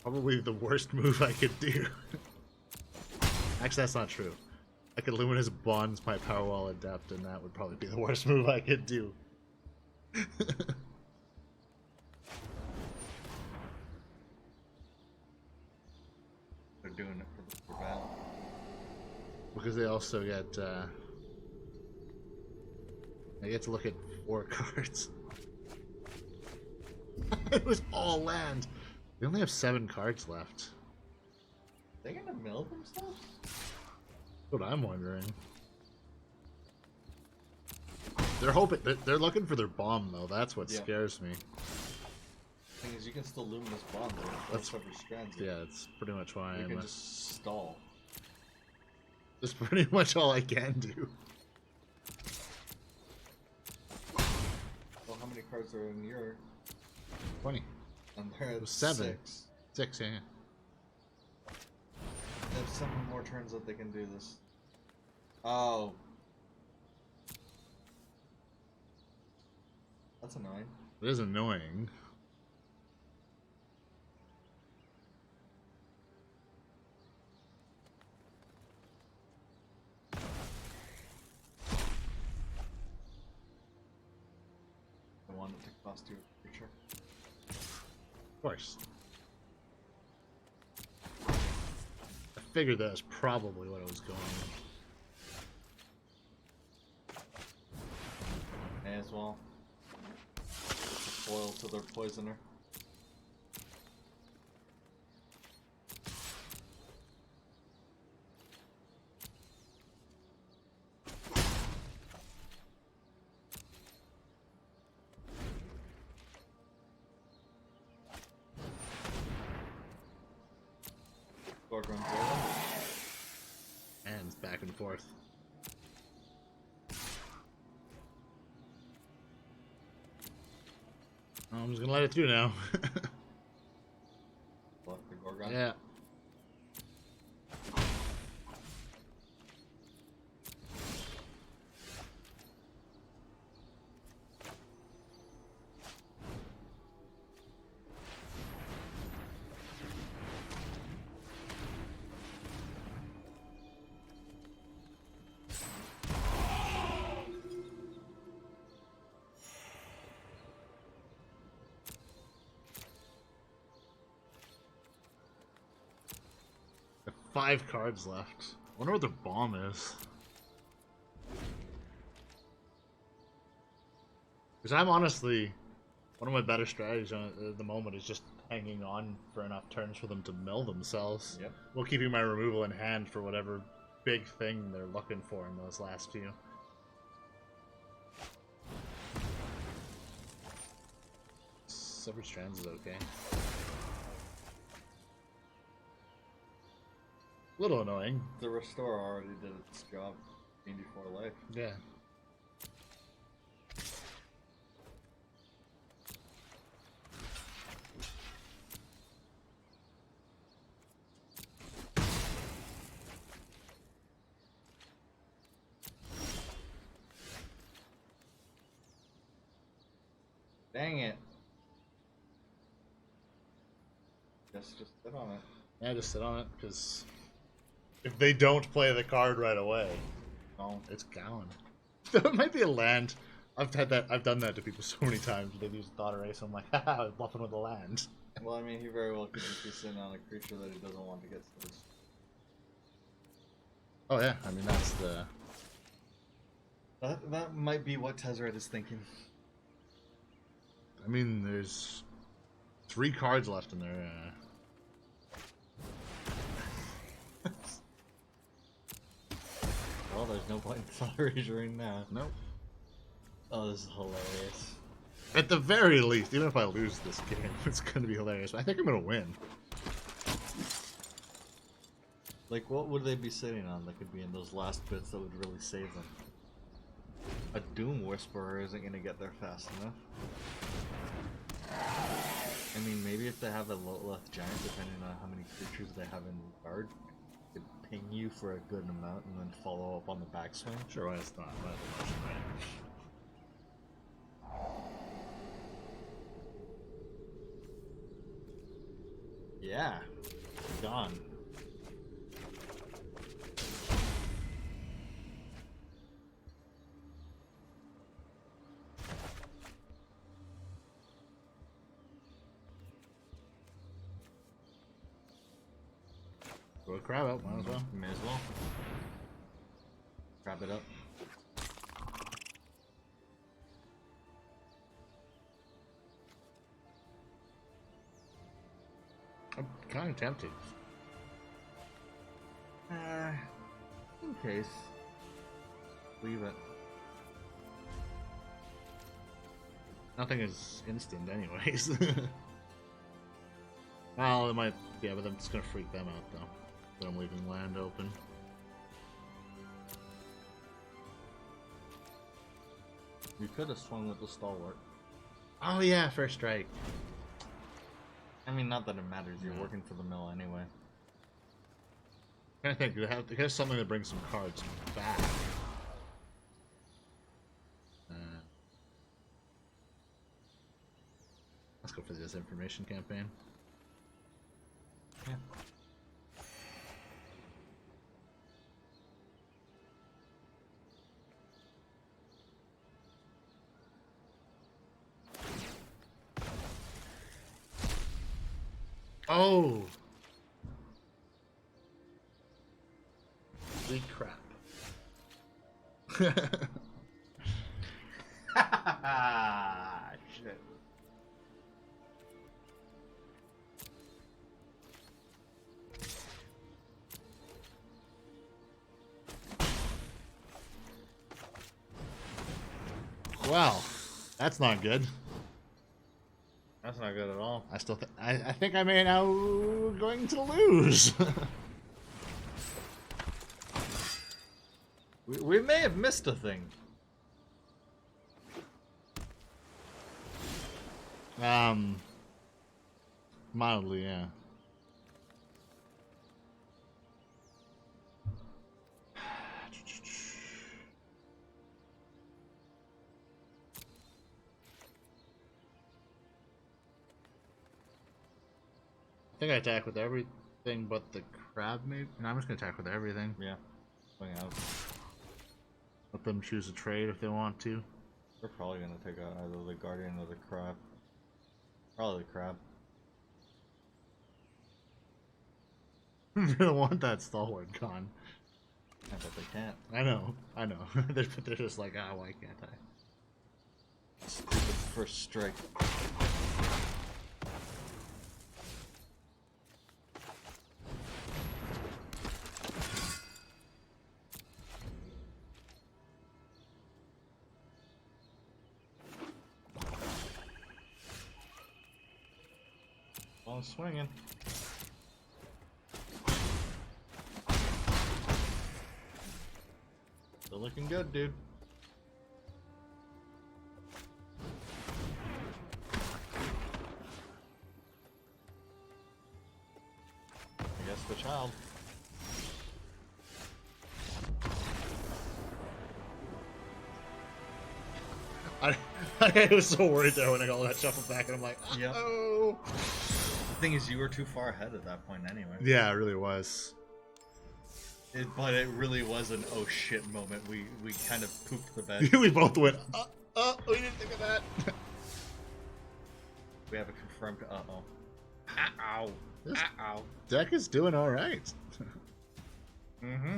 probably the worst move I could do. Actually, that's not true. I could Luminous Bonds my Power Wall Adept, and that would probably be the worst move I could do. They're doing it for battle. Because they also get, I get to look at 4 cards. It was all land. We only have 7 cards left. They gonna mill themselves? That's what I'm wondering. They're hoping, they're looking for their bomb though. That's what Yeah. scares me. Thing is, you can still Luminous Bond though. That's- That's every strand. Yeah, it's pretty much why You I'm. can just stall. That's pretty much all I can do. Well, how many cards are in your 20. And they're It at was 7. 6. 6, yeah. They have 7 more turns that they can do this. Oh. That's annoying. It is annoying. I want it to cost you a creature. Of course. I figured that was probably what I was going with. May as well. Foil to their poisoner. Gorgon Zero. And it's back and forth. I'm just gonna let it through now. What, the Gorgon? Yeah. Got 5 cards left. I wonder what their bomb is. Because I'm honestly, one of my better strategies at the moment is just hanging on for enough turns for them to mill themselves. Yep. While keeping my removal in hand for whatever big thing they're looking for in those last few. Severed Strands is okay. A little annoying. The Restore already did its job. Gained you 4 life. Yeah. Dang it. Just sit on it. Yeah, just sit on it, because if they don't play the card right away, No. it's gone. So it might be a land. I've done that to people so many times. They've used Thought Erase, so I'm like, haha, I was bluffing with a land. Well, I mean, he very well could just be sitting on a creature that he doesn't want to get first. Oh yeah, I mean that's the... That might be what Tezzeret is thinking. I mean, there's 3 cards left in there. Well, there's no point in Thought Erasing now. Nope. Oh, this is hilarious. At the very least, even if I lose this game, it's going to be hilarious. I think I'm going to win. Like, what would they be sitting on that could be in those last bits that would really save them? A Doom Whisperer isn't going to get there fast enough. I mean, maybe if they have a Lothleth Giant, depending on how many creatures they have in guard, could ping you for a good amount and then follow up on the backswing. Sure, why it's not. Why the motion, right? Yeah. Gone. Throw a crab out, might as well. May as well. Grab it up. I'm kind of tempted. In case. Leave it. Nothing is instant anyways. Well, it might... Yeah, but I'm just going to freak them out, though. That I'm leaving land open. You could have swung with the Stalwart. Oh yeah, first strike. I mean, not that it matters. You're working for the mill anyway. I think you have something that brings some cards back. Let's go for this information campaign. Yeah. Oh! Holy crap. Shit. Wow, that's not good. That's not good at all. I still I think I may now going to lose. We may have missed a thing. Mildly, yeah. I think I attack with everything but the crab, maybe? No, I'm just gonna attack with everything. Yeah. Swing out. Let them choose a trade if they want to. They're probably gonna take out either the guardian or the crab. Probably the crab. They don't want that stalwart gone. I bet they can't. I know. They're just like, ah, why can't I? Stupid first strike. Well, swinging. Still looking good, dude. I guess the child. I was so worried there when I got all that shuffle back, and I'm like, Yep. oh. The thing is, you were too far ahead at that point anyway. Yeah, it really was. But it really was an oh shit moment. We kind of pooped the bed. We both went, we didn't think of that. We have a confirmed uh-oh. Uh-oh. This Uh-oh. deck is doing alright. Mm-hmm.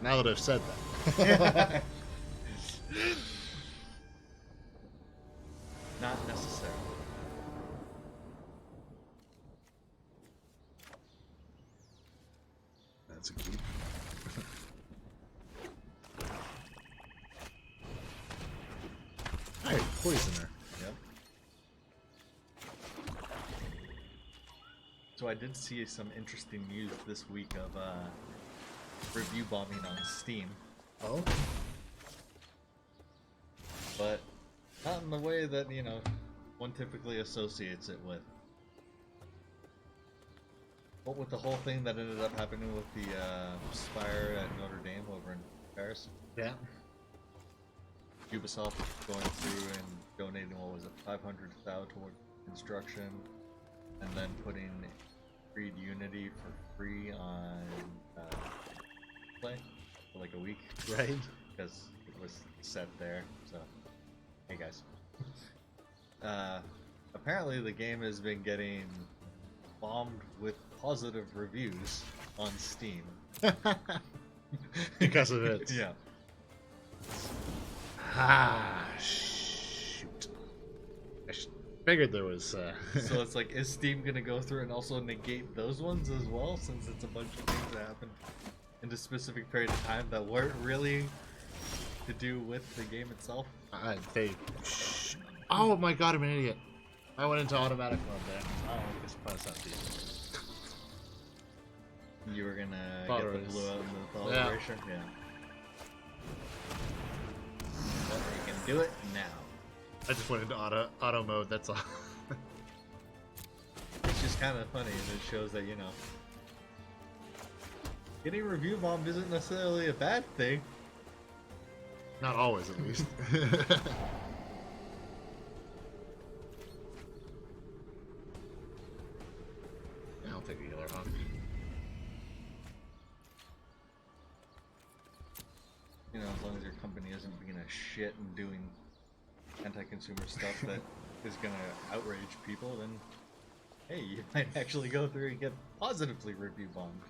Now that I've said that. Not necessary. That's a keep. Alright, poisoner. Yep. So I did see some interesting news this week of review bombing on Steam, Oh? but not in the way that, you know, one typically associates it with. What with the whole thing that ended up happening with the Spire at Notre Dame over in Paris. Yeah. Ubisoft going through and donating, what was it, 500,000 toward construction, and then putting Creed Unity for free on play for like a week, Right. because it was set there. So, hey guys. Apparently the game has been getting bombed with positive reviews on Steam. Because of it. Yeah. Ah, shoot. I figured there was, So it's like, is Steam gonna go through and also negate those ones as well, since it's a bunch of things that happened in a specific period of time that weren't really to do with the game itself? Oh my god, I'm an idiot. I went into automatic mode there. Oh, I guess press that these. You were gonna Thought get it the was- blue out in the thought Yeah. erasure? Yeah. But you can do it now. I just went into auto mode, that's all. It's just kind of funny, and it shows that, you know, getting review bombed isn't necessarily a bad thing. Not always, at least. I'll take a healer, huh? You know, as long as your company isn't being a shit and doing anti-consumer stuff that is gonna outrage people, then hey, you might actually go through and get positively review bombed.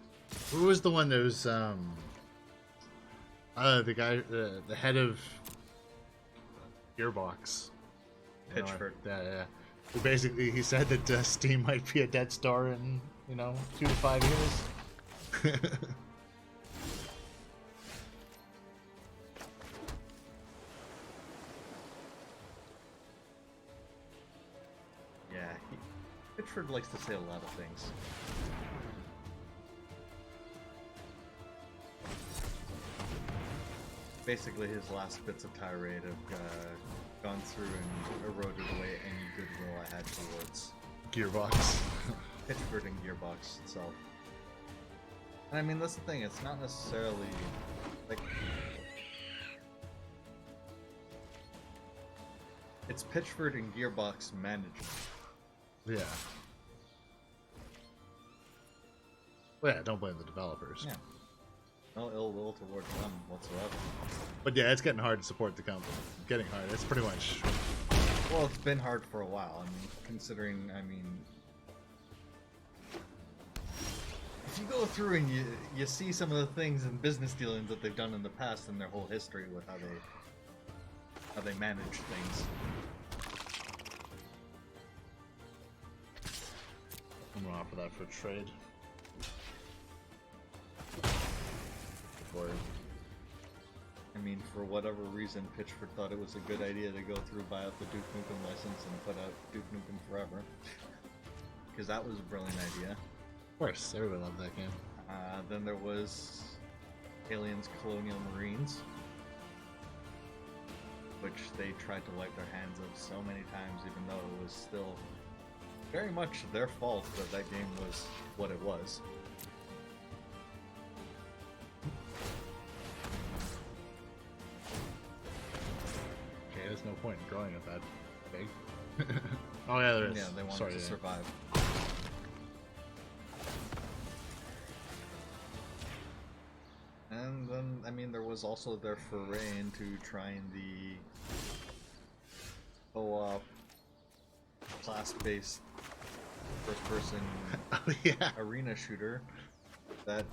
Who was the one that was, the guy, the head of Gearbox? Pitchford. Yeah. Who basically, he said that Steam might be a dead star in, 2 to 5 years. Yeah, Pitchford likes to say a lot of things. Basically, his last bits of tirade have gone through and eroded away any goodwill I had towards Gearbox. Pitchford and Gearbox itself. And I mean, that's the thing, it's not necessarily like it's Pitchford and Gearbox management. Yeah. Well, yeah, don't blame the developers. Yeah. No ill will towards them whatsoever. But yeah, it's getting hard to support the company. Getting hard. It's pretty much. Well, it's been hard for a while. I mean, considering, if you go through and you see some of the things and business dealings that they've done in the past and their whole history with how they manage things. I'm gonna offer that for trade. I mean, for whatever reason, Pitchford thought it was a good idea to go through, buy out the Duke Nukem license, and put out Duke Nukem Forever. Because that was a brilliant idea. Of course, everybody loved that game. Then there was Aliens Colonial Marines, which they tried to wipe their hands of so many times, even though it was still very much their fault that that game was what it was. Okay, there's no point in growing it that big. Oh yeah, there is. Yeah, they wanted to survive. And then, I mean, there was also their foray into trying the co-op class-based first-person arena shooter that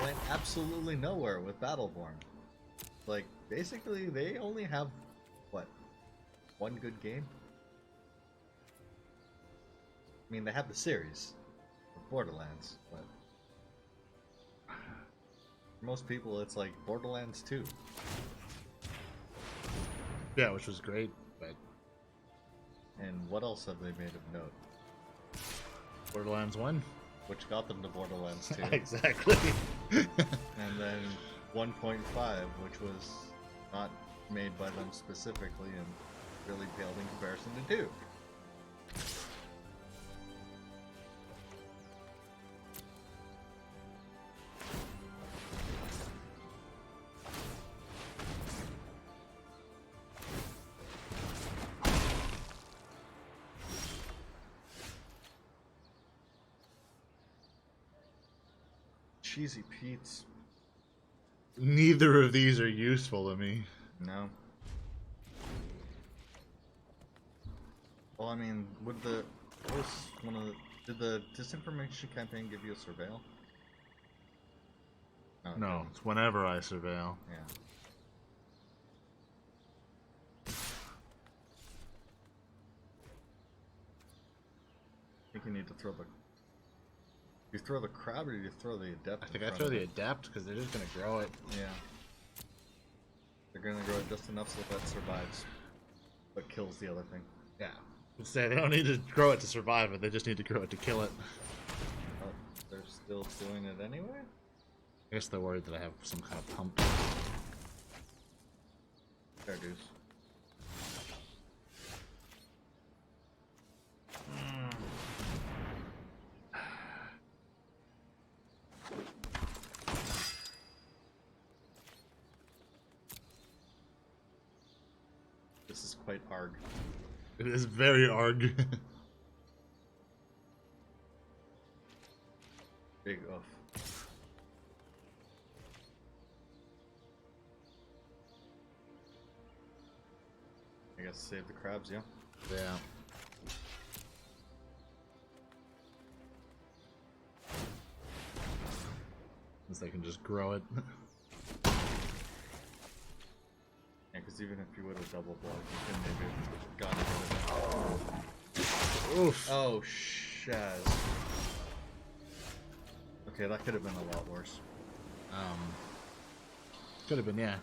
went absolutely nowhere with Battleborn. Like, basically, they only have, what, one good game? I mean, they have the series of Borderlands, but for most people, it's like Borderlands 2. Yeah, which was great, but... And what else have they made of note? Borderlands 1? Which got them to Borderlands 2. Exactly. And then 1.5, which was not made by them specifically and really paled in comparison to 2. Cheesy Pete's. Neither of these are useful to me. No. Well, I mean, would the did the disinformation campaign give you a surveil? No, it No, didn't. it's whenever I surveil. Yeah. I think you need to throw the. You throw the crab or do you throw the adept? I think I throw the adapt because they're just gonna grow it. Yeah. They're gonna grow it just enough so that survives, but kills the other thing. Yeah. Say they don't need to grow it to survive it; they just need to grow it to kill it. Oh, they're still doing it anyway? I guess they're worried that I have some kind of pump. Fair dues. quite arg. It is very arg. Big oof. I guess save the crabs, yeah. Yeah. Since they can just grow it. Yeah, because even if you would have double blocked, you could maybe have gotten rid of it. Oof. Oh, Shaz. Okay, that could have been a lot worse. Could have been, yeah.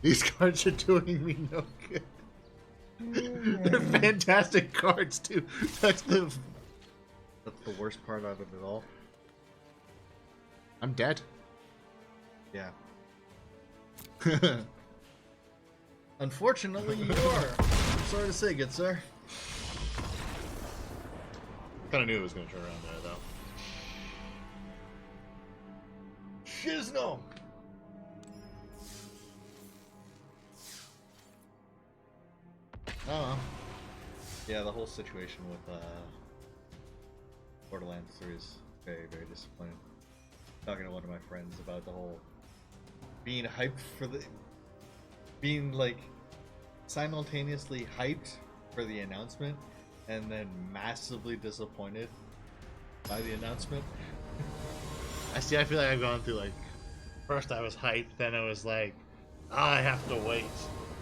These cards are doing me no good. They're fantastic cards too. That's the worst part out of it all. I'm dead. Yeah. Unfortunately, you are. I'm sorry to say, good sir. Kind of knew it was going to turn around there, though. Shizno! Oh. Yeah, the whole situation with Borderlands 3 is very, very disappointing. Talking to one of my friends about the whole being hyped for the... being, like, simultaneously hyped for the announcement and then massively disappointed by the announcement. I feel like I've gone through, like, first I was hyped, then I was like, I have to wait.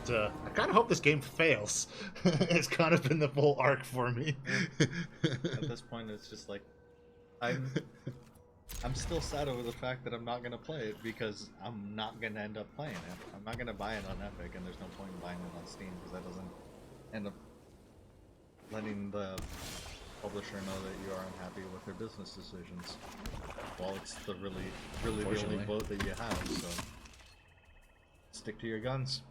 I kind of hope this game fails. It's kind of been the full arc for me. At this point, it's just like, I'm still sad over the fact that I'm not going to play it because I'm not going to end up playing it. I'm not going to buy it on Epic, and there's no point in buying it on Steam because that doesn't end up letting the publisher know that you are unhappy with their business decisions. Well, it's the really the only vote that you have, so stick to your guns.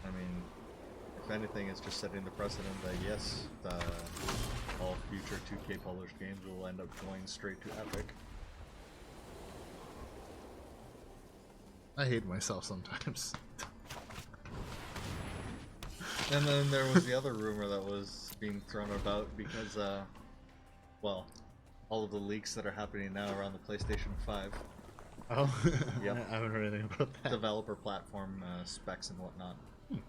I mean, if anything, it's just setting the precedent that yes, all future 2K published games will end up going straight to Epic. I hate myself sometimes. And then there was the other rumor that was being thrown about because, well, all of the leaks that are happening now around the PlayStation 5. Oh, Yep. I haven't heard anything about that. Developer platform specs and whatnot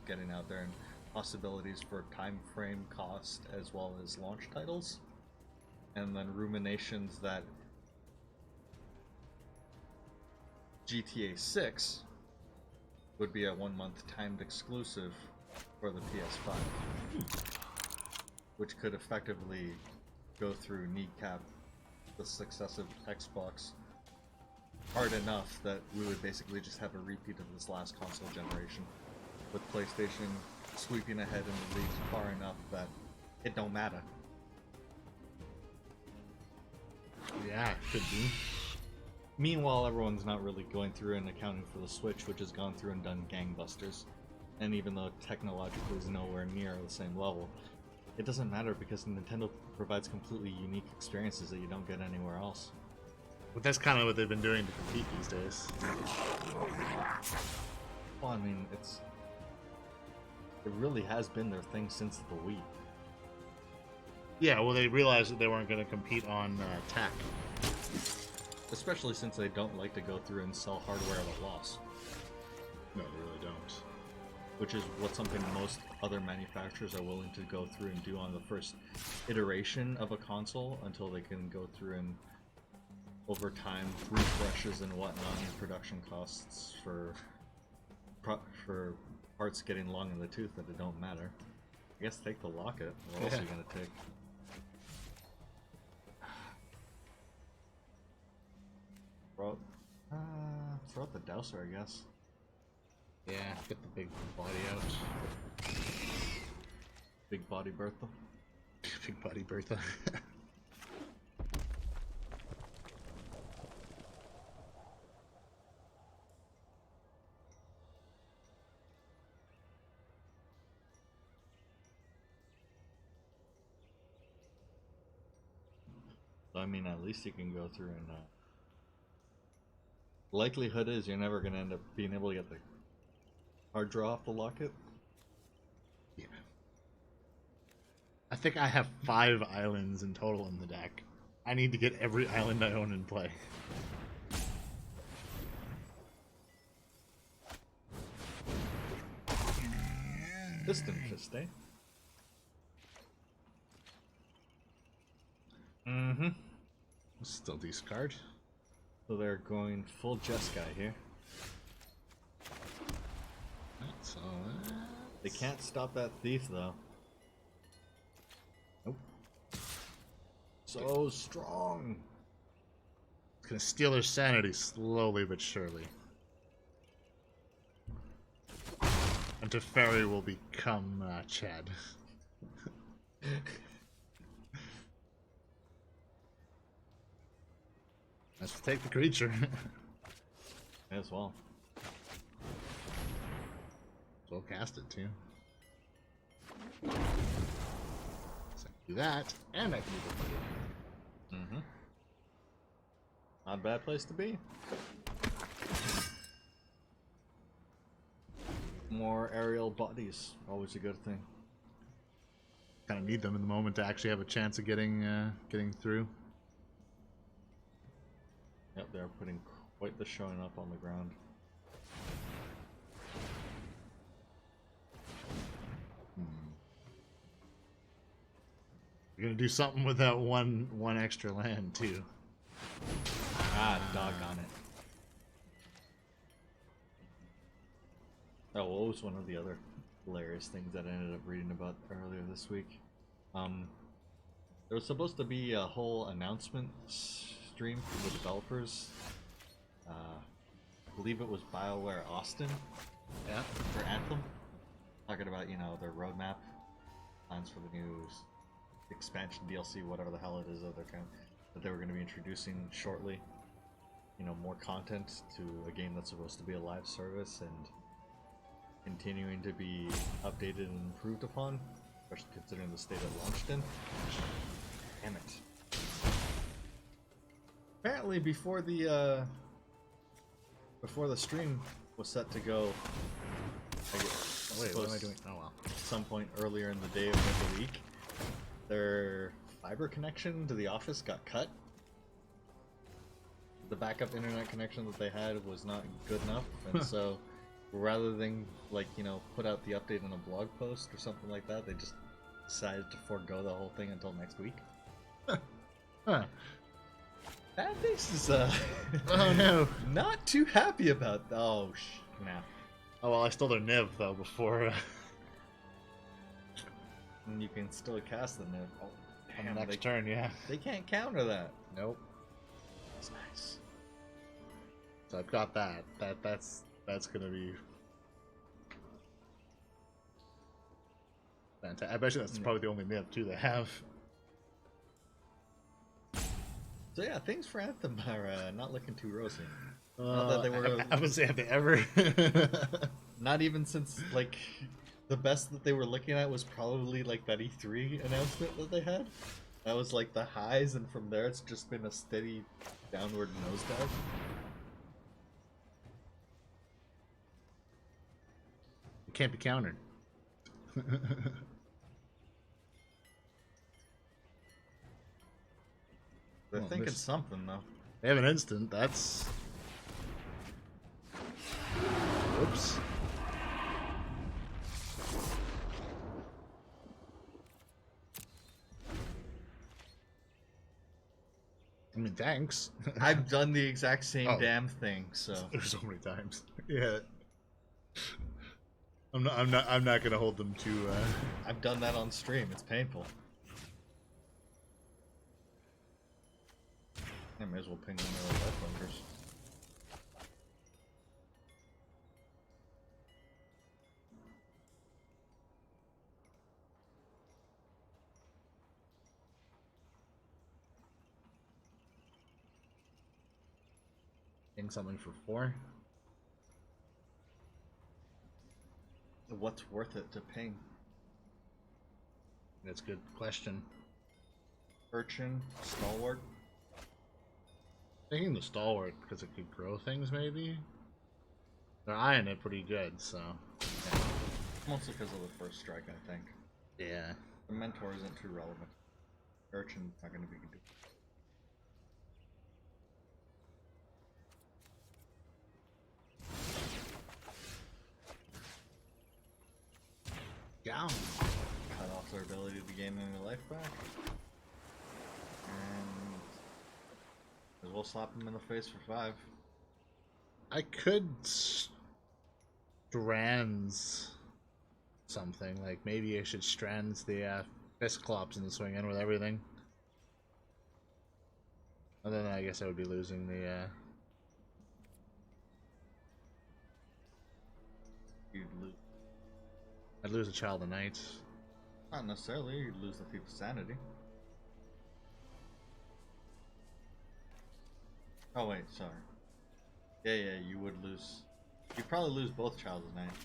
getting out there, and possibilities for time frame, cost, as well as launch titles. And then ruminations that GTA 6 would be a 1-month timed exclusive for the PS5, which could effectively go through kneecap the successive Xbox hard enough that we would basically just have a repeat of this last console generation, with PlayStation sweeping ahead in the league far enough that it don't matter. Yeah, could be. Meanwhile, everyone's not really going through and accounting for the Switch, which has gone through and done gangbusters. And even though technologically is nowhere near the same level, it doesn't matter because Nintendo provides completely unique experiences that you don't get anywhere else. But that's kind of what they've been doing to compete these days. Well, I mean, it really has been their thing since the Wii. Yeah, well, they realized that they weren't going to compete on tech. Especially since they don't like to go through and sell hardware at a loss. No, they really don't. Which is what something most other manufacturers are willing to go through and do on the first iteration of a console until they can go through and over time refreshes and whatnot and production costs for parts getting long in the tooth that it don't matter. I guess take the locket. What else are you gonna take? Throw out the Dowser, I guess. Yeah, get the big body out. Big body Bertha. Big body Bertha. I mean, at least you can go through and likelihood is you're never going to end up being able to get the Hard draw off the locket. Yeah. I think I have 5 islands in total in the deck. I need to get every island I own in play. Piston fist, eh? Mm-hmm. Still discard. So they're going full Jeskai here. So They can't stop that thief though. Nope. So strong. it's gonna steal their sanity slowly but surely. And Teferi will become Chad. Let's take the creature. As well. So I'll cast it too. So I can do that, and I can do it. Mm-hmm. Not a bad place to be. More aerial bodies, always a good thing. Kind of need them in the moment to actually have a chance of getting through. Yep, they're putting quite the showing up on the ground. You're gonna do something with that one extra land too. Ah, doggone it. Oh, what was one of the other hilarious things that I ended up reading about earlier this week? There was supposed to be a whole announcement stream for the developers. I believe it was BioWare Austin. Yeah. For Anthem. Talking about, you know, their roadmap, plans for the new expansion DLC, whatever the hell it is that they were going to be introducing shortly. You know, more content to a game that's supposed to be a live service and continuing to be updated and improved upon, especially considering the state it launched in. Damn it. Apparently before the stream was set to go, Wait, what am I doing? Oh well. at some point earlier in the day of the week, their fiber connection to the office got cut. The backup internet connection that they had was not good enough, and so rather than, like, you know, put out the update in a blog post or something like that, they just decided to forego the whole thing until next week. Huh. Fanbase is Oh no. not too happy about. Oh snap! Oh well, I stole their Niv though before. And you can still cast the Niv. Oh, On damn, the next turn, yeah. they can't counter that. Nope. That's nice. So I've got that. That's gonna be fantastic. I bet you that's probably the only Niv too they have. So yeah, things for Anthem are not looking too rosy. Not that they were. I would say have they ever. Not even since, like, the best that they were looking at was probably like that E3 announcement that they had. That was like the highs, and from there it's just been a steady downward nosedive. It can't be countered. They're Well, thinking this- something though. They have an instant. That's. Oops. I mean, thanks. I've done the exact same Oh. damn thing, so. There's so many times. Yeah. I'm not gonna hold them to. I've done that on stream. It's painful. I may as well ping one of the life bunkers. Getting something for 4. What's worth it to ping? That's a good question. Urchin, Stalwart. Thinking the stalwart because it could grow things, maybe. They're eyeing it pretty good, so. Mostly because of the first strike, I think. Yeah. The mentor isn't too relevant. Urchin's not going to be good. Down. Cut off their ability to gain any life back. And as well slap them in the face for 5. I could strands something. Like maybe I should strands the Fisclops and swing in with everything. And then I guess I would be losing the You'd lose. I'd lose a Child of Night. Not necessarily, you'd lose the Thief of Sanity. Oh wait, sorry. Yeah, you would lose. You'd probably lose both Child of Night.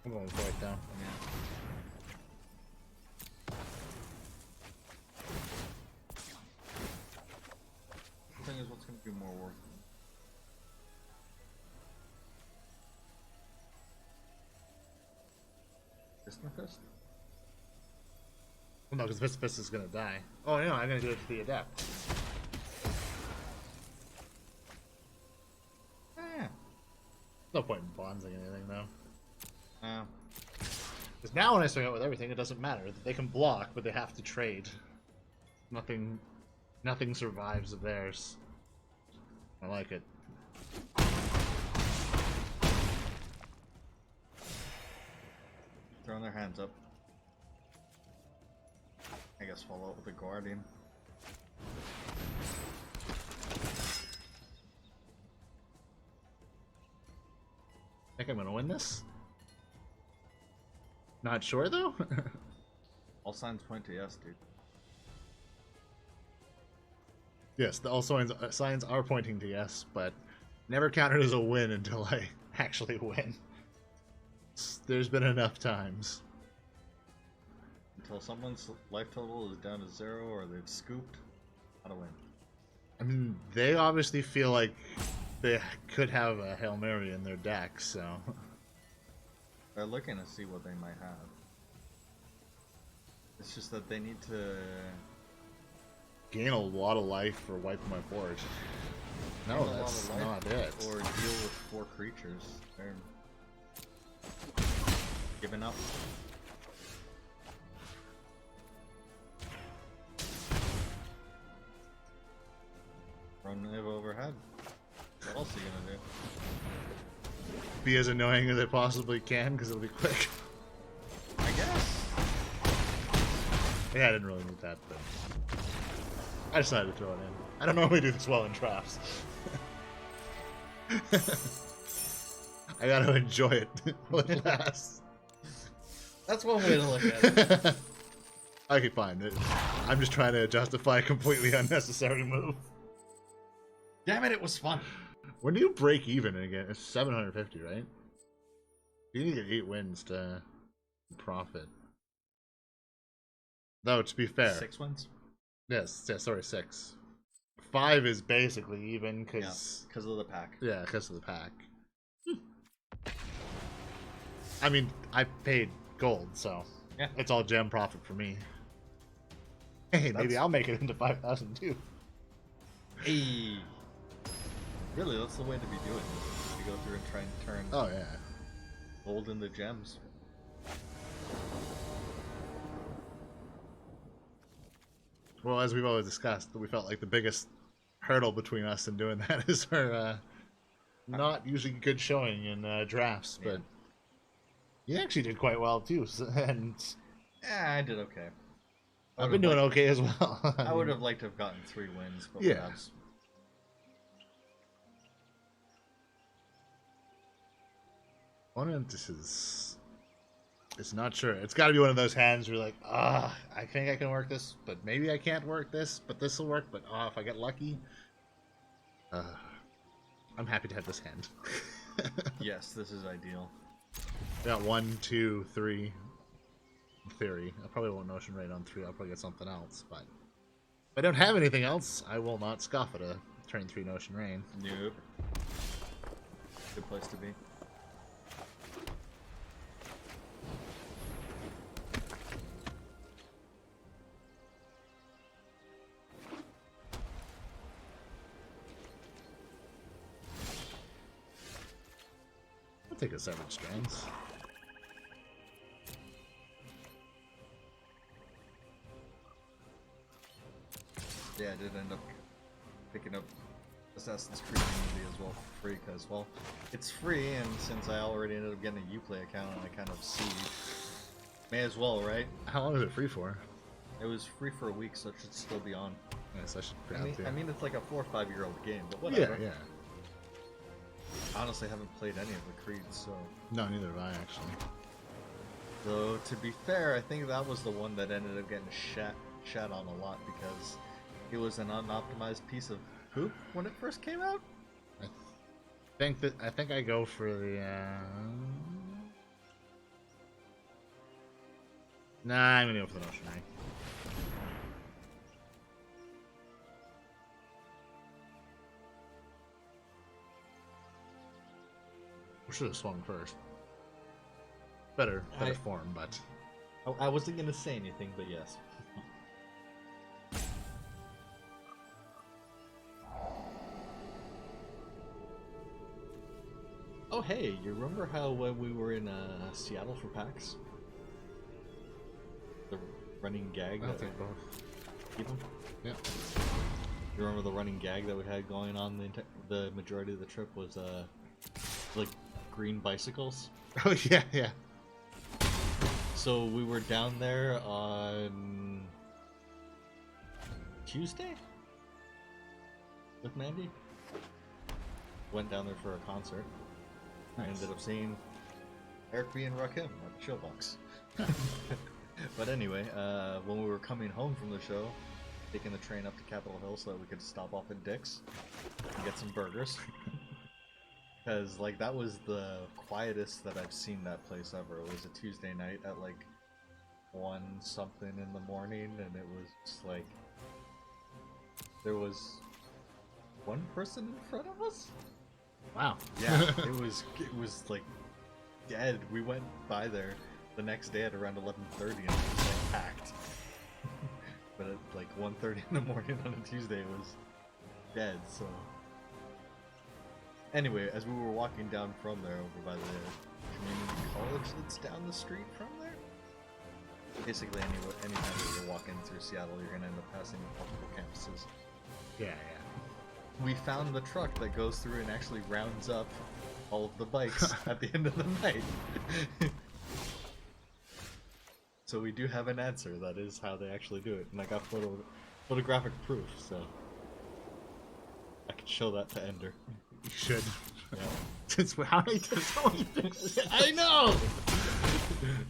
I'm going for it though. Yeah. The thing is, what's going to do more work? Fist? Well, no, because Fist is gonna die. Oh no, I'm gonna do it to the Adept. Yeah. No point in bondsing anything though. Uh, Because now when I swing out with everything, it doesn't matter. They can block, but they have to trade. Nothing survives of theirs. I like it. throwing their hands up. I guess follow up with a Guardian. Think I'm gonna win this? Not sure though. All signs point to yes, dude. Yes, all signs are pointing to yes, but never counted as a win until I actually win. There's been enough times. Until someone's life total is down to 0 or they've scooped, not a win. I mean, they obviously feel like they could have a Hail Mary in their deck, so... They're looking to see what they might have. It's just that they need to... gain a lot of life for wiping my board. No, gain a lot that's of life not it. Or deal with 4 creatures. They're... giving up. Run Niv overhead. What else are you gonna do? Be as annoying as it possibly can, because it'll be quick. I guess. Yeah, I didn't really need that, but... I decided to throw it in. I don't normally do this well in drafts. I gotta enjoy it while it lasts. That's one way to look at it. Okay, fine. I'm just trying to justify a completely unnecessary move. Damn it, it was fun. When do you break even again? It's 750, right? You need to get 8 wins to profit. Though, to be fair... 6 wins? Yes, yeah, sorry, 6. 5 is basically even, because... Yeah, because of the pack. Yeah, because of the pack. I mean, I paid gold, so... Yeah. It's all gem profit for me. Hey, maybe I'll make it into 5,000 too. Hey! Really, that's the way to be doing this. You go through and try and turn Oh, yeah. gold into gems. Well, as we've always discussed, we felt like the biggest hurdle between us and doing that is our not usually good showing in drafts, but you actually did quite well too, and Yeah, I did okay. I've been doing okay as well. I would have liked to have gotten 3 wins, but Yeah. perhaps. This is... It's not sure. It's got to be one of those hands where you're like, I think I can work this, but maybe I can't work this, but this will work, but if I get lucky... I'm happy to have this hand. Yes, this is ideal. Got 1, 2, 3. In theory. I probably won't Notion Raid on 3. I'll probably get something else, but... If I don't have anything else, I will not scoff at a turn 3 Notion Rain. Nope. Good place to be. take a Severed Strands. Yeah, I did end up picking up Assassin's Creed Unity as well for free, because, well, it's free, and since I already ended up getting a Uplay account and I kind of see, may as well, right? How long is it free for? It was free for a week, so it should still be on. Yes, I should grab it. I mean, it's like a 4 or 5 year old game, but whatever. Yeah, yeah. Honestly, I haven't played any of the Creeds, so... No, neither have I, actually. Though, to be fair, I think that was the one that ended up getting shat on a lot, because it was an unoptimized piece of poop when it first came out. I think I go for the. Nah, I'm gonna go for the Notion Eye. We should have swung first. Better form, but I wasn't gonna say anything, but yes. Oh hey, you remember how when we were in Seattle for PAX? The running gag I'll that take both. keep them? Yep. You remember the running gag that we had going on the majority of the trip was like green bicycles? Oh yeah, yeah. So we were down there on Tuesday with Mandy. Went down there for a concert. I Nice. ended up seeing Eric B and Rakim at the Showbox. But anyway, when we were coming home from the show, taking the train up to Capitol Hill so that we could stop off at Dick's and get some burgers. Because, like, that was the quietest that I've seen that place ever. It was a Tuesday night at, like, 1 something in the morning, and it was just, like, there was one person in front of us? Wow. Yeah, it was, like, dead. We went by there the next day at around 11:30, and it was, like, packed. But at, like, 1:30 in the morning on a Tuesday, it was dead, so... Anyway, as we were walking down from there over by the community college that's down the street from there, basically anytime that you're walking through Seattle, you're gonna end up passing multiple campuses. Yeah, yeah. We found the truck that goes through and actually rounds up all of the bikes at the end of the night. So we do have an answer. That is how they actually do it, and I got photographic proof, so I could show that to Ender. You should. Yeah. How many times? I know!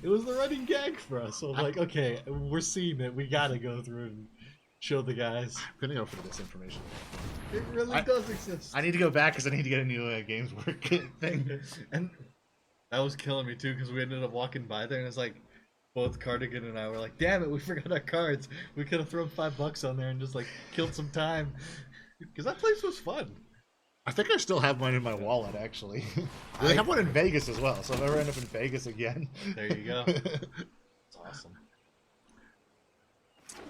It was the running gag for us, so I'm like, okay, we're seeing it, we gotta go through and show the guys. I'm gonna go for this information. It really does exist. I need to go back because I need to get a new Games Work thing. And that was killing me too, because we ended up walking by there and it's like, both Cardigan and I were like, damn it, we forgot our cards. We could have thrown $5 on there and just like killed some time. Because that place was fun. I think I still have one in my wallet, actually. They have one in Vegas as well, so if I ever end up in Vegas again. There you go. It's awesome.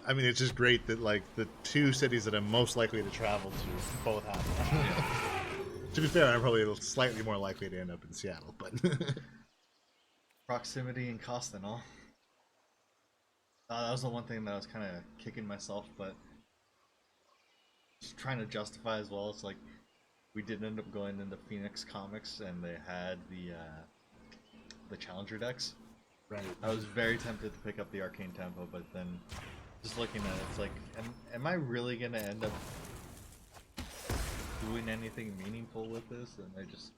I mean, it's just great that, like, the 2 cities that I'm most likely to travel to both have one. To be fair, I'm probably slightly more likely to end up in Seattle, but... Proximity and cost and all. That was the one thing that I was kind of kicking myself, but just trying to justify as well. It's like, we did end up going into Phoenix Comics, and they had the Challenger decks. Right. I was very tempted to pick up the Arcane Tempo, but then just looking at it, it's like, am I really gonna end up doing anything meaningful with this? And I just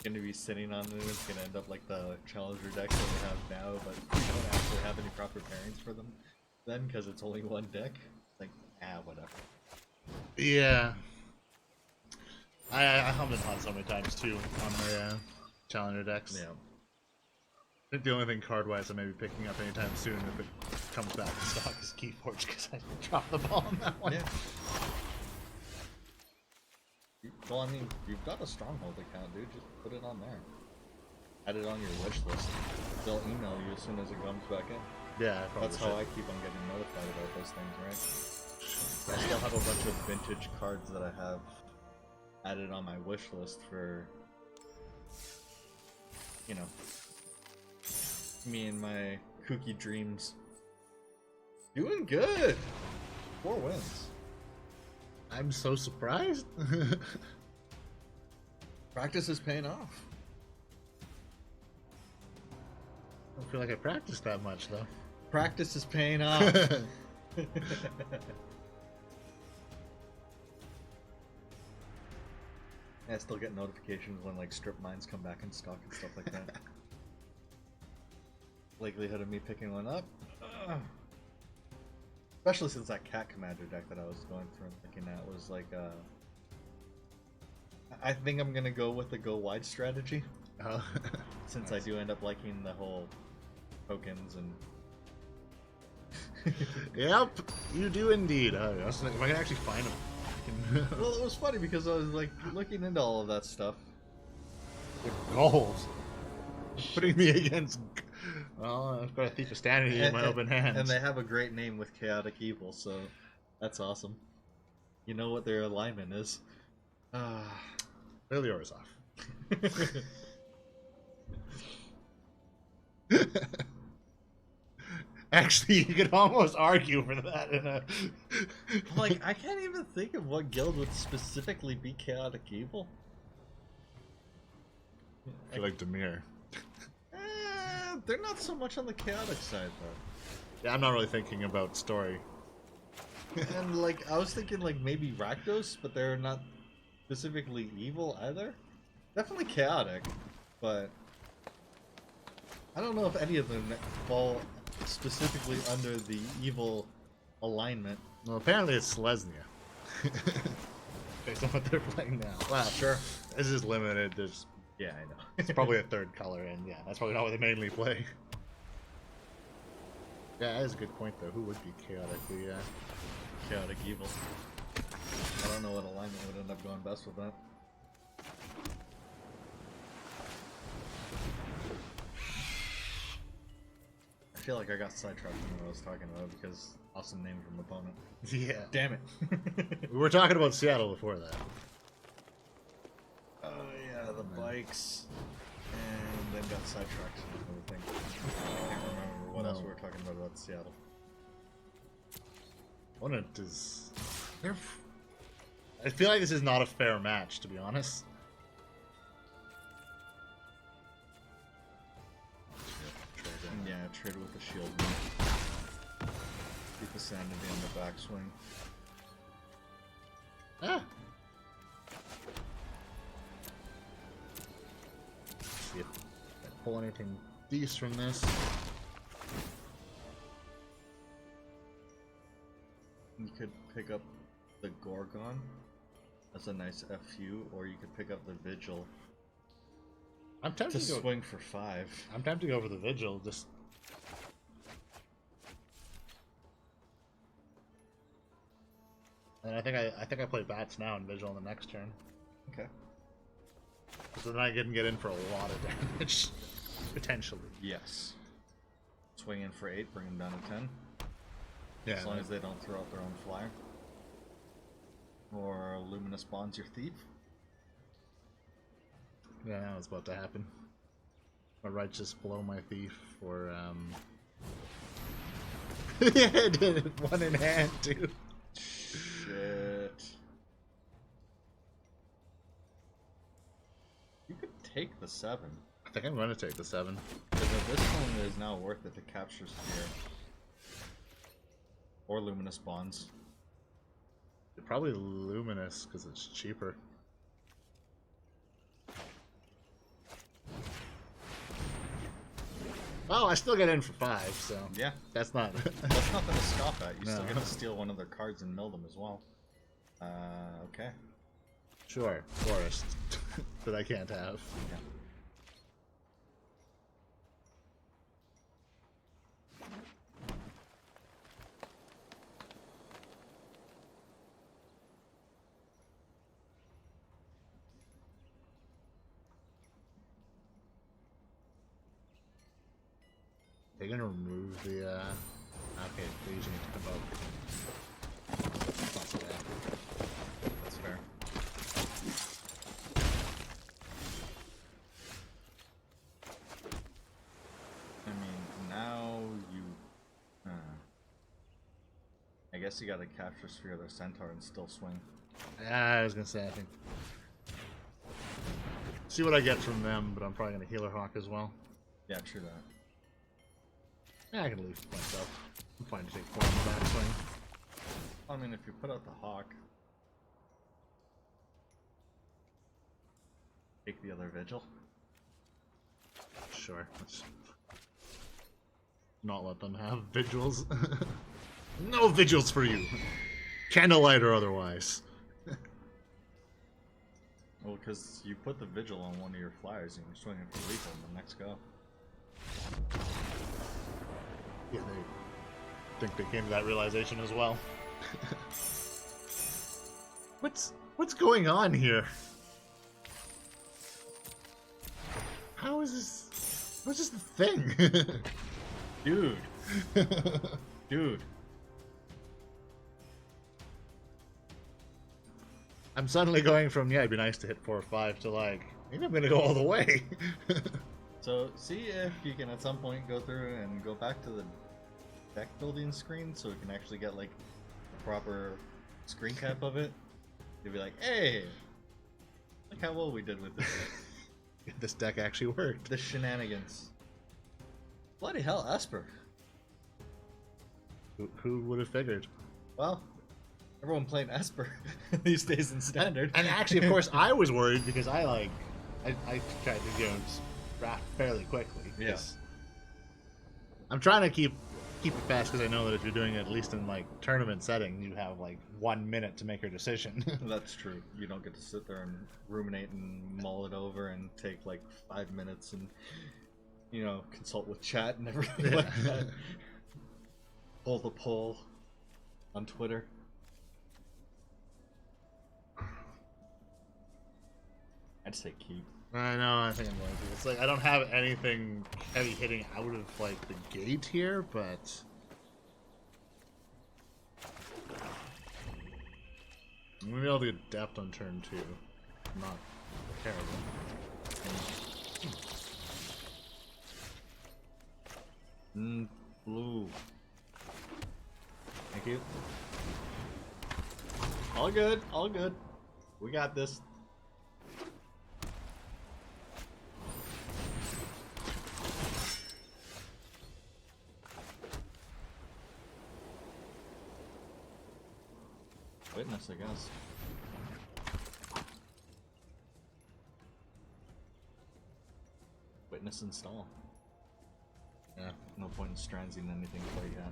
gonna be sitting on it, and it's gonna end up like the Challenger decks that we have now, but we don't actually have any proper pairings for them then, because it's only one deck. Like, whatever. Yeah. I hummed it on so many times too on my Challenger decks. Yeah. I think the only thing card-wise I may be picking up anytime soon if it comes back in stock is Keyforge, because I dropped the ball on that one. Yeah. Well, I mean, you've got a Stronghold account, dude. Just put it on there. Add it on your wish list. They'll email you as soon as it comes back in. Yeah, I probably That's should. how I keep on getting notified about those things, right? I still have a bunch of vintage cards that I have added on my wish list for you know, me and my kooky dreams. Doing good. 4 wins. I'm so surprised. Practice is paying off. I don't feel like I practiced that much though. Practice is paying off. I still get notifications when like strip mines come back in stock and stuff like that. Likelihood of me picking one up. Especially since that cat commander deck that I was going through and looking at was like I think I'm gonna go with the go wide strategy. Since nice. I do end up liking the whole tokens and Yep, you do indeed. I was like, if I can actually find them. Well, it was funny because I was like looking into all of that stuff. The goals. Putting me against. Well, I've got a Thief of Sanity in my open hands. And they have a great name with Chaotic Evil, so that's awesome. You know what their alignment is. Clearly yours off. Actually, you could almost argue for that in a... Like, I can't even think of what guild would specifically be Chaotic Evil. I feel like Demir. They're not so much on the chaotic side, though. Yeah, I'm not really thinking about story. And, like, I was thinking, like, maybe Rakdos, but they're not specifically evil either. Definitely chaotic, but... I don't know if any of them fall specifically under the evil alignment. Well, apparently it's Selesnya. Based on what they're playing now. Wow, sure. This is limited. There's, yeah, I know. It's probably a third color, and yeah, that's probably not what they mainly play. Yeah, that is a good point, though. Who would be chaotically, chaotic evil? I don't know what alignment would end up going best with that. I feel like I got sidetracked from what I was talking about because awesome name from opponent. Yeah. Damn it. We were talking about Seattle before that. Oh yeah, the bikes. And then got sidetracked with another thing. I can't remember what else we were talking about Seattle. Opponent is... I feel like this is not a fair match, to be honest. Yeah, trade with the shield. Keep the sanity on the backswing. Ah! See if I pull anything decent from this. You could pick up the Gorgon as a nice FU, or you could pick up the Vigil. I'm tempted to swing for 5. I'm tempted to go for the Vigil, just... And I think I play Bats now and Vigil on the next turn. Okay. So then I can get in for a lot of damage. Potentially. Yes. Swing in for 8, bring them down to 10. Yeah. As long as they don't throw out their own flyer. Or Luminous Bonds your Thief. Yeah, that was about to happen. My right just blow my Thief for yeah, I did it. 1 in hand too. Shit. You could take the 7. I think I'm going to take the 7. Because at this point it is now worth it to capture Sphere. Or Luminous Bonds. Probably Luminous, because it's cheaper. Oh, I still get in for 5, so... Yeah. That's not... That's nothing to scoff at. You No. still get to steal one of their cards and mill them as well. Okay. Sure, Forest. That I can't have. Yeah. They're gonna remove the, okay, they usually need to provoke. That's not so bad. That's fair. guess you gotta capture Sphere of the Centaur and still swing. Yeah, I was gonna say, I think. See what I get from them, but I'm probably gonna Healer Hawk as well. Yeah, true that. Yeah, I can leave myself. I'm fine to take 4 on the backswing. I mean, if you put out the Hawk, take the other Vigil. Sure. Let's not let them have vigils. No vigils for you! Candlelight or otherwise. Well, because you put the Vigil on one of your flyers and you're swinging for lethal in the next go. Yeah, they think they came to that realization as well. What's going on here? How is this? What's this the thing? Dude. Dude. I'm suddenly going from, yeah, it'd be nice to hit 4 or 5 to like, maybe I'm gonna go all the way. So, see if you can at some point go through and go back to the deck building screen so we can actually get like a proper screen cap of it. You'll be like, hey, look how well we did with this. This deck actually worked. The shenanigans. Bloody hell, Esper. Who would have figured? Well, everyone playing Esper these days in Standard. And actually, of course, I was worried because I tried to go draft fairly quickly. Yes. I'm trying to keep it fast because I know that if you're doing it at least in like tournament setting, you have like 1 minute to make your decision. That's true. You don't get to sit there and ruminate and mull it over and take like 5 minutes and, you know, consult with chat and everything like that. Pull the poll on Twitter. I'd say keep. I know, I think I'm going to. It's like I don't have anything heavy hitting out of like the gate here, but I'm gonna be able to get depth on turn 2. Not terrible. Blue. Thank you. All good, all good. We got this. Witness, I guess. Witness install. Yeah. No point in stranzing anything quite yet.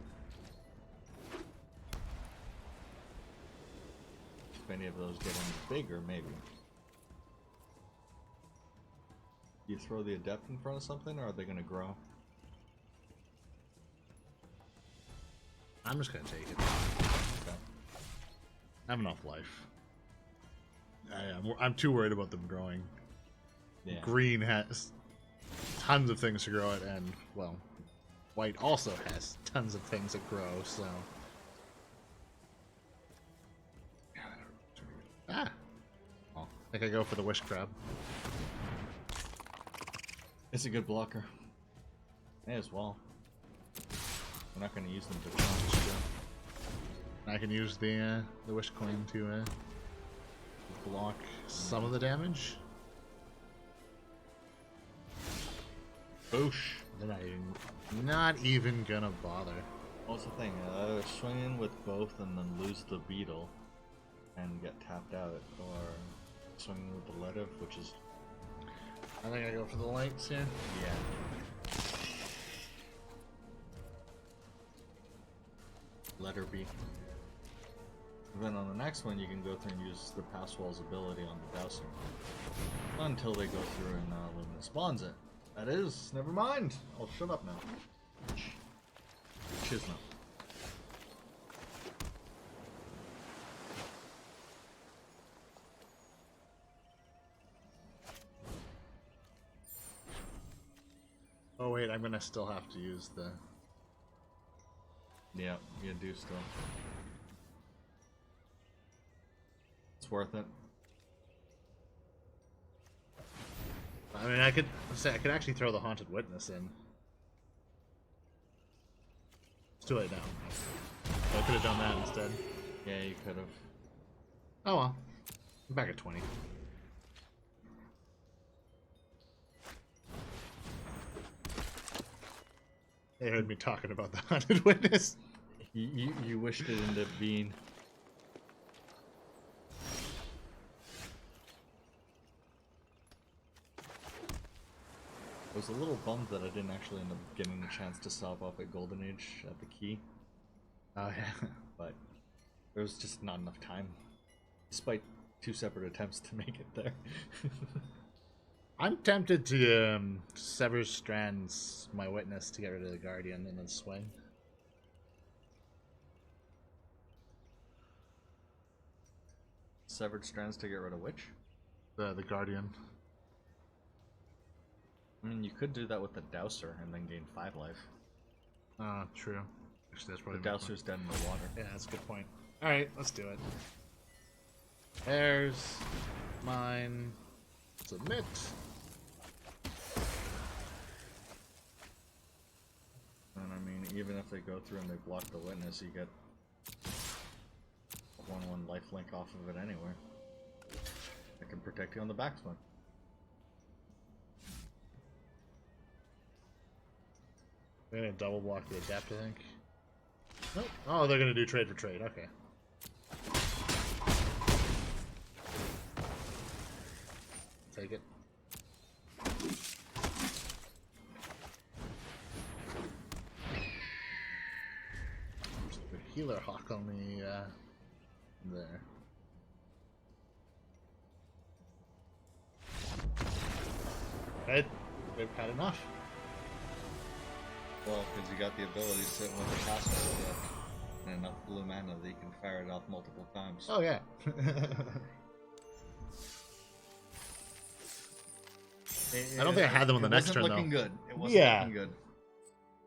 If any of those get any bigger, maybe. You throw the adept in front of something, or are they going to grow? I'm just gonna take it. Okay. I have enough life. I'm too worried about them growing. Yeah. Green has tons of things to grow it, and, well, white also has tons of things that grow, so... Ah! Well, I think I go for the Wish Crab. It's a good blocker. May as well. We're not going to use them to challenge. I can use the Wish Coin to block some of the damage. Boosh! They're not even gonna bother. What's the thing? Swing in with both and then lose the beetle and get tapped out, or swing in with the Letiv, which is... I think I go for the lights here. Yeah. Let her be. And then on the next one, you can go through and use the Pass Wall's ability on the Dowser. Until they go through and Luminous spawns it. That is, never mind. I'll shut up now. Chisna. Oh wait, I'm gonna still have to use the... Yeah, you do still. It's worth it. I mean, I could actually throw the Haunted Witness in. It's too late now. I could have done that instead. Yeah, you could have. Oh well. I'm back at 20. They heard me talking about the Haunted Witness. You wished it ended up being. I was a little bummed that I didn't actually end up getting a chance to stop up at Golden Age at the key. Oh yeah. But there was just not enough time, despite 2 separate attempts to make it there. I'm tempted to sever strands my witness to get rid of the Guardian and then swing. Severed strands to get rid of which? The Guardian. I mean, you could do that with the Dowser and then gain 5 life. True. Actually, that's probably The Dowser's dead in the water. Yeah, that's a good point. Alright, let's do it. There's mine. Submit. And I mean, even if they go through and they block the witness, you get 1/1 lifelink off of it anyway. That can protect you on the backswing. They're gonna double block the Adept, I think. Nope. Oh, they're gonna do trade for trade. Okay. Take it. The Healer Hawk on the there. Right? They've had enough. Well, because you got the ability sitting with the castle and enough blue mana that you can fire it off multiple times. Oh yeah. I don't think I had them on the next turn though. It wasn't looking good. It wasn't looking good.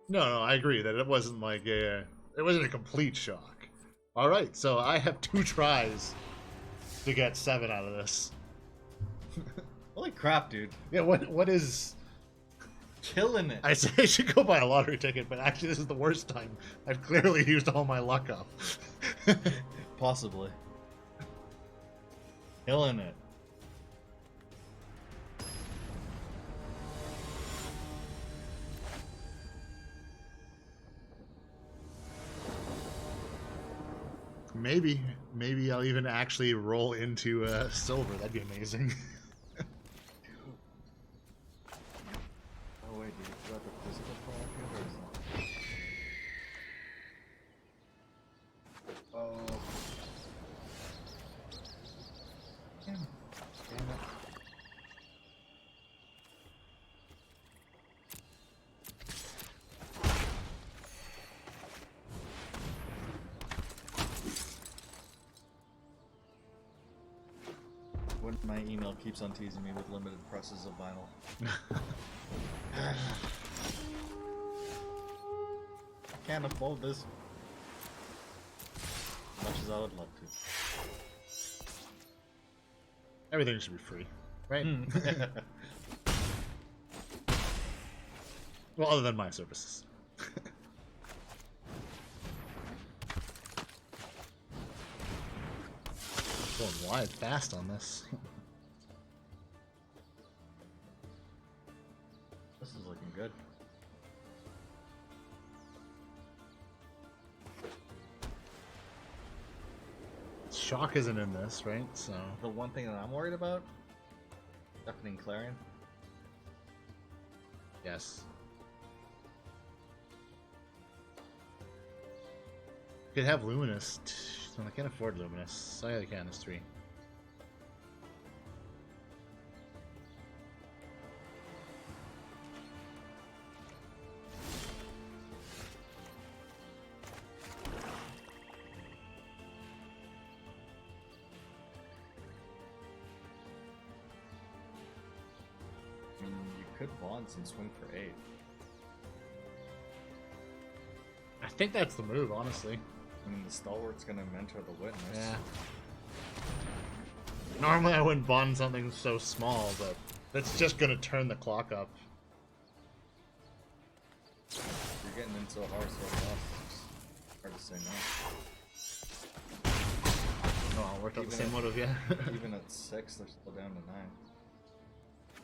No, I agree that it wasn't like it wasn't a complete shock. All right, so I have 2 tries to get 7 out of this. Holy crap, dude! Yeah, what is? Killing it. I say I should go buy a lottery ticket, but actually this is the worst time. I've clearly used all my luck up. Possibly. Killing it. Maybe I'll even actually roll into silver. That'd be amazing. Oh wait, did you forgot the physical product here, or is it? Oh. Damn it. When my email keeps on teasing me with limited presses of vinyl. I can't afford this. As much as I would love to. Everything should be free, right? Well, other than my services. Going wide fast on this. This is looking good. Shock isn't in this, right? So The one thing that I'm worried about, Deafening Clarion. yes. Could have Luminous. I can't afford Luminous. Oh yeah, I can. It's 3. I mean, you could Bonds and swing for 8. I think that's the move, honestly. I mean, the Stalwart's gonna mentor the Witness. Yeah. Normally I wouldn't bond something so small, but that's just gonna turn the clock up. You're getting in so hard so fast. Hard to say no. Oh, it worked out the Even same at- motive, yeah. Even at 6, they're still down to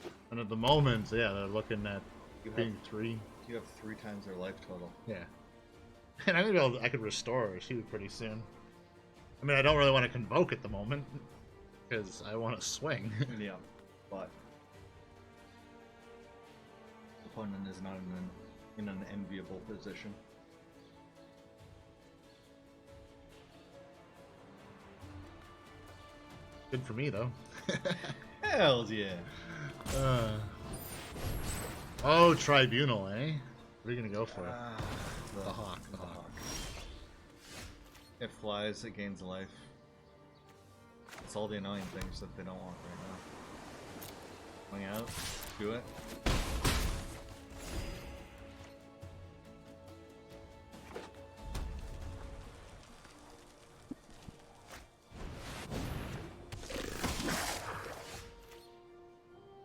9. And at the moment, yeah, they're looking at You have, being 3. you have 3 times their life total. Yeah. And I'm gonna be able I could restore her too pretty soon. I mean, I don't really want to convoke at the moment, because I want to swing. Yeah, but the opponent is not in an enviable position. Good for me, though. Hell yeah! Oh, Tribunal, eh? What are you gonna go for? The Hawk. The hawk. It flies, it gains life. It's all the annoying things that they don't want right now. Swing out, do it.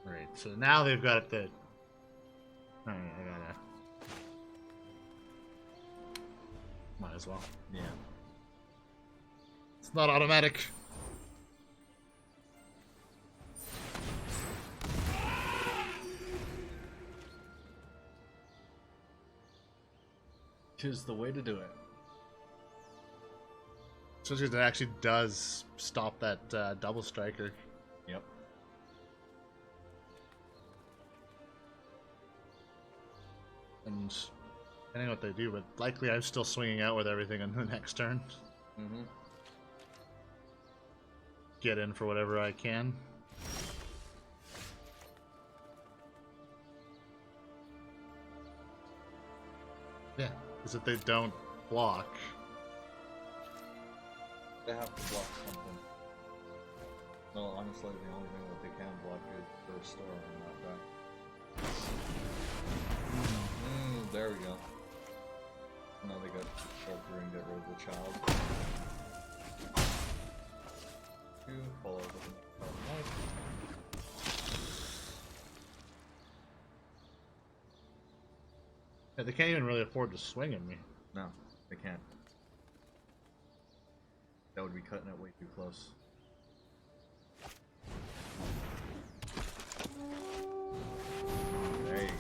Right, so now they've got the... Alright, I gotta... Might as well. Yeah. It's not automatic. Tis the way to do it. So it actually does stop that double striker. Yep. And I don't know what they do, but likely I'm still swinging out with everything on the next turn. Mm-hmm. Get in for whatever I can. Yeah, is that they don't block. They have to block something. No, honestly, the only thing that they can block is the restore on that back. There we go. Now they got to go through and get rid of the child. 2, follow with the knife. Yeah, they can't even really afford to swing at me. No, they can't. That would be cutting it way too close. There you go.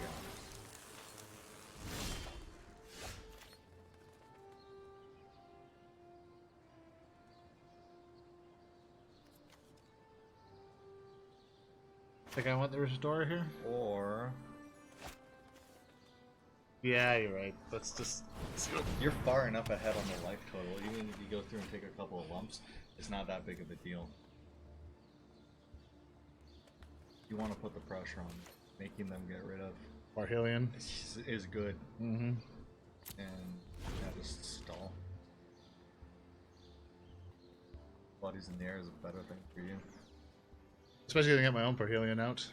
Think I want the restore here? Or Yeah, you're right. Let's just... you're far enough ahead on the life total. Even if you go through and take a couple of lumps, it's not that big of a deal. You want to put the pressure on making them get rid of Parhelion. is good. Mm-hmm. And yeah, just stall. Bodies in the air is a better thing for you. Especially if I get my own Parhelion out.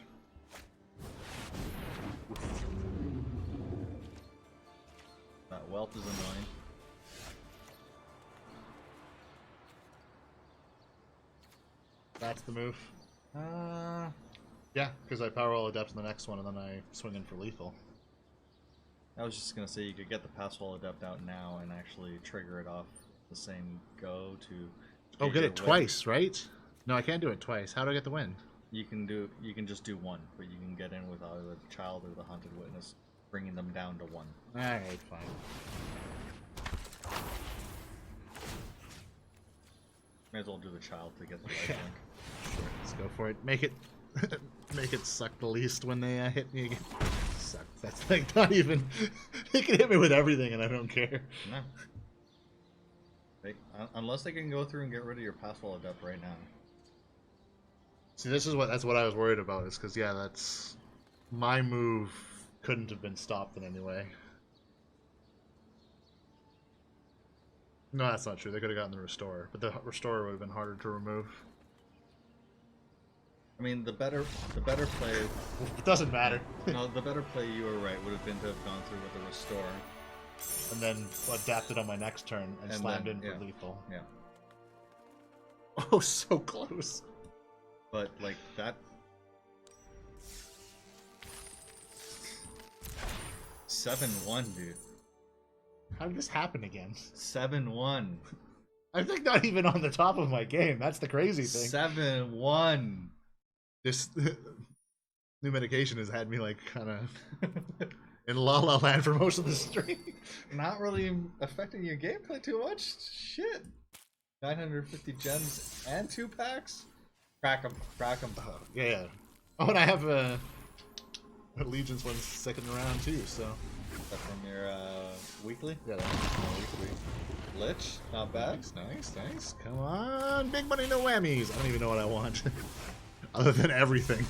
That wealth is annoying. That's the move. Yeah, because I power all adept in the next one, and then I swing in for lethal. I was just gonna say you could get the pass wall adept out now and actually trigger it off the same go to. Oh, get your it twice, right? No, I can't do it twice. How do I get the win? You can just do one, but you can get in with either the child or the haunted witness, bringing them down to 1. Alright, fine. May as well do the child to get the life link. Sure, let's go for it. Make it, make it suck the least when they hit me again. Suck. That's like not even. They can hit me with everything, and I don't care. No. Unless they can go through and get rid of your pass wall adept right now. See, that's what I was worried about. Is because yeah, that's my move couldn't have been stopped in any way. No, that's not true. They could have gotten the restorer, but the restorer would have been harder to remove. I mean, the better play. It doesn't matter. No, the better play, you were right, would have been to have gone through with the restore. And then adapted on my next turn and slammed then, in for lethal. Yeah. Oh, so close. But like that. 7-1, dude. How did this happen again? 7-1. I think not even on the top of my game. That's the crazy thing. 7-1. This new medication has had me like kind of in la la land for most of the stream. Not really affecting your gameplay too much. Shit. 950 gems and 2 packs. Crack 'em. Crack 'em. Yeah. Oh, and I have Allegiance one's second round too. So. Is that from your weekly? Yeah, that's my weekly. Lich, not bad. Nice. Come on, big money, no whammies. I don't even know what I want, other than everything.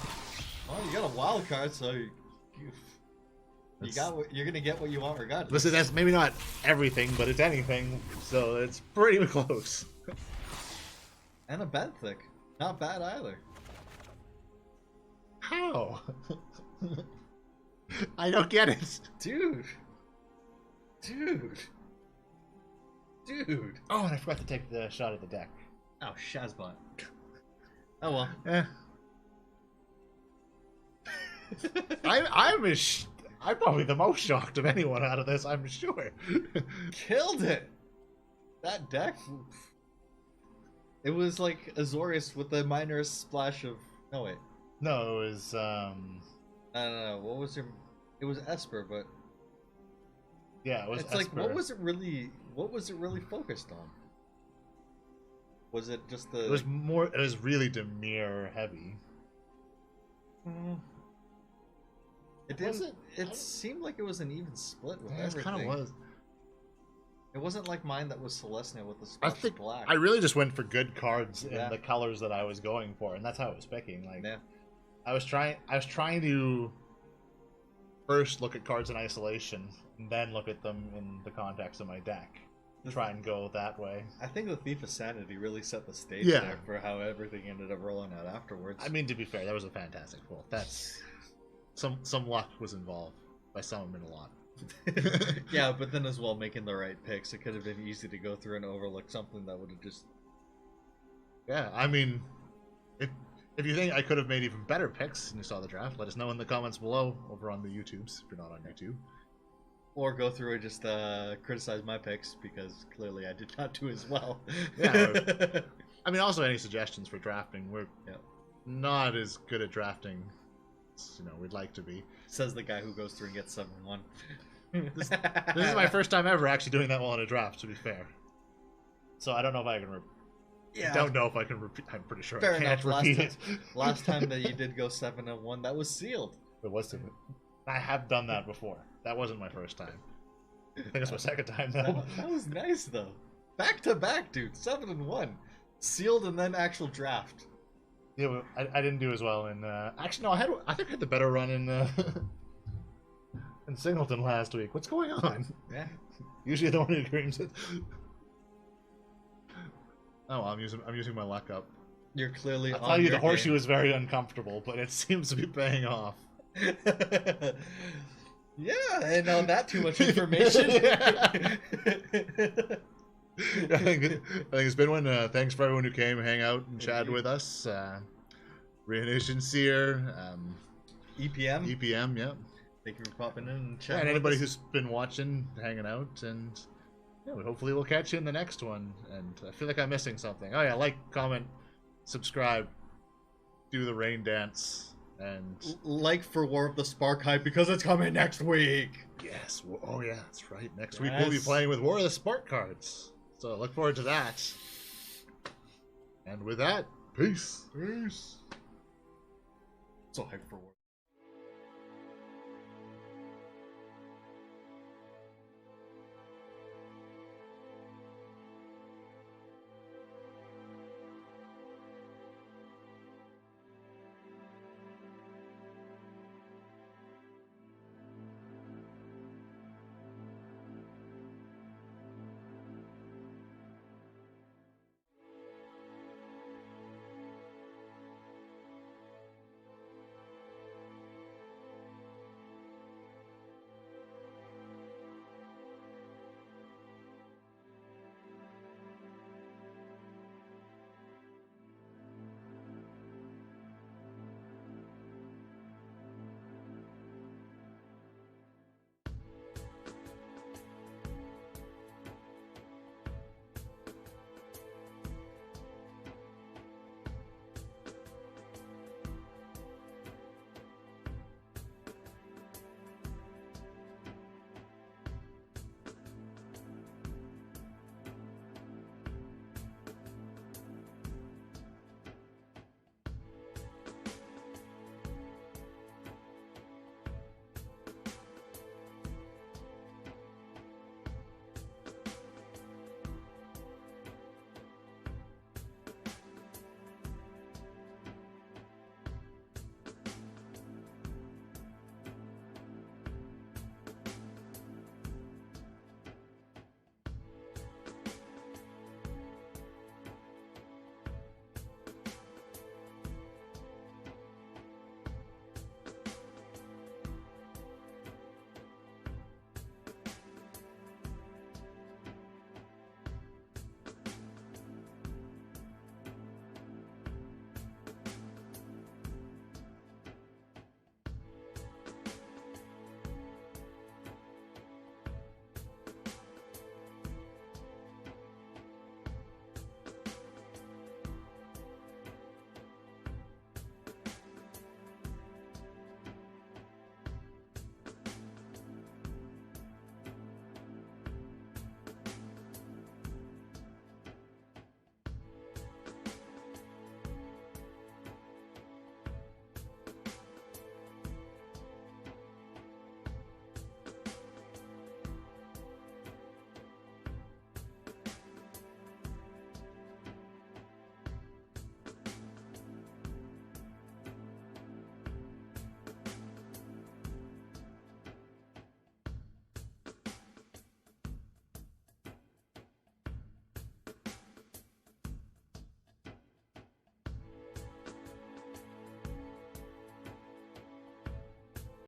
Well, you got a wild card, so you got what you're gonna get what you want regardless. Listen, that's maybe not everything, but it's anything, so it's pretty close. And a benthic, not bad either. How? I don't get it, dude. Oh, and I forgot to take the shot at the deck. Oh, Shazbot. Oh well. Eh. I'm probably the most shocked of anyone out of this, I'm sure. Killed it. That deck. It was like Azorius with the minor splash of. No wait. No, it was No. What was your? It was Esper, but. Yeah, it was. It's Esper. like what was it really? What was it really focused on? Was it just the? It was more. It was really Dimir heavy. It didn't. It seemed like it was an even split with everything. It kind of was. It wasn't like mine that was Celestia with the I splash think black. I really just went for good cards Yeah. in the colors that I was going for, and that's how I was picking. Like, Yeah. I was trying to first look at cards in isolation, and then look at them in the context of my deck. Try and go that way. I think the Thief of Sanity really set the stage Yeah. there for how everything ended up rolling out afterwards. I mean, to be fair, that was a fantastic pull. That's some luck was involved by some of them in a lot. Yeah, but then as well, making the right picks, it could have been easy to go through and overlook something that would have just. Yeah, I mean, if you think I could have made even better picks and you saw the draft, let us know in the comments below over on the YouTubes if you're not on YouTube. Or go through and just criticize my picks because clearly I did not do as well. Yeah. I mean, also any suggestions for drafting. We're Yeah. not as good at drafting as, we'd like to be. Says the guy who goes through and gets 7-1. This is my first time ever actually doing that well in a draft, to be fair. So I don't know if I can. Yeah. I don't know if I can repeat. I'm pretty sure Fair I can't enough. repeat it. Last time that you did go 7-1, that was sealed. It was. I have done that before. That wasn't my first time. I think it's my second time though. That was nice though. Back to back, dude. 7-1, sealed, and then actual draft. Yeah, well, I didn't do as well in. Actually, no, I think I had the better run in in Singleton last week. What's going on? Yeah. Usually the one who agrees it. Oh, I'm using my luck up. You're clearly. I'll on tell you, your the horseshoe game. is very uncomfortable, but it seems to be paying off. Yeah, I didn't know that too much information. I think it's been one. Thanks for everyone who came, hang out, and chat with us. Reanation Seer, EPM, yeah. Thank you for popping in and Yeah, chatting. and anybody with us. who's been watching, hanging out, and yeah, hopefully we'll catch you in the next one. And I feel like I'm missing something. Oh yeah, like, comment, subscribe, do the rain dance, and Like for War of the Spark Hype because it's coming next week. yes, oh yeah, that's right. Next week we'll be playing with War of the Spark cards, so look forward to that. And with that, peace. So hype for War.